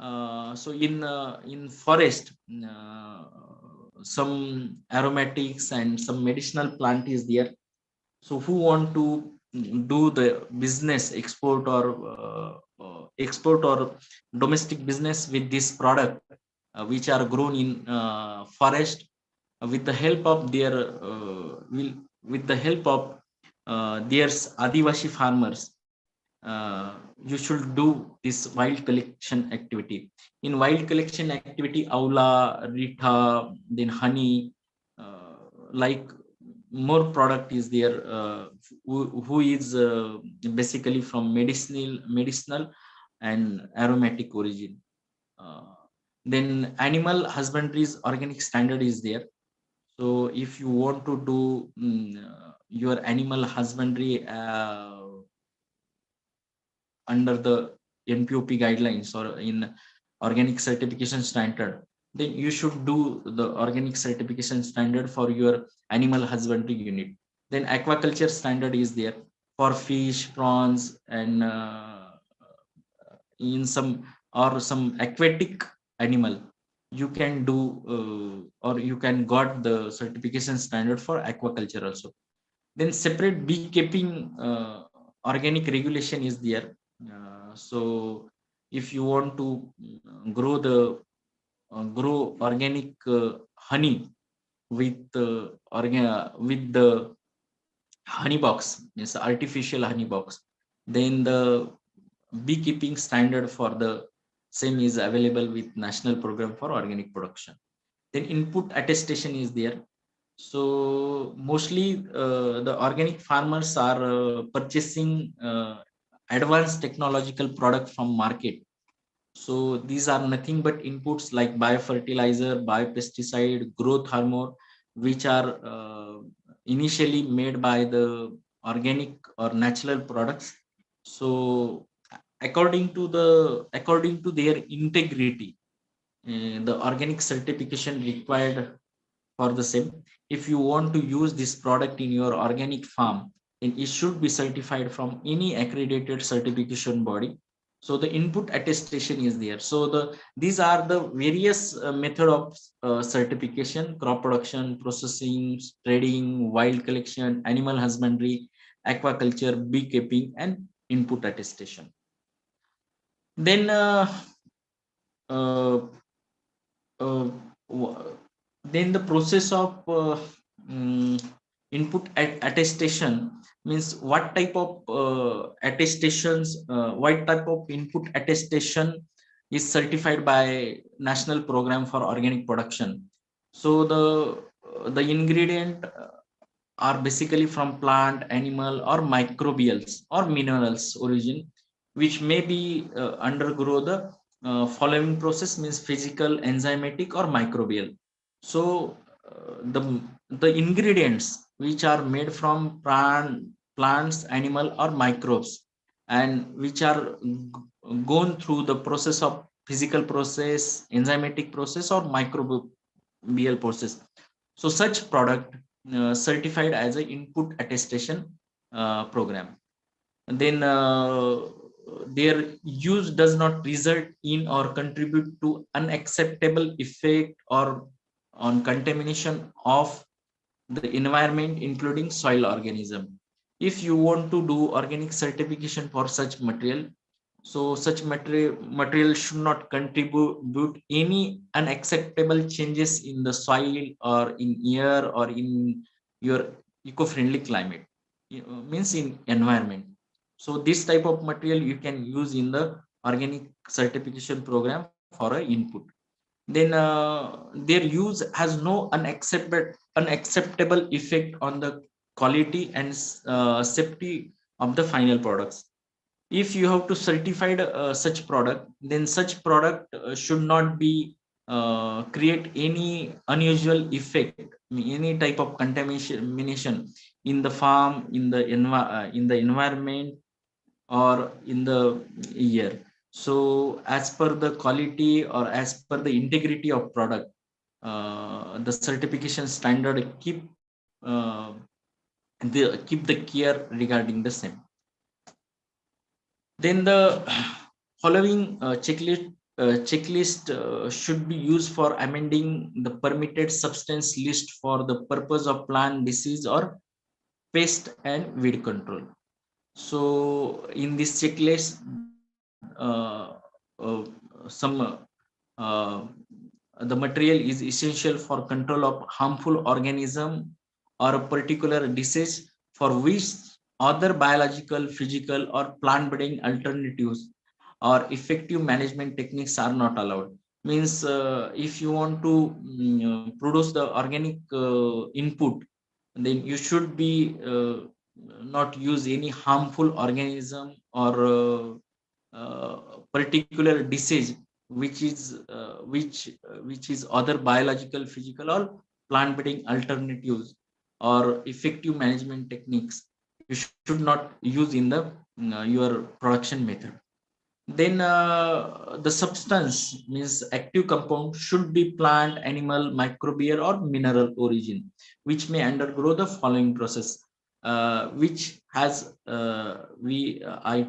So in forest, some aromatics and some medicinal plant is there. So who want to do the business export or domestic business with this product, which are grown in forest, with the help of their with the help of their Adivashi farmers, you should do this wild collection activity. In wild collection activity, aula, rita, then honey, like more product is there, who is basically from medicinal and aromatic origin. Then animal husbandry's organic standard is there. So if you want to do your animal husbandry under the NPOP guidelines or in organic certification standard, then you should do the organic certification standard for your animal husbandry unit. Then aquaculture standard is there for fish, prawns, and in some aquatic animal, you can do or you can got the certification standard for aquaculture also. Then separate beekeeping organic regulation is there. So if you want to grow organic honey with with the honey box, means artificial honey box, then the beekeeping standard for the same is available with National Program for Organic Production. Then input attestation is there. So mostly the organic farmers are purchasing advanced technological product from market. So these are nothing but inputs like biofertilizer, biopesticide, growth hormone, which are initially made by the organic or natural products. So according to their integrity, the organic certification required for the same. If you want to use this product in your organic farm, then it should be certified from any accredited certification body. So the input attestation is there. So these are the various method of certification: crop production, processing, trading, wild collection, animal husbandry, aquaculture, beekeeping, and input attestation. Then uh, uh, then the process of input attestation means what type of attestations, what type of input attestation is certified by National Program for Organic Production. So the ingredient are basically from plant, animal, or microbials or minerals origin, which may be undergo the following process, means physical, enzymatic, or microbial. So the ingredients which are made from plants, animal, or microbes, and which are gone through the process of physical process, enzymatic process, or microbial process. So such product certified as an input attestation program. And then their use does not result in or contribute to unacceptable effect or on contamination of the environment, including soil organism. If you want to do organic certification for such material, so such material should not contribute any unacceptable changes in the soil or in air or in your eco-friendly climate, means in environment. So this type of material you can use in the organic certification program for a input. Then their use has no unacceptable effect on the quality and safety of the final products. if you have to certify such product, then such product should not be create any unusual effect, any type of contamination in the farm, in the environment, or in the year. So as per the quality or as per the integrity of product, the certification standard keep the care regarding the same. Then the following checklist should be used for amending the permitted substance list for the purpose of plant disease or pest and weed control. So in this checklist, some the material is essential for control of harmful organism or a particular disease for which other biological, physical, or plant-breeding alternatives or effective management techniques are not allowed. Means if you want to produce the organic input, then you should be not use any harmful organism or particular disease which is other biological, physical, or plant breeding alternatives or effective management techniques you should not use in the your production method. Then the substance means active compound should be plant, animal, microbial, or mineral origin, which may undergo the following process, which has I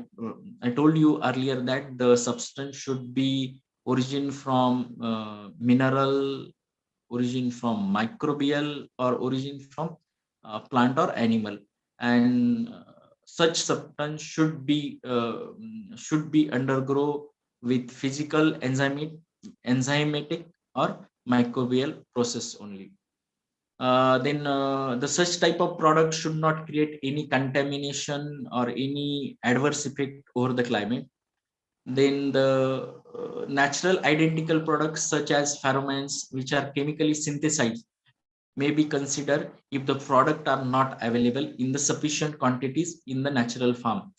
told you earlier that the substance should be origin from mineral, origin from microbial, or origin from plant or animal, and such substance should be undergo with physical enzymatic or microbial process only. Then the such type of product should not create any contamination or any adverse effect over the climate. Then the natural identical products such as pheromones, which are chemically synthesized, may be considered if the product are not available in the sufficient quantities in the natural farm.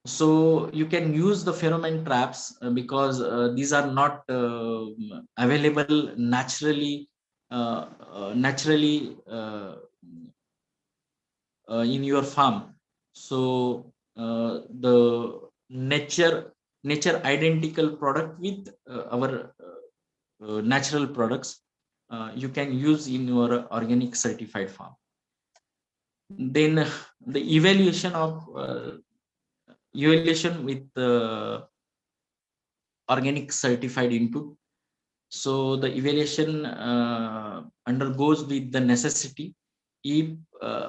So you can use the pheromone traps because these are not available naturally in your farm. So the nature identical product with our natural products you can use in your organic certified farm. Then the evaluation with organic certified input. So the evaluation undergoes with the necessity. If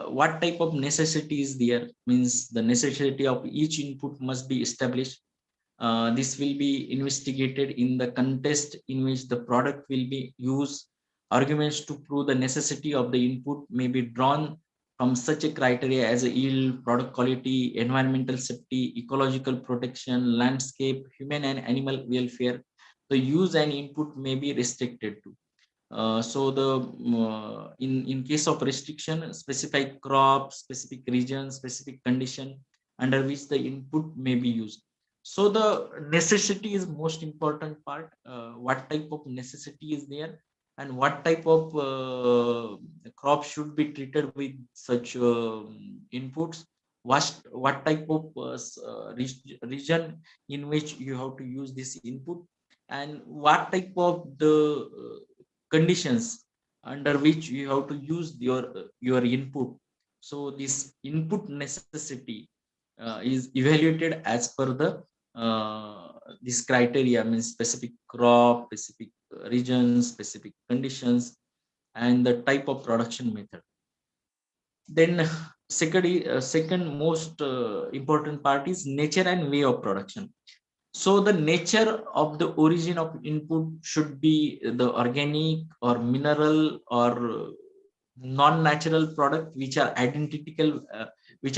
what type of necessity is there, means the necessity of each input must be established. This will be investigated in the contest in which the product will be used. Arguments to prove the necessity of the input may be drawn from such a criteria as a yield, product quality, environmental safety, ecological protection, landscape, human and animal welfare. The use and input may be restricted to. So the in case of restriction, specific crop, specific region, specific condition under which the input may be used. So the necessity is most important part. What type of necessity is there, and what type of crop should be treated with such inputs? What type of region in which you have to use this input, and what type of the conditions under which you have to use your input. So this input necessity is evaluated as per the this criteria, means specific crop, specific region, specific conditions, and the type of production method. Then second most important part is nature and way of production. So the nature of the origin of input should be the organic or mineral or non-natural product which are identical with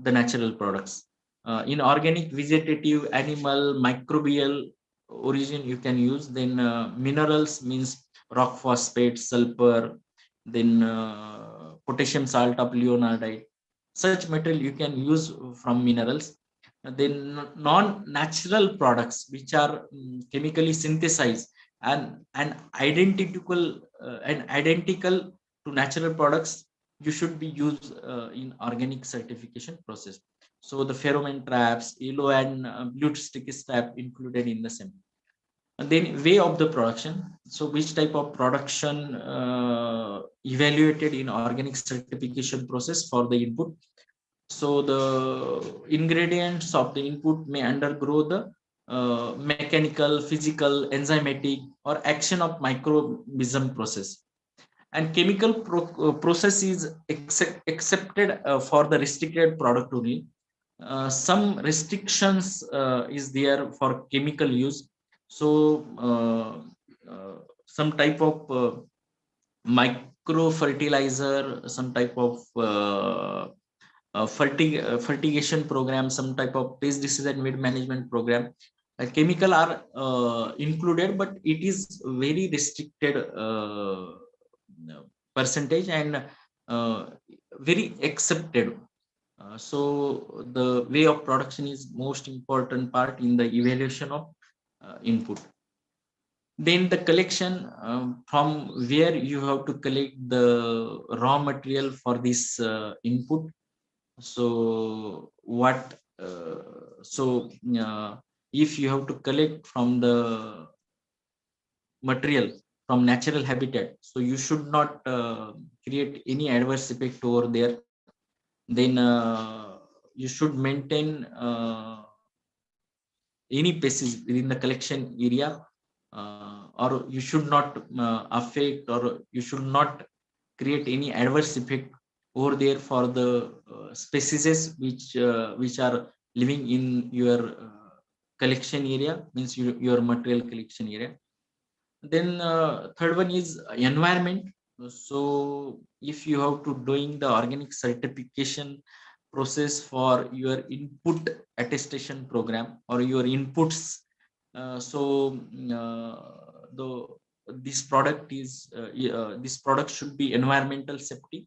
the natural products. In organic, vegetative, animal, microbial origin you can use. Then minerals means rock phosphate, sulfur, then potassium salt of leonardite. such material you can use from minerals. Then non-natural products which are chemically synthesized and identical to natural products, you should be used in organic certification process. So the pheromone traps, yellow and blue sticky trap included in the same. And then way of the production. So which type of production evaluated in organic certification process for the input. So the ingredients of the input may undergo the mechanical, physical, enzymatic, or action of microbiome process. And chemical process is accepted for the restricted product only. Some restrictions is there for chemical use. So some type of micro fertilizer, some type of fertigation program, some type of pest disease and weed management program. Chemical are included, but it is very restricted percentage and very accepted. So the way of production is most important part in the evaluation of input. Then the collection, from where you have to collect the raw material for this input. So what if you have to collect from the material from natural habitat, so you should not create any adverse effect over there. Then you should maintain any places within the collection area, or you should not affect, or you should not create any adverse effect over there for the species which are living in your collection area, means your material collection area. Then third one is environment. So if you have to doing the organic certification process for your input attestation program or your inputs, so the this product is this product should be environmental safety.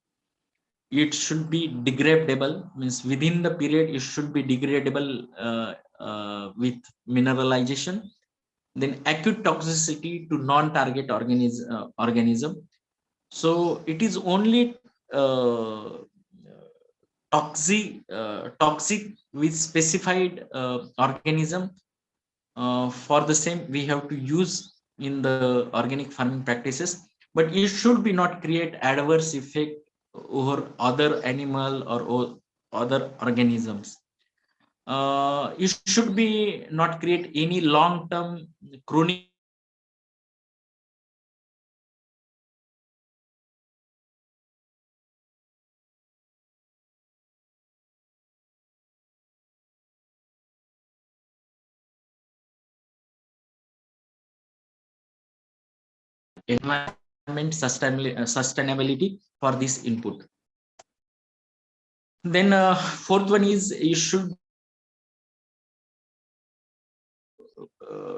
It should be degradable, means within the period it should be degradable with mineralization. Then acute toxicity to non-target organism. So it is only toxic with specified organism. For the same we have to use in the organic farming practices, but it should be not create adverse effect over other animal or other organisms. It should be not create any long-term chronic environment sustainability for this input. Then fourth one is you should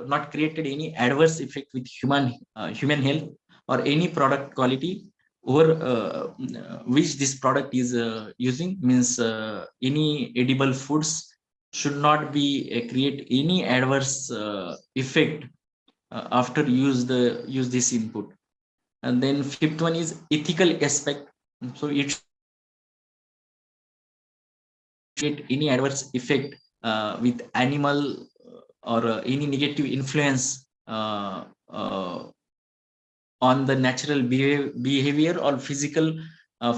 not created any adverse effect with human health or any product quality over which this product is using, means any edible foods should not be create any adverse effect after use this input. And then fifth one is ethical aspect. So it should any adverse effect with animal or any negative influence on the natural behavior or physical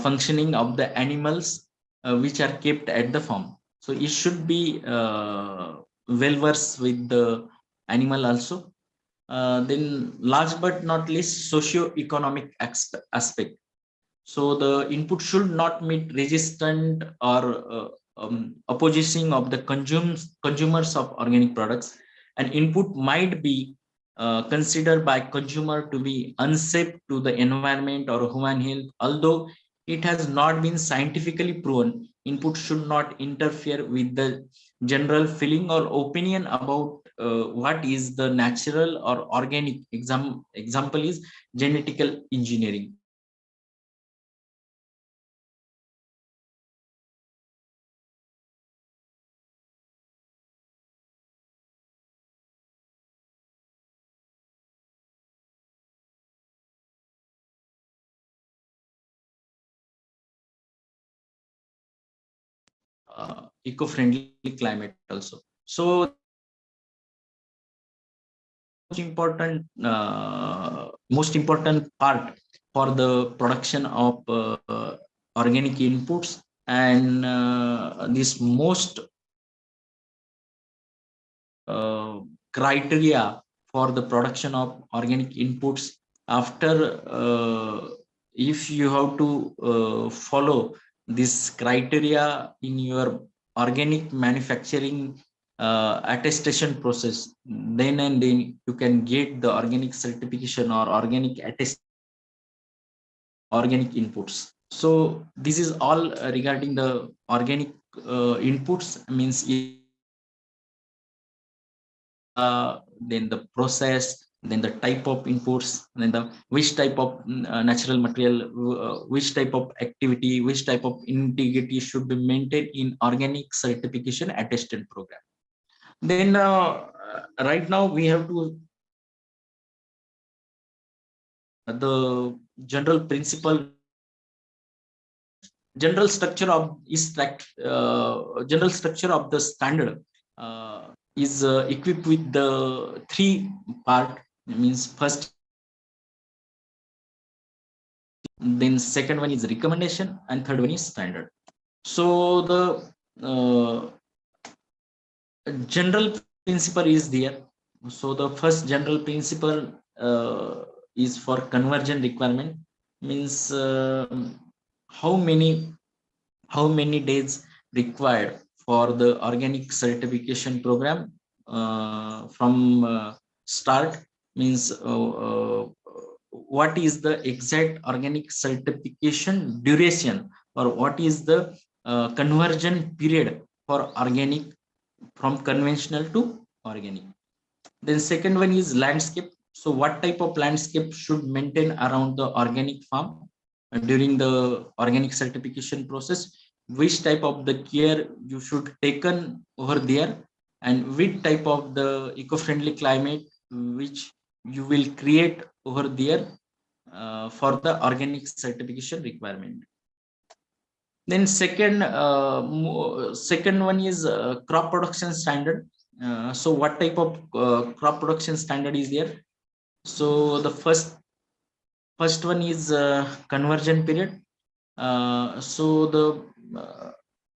functioning of the animals which are kept at the farm. So it should be well versed with the animal also. Then last but not least, socio-economic aspect. So the input should not meet resistant or opposition of the consumers of organic products. An input might be considered by consumer to be unsafe to the environment or human health, although it has not been scientifically proven. Input should not interfere with the general feeling or opinion about what is the natural or organic. Example is genetical engineering. eco-friendly climate also. So most important part for the production of organic inputs, and this most criteria for the production of organic inputs. After if you have to follow this criteria in your organic manufacturing attestation process, then and then you can get the organic certification or organic organic inputs. So this is all regarding the organic inputs, means then the process, then the type of inputs, then the which type of natural material, which type of activity, which type of integrity should be maintained in organic certification attested program. Then right now we have to the general principle, general structure of general structure of the standard is equipped with the three part, means first, then second one is recommendation, and third one is standard. So the general principle is there. So the first general principle is for conversion requirement, means how many days required for the organic certification program from start, means what is the exact organic certification duration, or what is the conversion period for organic from conventional to organic. Then second one is landscape. So what type of landscape should maintain around the organic farm during the organic certification process, which type of the care you should taken over there, and which type of the eco-friendly climate which you will create over there for the organic certification requirement. Then second one is crop production standard. So what type of crop production standard is there? So the first one is conversion period. So the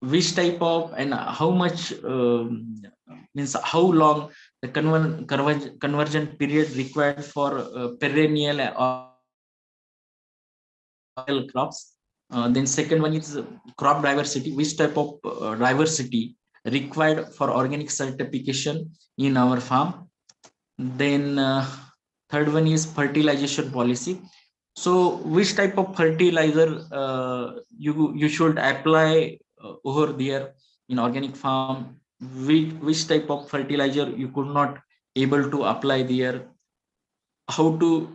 which type of and how much means how long the conversion period required for perennial or crops. Then second one is crop diversity, which type of diversity required for organic certification in our farm. Then third one is fertilization policy. So which type of fertilizer you should apply over there in organic farm, which type of fertilizer you could not able to apply there, how to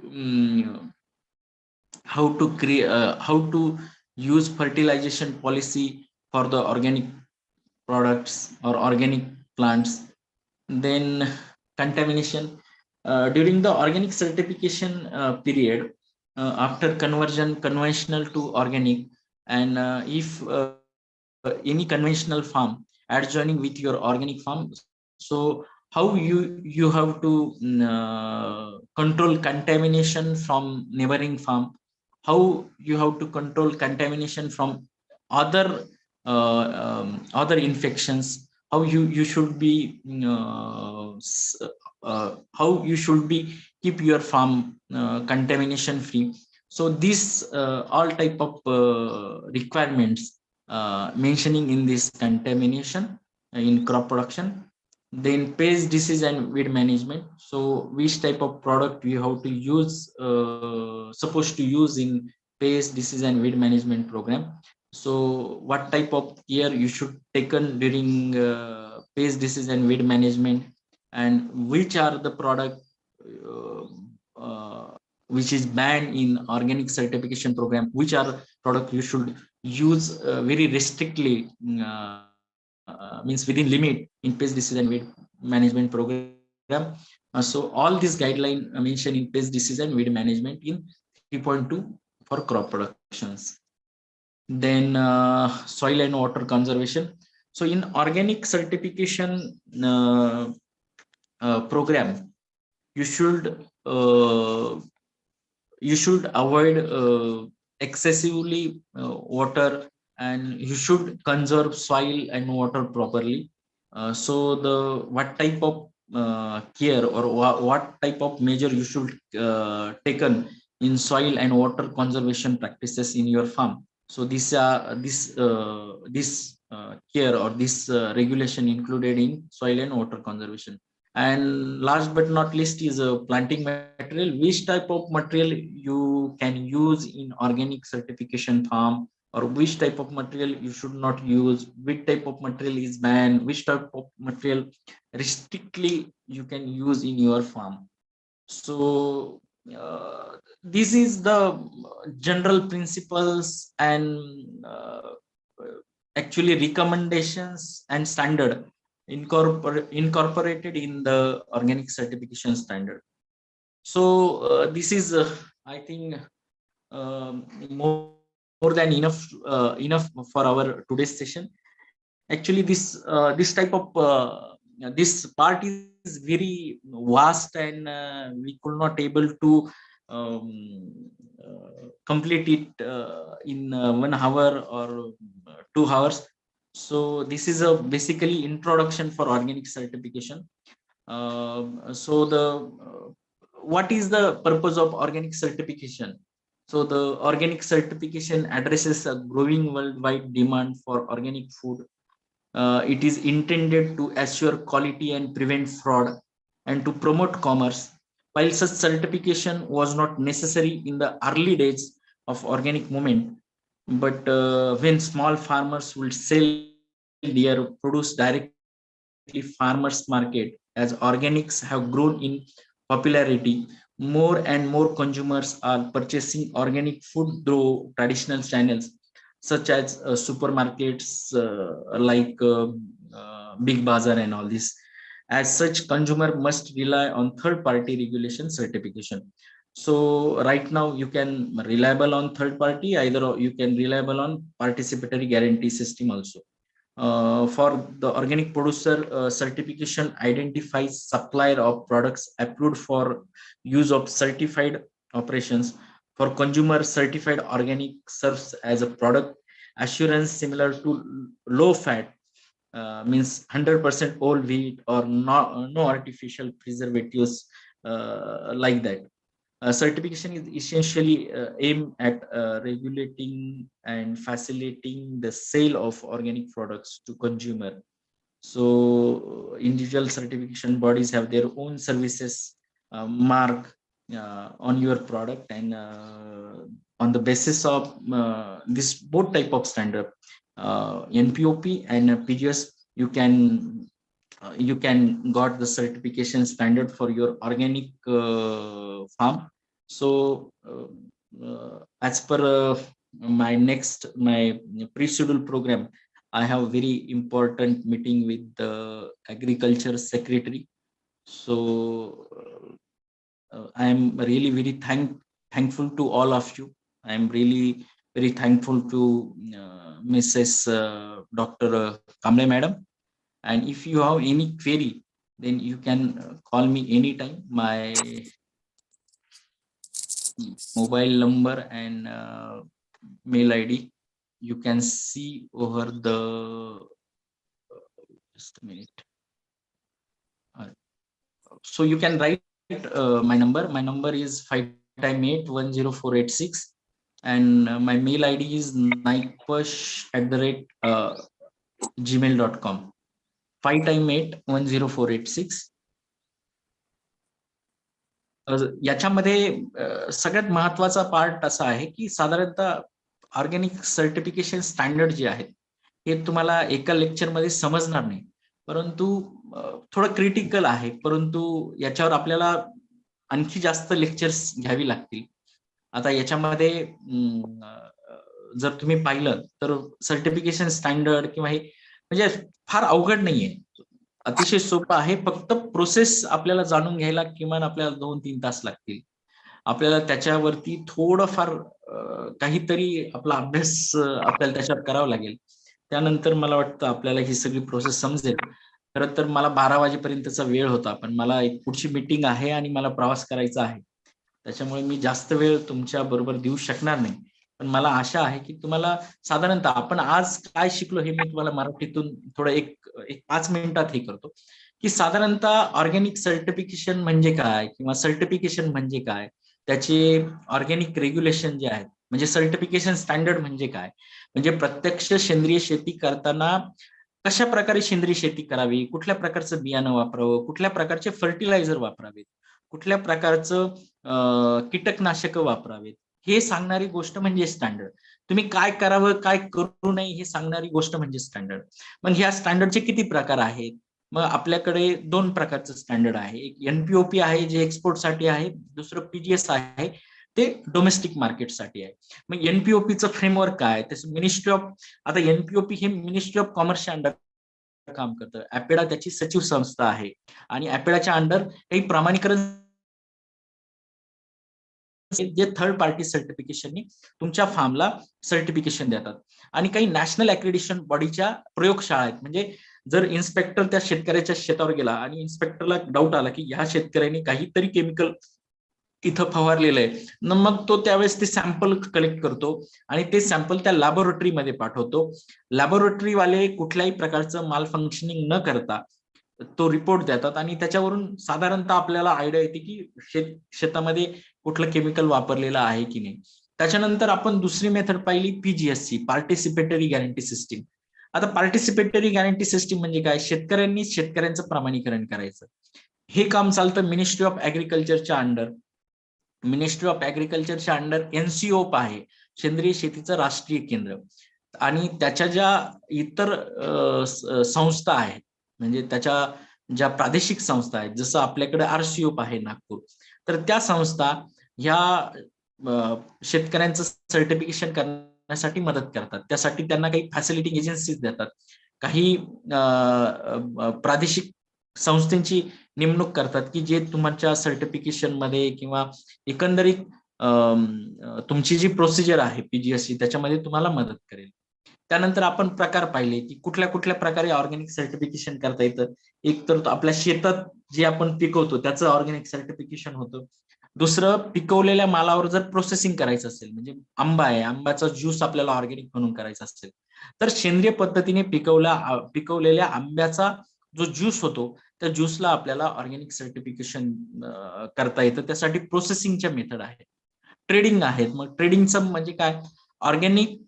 how to use fertilization policy for the organic products or organic plants. Then contamination during the organic certification period, after conversion conventional to organic, and if any conventional farm adjoining with your organic farm, so how you have to control contamination from neighboring farm, how you have to control contamination from other other infections, how you should be how you should be keep your farm contamination free. So these all type of requirements mentioning in this contamination in crop production. Then pest disease and weed management. So which type of product you have to use supposed to use in pest disease and weed management program. So what type of care you should taken during pest disease and weed management, and which are the product which is banned in organic certification program, which are product you should use very restrictly, means within limit in pest disease and weed management program. So all these guideline mentioned in pest disease and weed management in 3.2 for crop productions. Then soil and water conservation. So in organic certification program, you should avoid excessively water, and you should conserve soil and water properly. So the what type of care or what type of measure you should taken in soil and water conservation practices in your farm. So this care or this regulation included in soil and water conservation. And last but not least is a planting material. Which type of material you can use in organic certification farm, or which type of material you should not use, which type of material is banned, which type of material restrictly you can use in your farm. So this is the general principles and actually recommendations and standard incorporated in the organic certification standard. So this is I think more than enough for our today's session. Actually this type of this part is very vast, and we could not able to complete it in 1 hour or 2 hours. So this is a basically introduction for organic certification. So the what is the purpose of organic certification? So the organic certification addresses a growing worldwide demand for organic food. It is intended to assure quality and prevent fraud and to promote commerce. While such certification was not necessary in the early days of organic movement, but when small farmers will sell their produce directly farmers market, as organics have grown in popularity, more and more consumers are purchasing organic food through traditional channels such as supermarkets like Big Bazaar and all this. As such, consumer must rely on third-party regulation certification. So right now you can reliable on third party, either you can reliable on participatory guarantee system also. For the organic producer, certification identifies supplier of products approved for use of certified operations. For consumer, certified organic serves as a product assurance similar to low fat, means 100% whole wheat or no artificial preservatives, like that. Certification is essentially aimed at regulating and facilitating the sale of organic products to consumer. So individual certification bodies have their own services mark on your product, and on the basis of this both type of standard, NPOP and PGS, you can got the certification standard for your organic farm. So as per my pre-schedule program, I have very important meeting with the agriculture secretary. So I am really very thankful to all of you. I am really very thankful to Mrs. Dr. Kamble madam. And if you have any query, then you can call me anytime. My mobile number and mail ID you can see over the just a minute. So you can write my number. My number is 5x8 10486, and my mail ID is naikpush@gmail.com. 5x8 10486. याच्यामध्ये सगळ्यात महत्वाचा part असा आहे की साधारणतः organic certification standard जे आहेत हे तुम्हाला एका लेक्चरमध्ये समजणार नाही, परंतु थोडं क्रिटिकल आहे, परंतु याच्यावर आपल्याला आणखी जास्त लेक्चर्स घ्यावी लागतील. आता याच्यामध्ये जर तुम्ही पाहिलं तर सर्टिफिकेशन स्टँडर्ड किंवा हे म्हणजे फार अवघड नाहीये, अतिशय सोपं आहे. फक्त प्रोसेस आपल्याला जाणून घ्यायला किमान आपल्याला 2-3 तास लागतील. आपल्याला त्याच्यावरती थोडंफार काहीतरी आपला अभ्यास आपल्याला त्याच्यावर करावा लागेल. त्यानंतर मला वाटतं आपल्याला ही सगळी प्रोसेस समजेल. खरं तर मला 12 वाजेपर्यंतचा वेळ होता, पण मला एक पुढची मीटिंग आहे आणि मला प्रवास करायचा आहे. त्याच्यामुळे मी जास्त वेळ तुमच्या बरोबर देऊ शकणार नाही. पण मला आशा आहे की तुम्हाला साधारणतः आपण आज काय शिकलो हे मी तुम्हाला मराठीतून थोडं एक 5 मिनिटात हे करतो, की साधारणतः ऑर्गॅनिक सर्टिफिकेशन म्हणजे काय किंवा सर्टिफिकेशन म्हणजे काय? त्याचे ऑर्गॅनिक रेग्युलेशन जे आहेत, म्हणजे सर्टिफिकेशन स्टँडर्ड म्हणजे काय? म्हणजे प्रत्यक्ष सेंद्रिय शेती करताना कशा प्रकारे सेंद्रिय शेती करावी, कुठल्या प्रकारचं बियाणं वापरावं, कुठल्या प्रकारचे फर्टिलायझर वापरावेत, कुठल्या प्रकारचं कीटकनाशक वापरावेत, हे सांगणारी गोष्ट म्हणजे स्टँडर्ड. तुम्ही काय करावं, काय करू नये हे सांगणारी गोष्ट म्हणजे स्टँडर्ड. मग ह्या स्टँडर्डचे किती प्रकार आहेत? मग आपल्याकडे 2 प्रकारचं स्टँडर्ड आहे. एक एनपीओपी आहे जे एक्सपोर्टसाठी आहे, दुसरं पीजीएस आहे ते डोमेस्टिक मार्केटसाठी आहे. मग एनपीओपीचं फ्रेमवर्क काय? त्याचं मिनिस्ट्री ऑफ, आता एनपीओपी हे मिनिस्ट्री ऑफ कॉमर्सच्या अंडर काम करतं. ऍपेडा त्याची सचिव संस्था आहे आणि ऍपेडाच्या अंडर काही प्रमाणीकरण जे थर्ड पार्टी सर्टिफिकेशननी तुमच्या फार्मला सर्टिफिकेशन देतात. आणि काही नॅशनल अक्रेडिशन बॉडीच्या प्रयोगशाळा आहेत. म्हणजे जर इन्स्पेक्टर त्या शेतकऱ्याच्या शेतावर गेला आणि इन्स्पेक्टरला डाऊट आला की ह्या शेतकऱ्यांनी काहीतरी केमिकल इथं फवारलेलं आहे, मग तो त्यावेळेस ते सॅम्पल कलेक्ट करतो आणि ते सॅम्पल त्या लॅबोरेटरीमध्ये पाठवतो. लॅबोरेटरीवाले कुठल्याही प्रकारचं माल फंक्शनिंग न करता तो रिपोर्ट देतात आणि त्याच्यावरून साधारणतः आपल्याला आयडिया येते की शेतामध्ये कुठलं केमिकल वापरलेलं आहे की नाही. त्याच्यानंतर आपण दुसरी मेथड पाहिली पीजीएससी, पार्टिसिपेटरी गॅरंटी सिस्टीम. आता पार्टिसिपेटरी गॅरंटी सिस्टीम म्हणजे काय? शेतकऱ्यांनी शेतकऱ्यांचं प्रमाणीकरण करायचं. हे काम चालतं मिनिस्ट्री ऑफ ऍग्रिकल्चरच्या अंडर. मिनिस्ट्री ऑफ ऍग्रिकल्चरच्या अंडर एनसीओप आहे, सेंद्रिय शेतीचं राष्ट्रीय केंद्र. आणि त्याच्या ज्या इतर संस्था आहेत, म्हणजे त्याच्या ज्या प्रादेशिक संस्था आहेत, जसं आपल्याकडे आरसीओप आहे नागपूर, तर त्या संस्था ह्या शेतकऱ्यांचं सर्टिफिकेशन करण्यासाठी मदत करतात. त्यासाठी त्यांना काही फॅसिलिटी एजन्सीज देतात. काही प्रादेशिक संस्थांची नेमणूक करतात की जे तुमच्या सर्टिफिकेशन मध्ये किंवा एकंदरीत तुमची जी प्रोसिजर आहे पीजीएससी त्याच्यामध्ये तुम्हाला मदत करेल. त्यानंतर आपण प्रकार पाहिले की कुठल्या कुठल्या प्रकारे ऑर्गॅनिक सर्टिफिकेशन करता येतं. एक तर आपल्या शेतात जे आपण पिकवतो त्याचं ऑर्गॅनिक सर्टिफिकेशन होतं. दुसरं, पिकवलेल्या मालावर जर प्रोसेसिंग करायचं असेल, म्हणजे आंबा आहे, आंब्याचा ज्यूस आपल्याला ऑर्गॅनिक म्हणून करायचा असेल, तर सेंद्रिय पद्धतीने पिकवलेल्या आंब्याचा जो ज्यूस होतो त्या ज्यूसला आपल्याला ऑर्गॅनिक सर्टिफिकेशन करता येतं. त्यासाठी प्रोसेसिंगच्या मेथड आहेत. ट्रेडिंग आहेत. मग ट्रेडिंगचं म्हणजे काय? ऑर्गॅनिक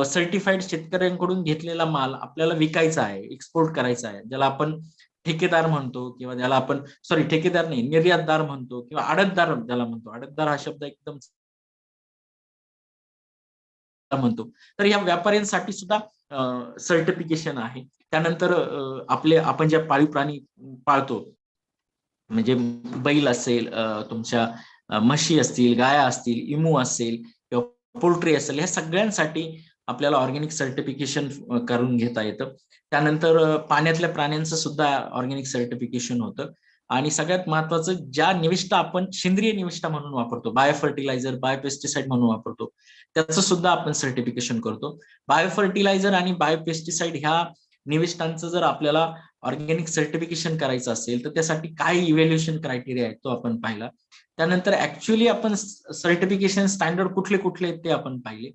सर्टिफाईड शेतकऱ्यांकडून घेतलेला माल आपल्याला विकायचा आहे, एक्सपोर्ट करायचा आहे, ज्याला आपण ठेकेदार म्हणतो किंवा ज्याला आपण ठेकेदार नाही, निर्यातदार म्हणतो किंवा आडतदार ज्याला म्हणतो. आडतदार हा शब्द एकदम म्हणतो. तर या व्यापाऱ्यांसाठी सुद्धा सर्टिफिकेशन आहे. त्यानंतर आपण ज्या पाळीव प्राणी पाळतो, म्हणजे बैल असेल, तुमच्या म्हशी असतील, गाया असतील, इमू असेल किंवा पोल्ट्री असेल, ह्या सगळ्यांसाठी आपल्याला ऑर्गॅनिक सर्टिफिकेशन करून घेता येतं. त्यानंतर पाण्यातल्या प्राण्यांचं सुद्धा ऑर्गॅनिक सर्टिफिकेशन होतं. आणि सगळ्यात महत्वाचं, ज्या निविष्ठा आपण सेंद्रिय निविष्ठा म्हणून वापरतो, बायो फर्टिलायझर, बायो पेस्टिसाइड म्हणून वापरतो, त्याचं सुद्धा आपण सर्टिफिकेशन करतो. बायो फर्टिलायझर आणि बायो पेस्टिसाइड ह्या निविष्ठांचं जर आपल्याला ऑर्गॅनिक सर्टिफिकेशन करायचं असेल तर त्यासाठी काय इव्हॅल्युएशन क्रायटेरिया आहे तो आपण पाहिला. त्यानंतर ऍक्च्युअली आपण सर्टिफिकेशन स्टँडर्ड कुठले कुठले आहेत ते आपण पाहिले.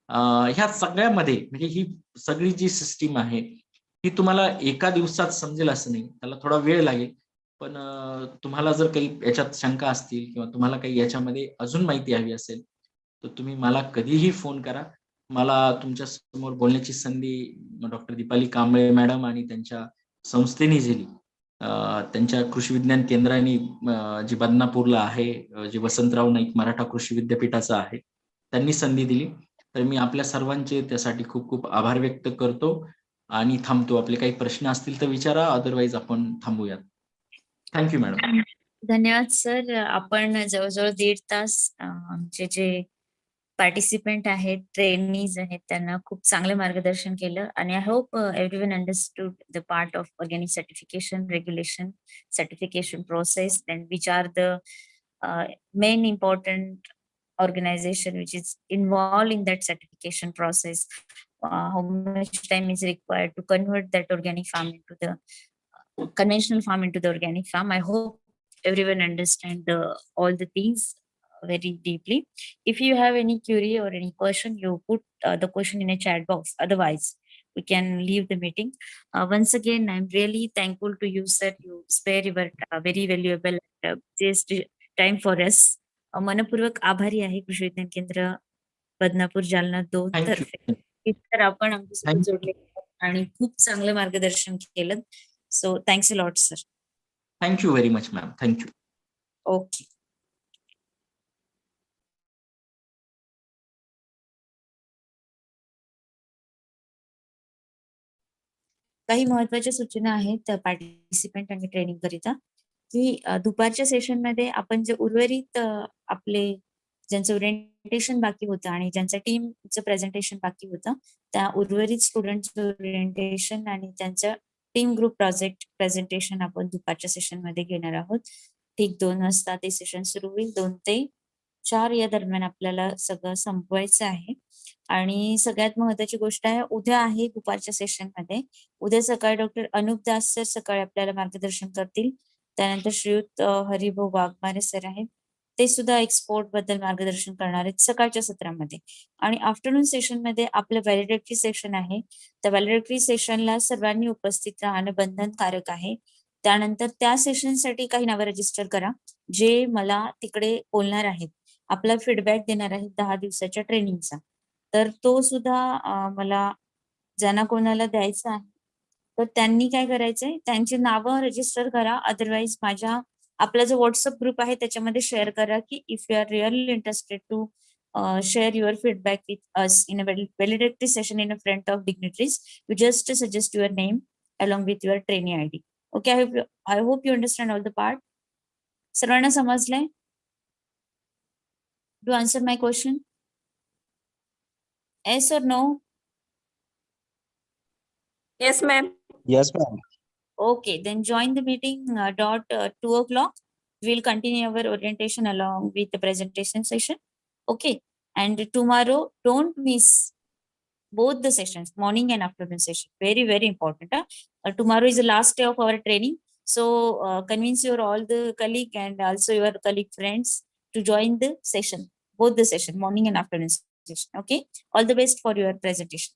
ह्या सगळ्यामध्ये म्हणजे ही सगळी जी सिस्टीम आहे ही तुम्हाला एका दिवसात समजेल असं नाही, त्याला थोडा वेळ लागेल. पण तुम्हाला जर काही याच्यात शंका असतील किंवा तुम्हाला काही याच्यामध्ये अजून माहिती हवी असेल तर तुम्ही मला कधीही फोन करा. मला तुमच्या समोर बोलण्याची संधी डॉक्टर दीपाली कांबळे मॅडम आणि त्यांच्या संस्थेने दिली. त्यांच्या कृषी विज्ञान केंद्राने जी बदनापूरला आहे, जे वसंतराव नाईक मराठा कृषी विद्यापीठाचं आहे, त्यांनी संधी दिली. तर मी आपल्या सर्वांचे त्यासाठी खूप खूप आभार व्यक्त करतो आणि थांबतो. आपले काही प्रश्न असतील तर विचारा, अदरवाईज आपण थांबूयात. Thank you madam. धन्यवाद सर. आपण जवळजवळ 1.5 तास आमचे जे पार्टिसिपेंट आहेत, ट्रेनीज आहेत, त्यांना खूप चांगलं मार्गदर्शन केलं आणि I hope everyone understood the part of organic certification, regulation, certification process, then which are the main important organization which is involved in that certification process, how much time is required to convert that organic farm into the conventional farm into the organic farm. I hope everyone understand all the things very deeply. If you have any query or any question, you put the question in a chat box. Otherwise, we can leave the meeting. Once again, I'm really thankful to you, sir. You spare your very valuable just time for us. मनपूर्वक आभारी आहे कृषी विज्ञान केंद्र Badnapur Jalna 2 Thank you. तर्फे. तर आपण आमच्यासोबत Thank जोडले आणि खूप चांगलं मार्गदर्शन केलं. So thanks a lot sir. Thank you very much, ma'am. Thank you. Okay. काही महत्वाच्या सूचना आहेत पार्टिसिपेंट आणि ट्रेनिंग करिता की दुपारच्या सेशन मध्ये आपण जे उर्वरित आपले ज्यांचं ओरिएंटेशन बाकी होतं आणि ज्यांचं टीमचं प्रेझेंटेशन बाकी होतं त्या उर्वरित स्टुडंट ओरिएंटेशन आणि त्यांचं टीम ग्रुप प्रोजेक्ट प्रेझेंटेशन आपण दुपारच्या सेशन मध्ये घेणार आहोत. ठीक 2 वाजता ते सेशन सुरू होईल. 2 ते 4 या दरम्यान आपल्याला सगळं संपवायचं आहे. आणि सगळ्यात महत्वाची गोष्ट आहे उद्या आहे दुपारच्या सेशन मध्ये. उद्या सकाळी डॉक्टर अनुप दास सर सकाळी आपल्याला मार्गदर्शन करतील. त्यानंतर श्रीयुत हरिभाऊ वाघमारे सर आहेत. ते सुद्धा एक्सपोर्ट बद्दल मार्गदर्शन करणार आहेत सकाळच्या सत्रामध्ये. आणि आफ्टरनून सेशन मध्ये आपलं व्हॅलिडेटरी सेशन आहे. त्या व्हॅलिडेटरी सेशनला सर्वांनी उपस्थित राहणं बंधनकारक आहे. त्यानंतर त्या सेशनसाठी काही नावं रजिस्टर करा जे मला तिकडे बोलणार आहेत. आपला फीडबॅक देणार आहेत 10 दिवसाच्या ट्रेनिंगचा. तर तो सुद्धा मला ज्यांना कोणाला द्यायचा आहे तर त्यांनी काय करायचंय त्यांची नावं रजिस्टर करा. अदरवाईज आपला जो व्हॉट्सअप ग्रुप आहे त्याच्यामध्ये शेअर करा की if you are really interested to share your feedback with us in a validatory session in a front of dignitaries you just suggest your name along with your training ID. Okay. I hope you understand all the part. सर्वांना समजलंय? Do answer my question? Yes or no? Yes, ma'am. Yes, ma'am. Okay, then join the meeting dot 2 o'clock. We'll continue our orientation along with the presentation session. Okay, and tomorrow don't miss both the sessions, morning and afternoon session. Very, very important. Tomorrow is the last day of our training. So convince your all the colleague and also your colleague friends to join the session, both the session, morning and afternoon session. Okay, all the best for your presentation.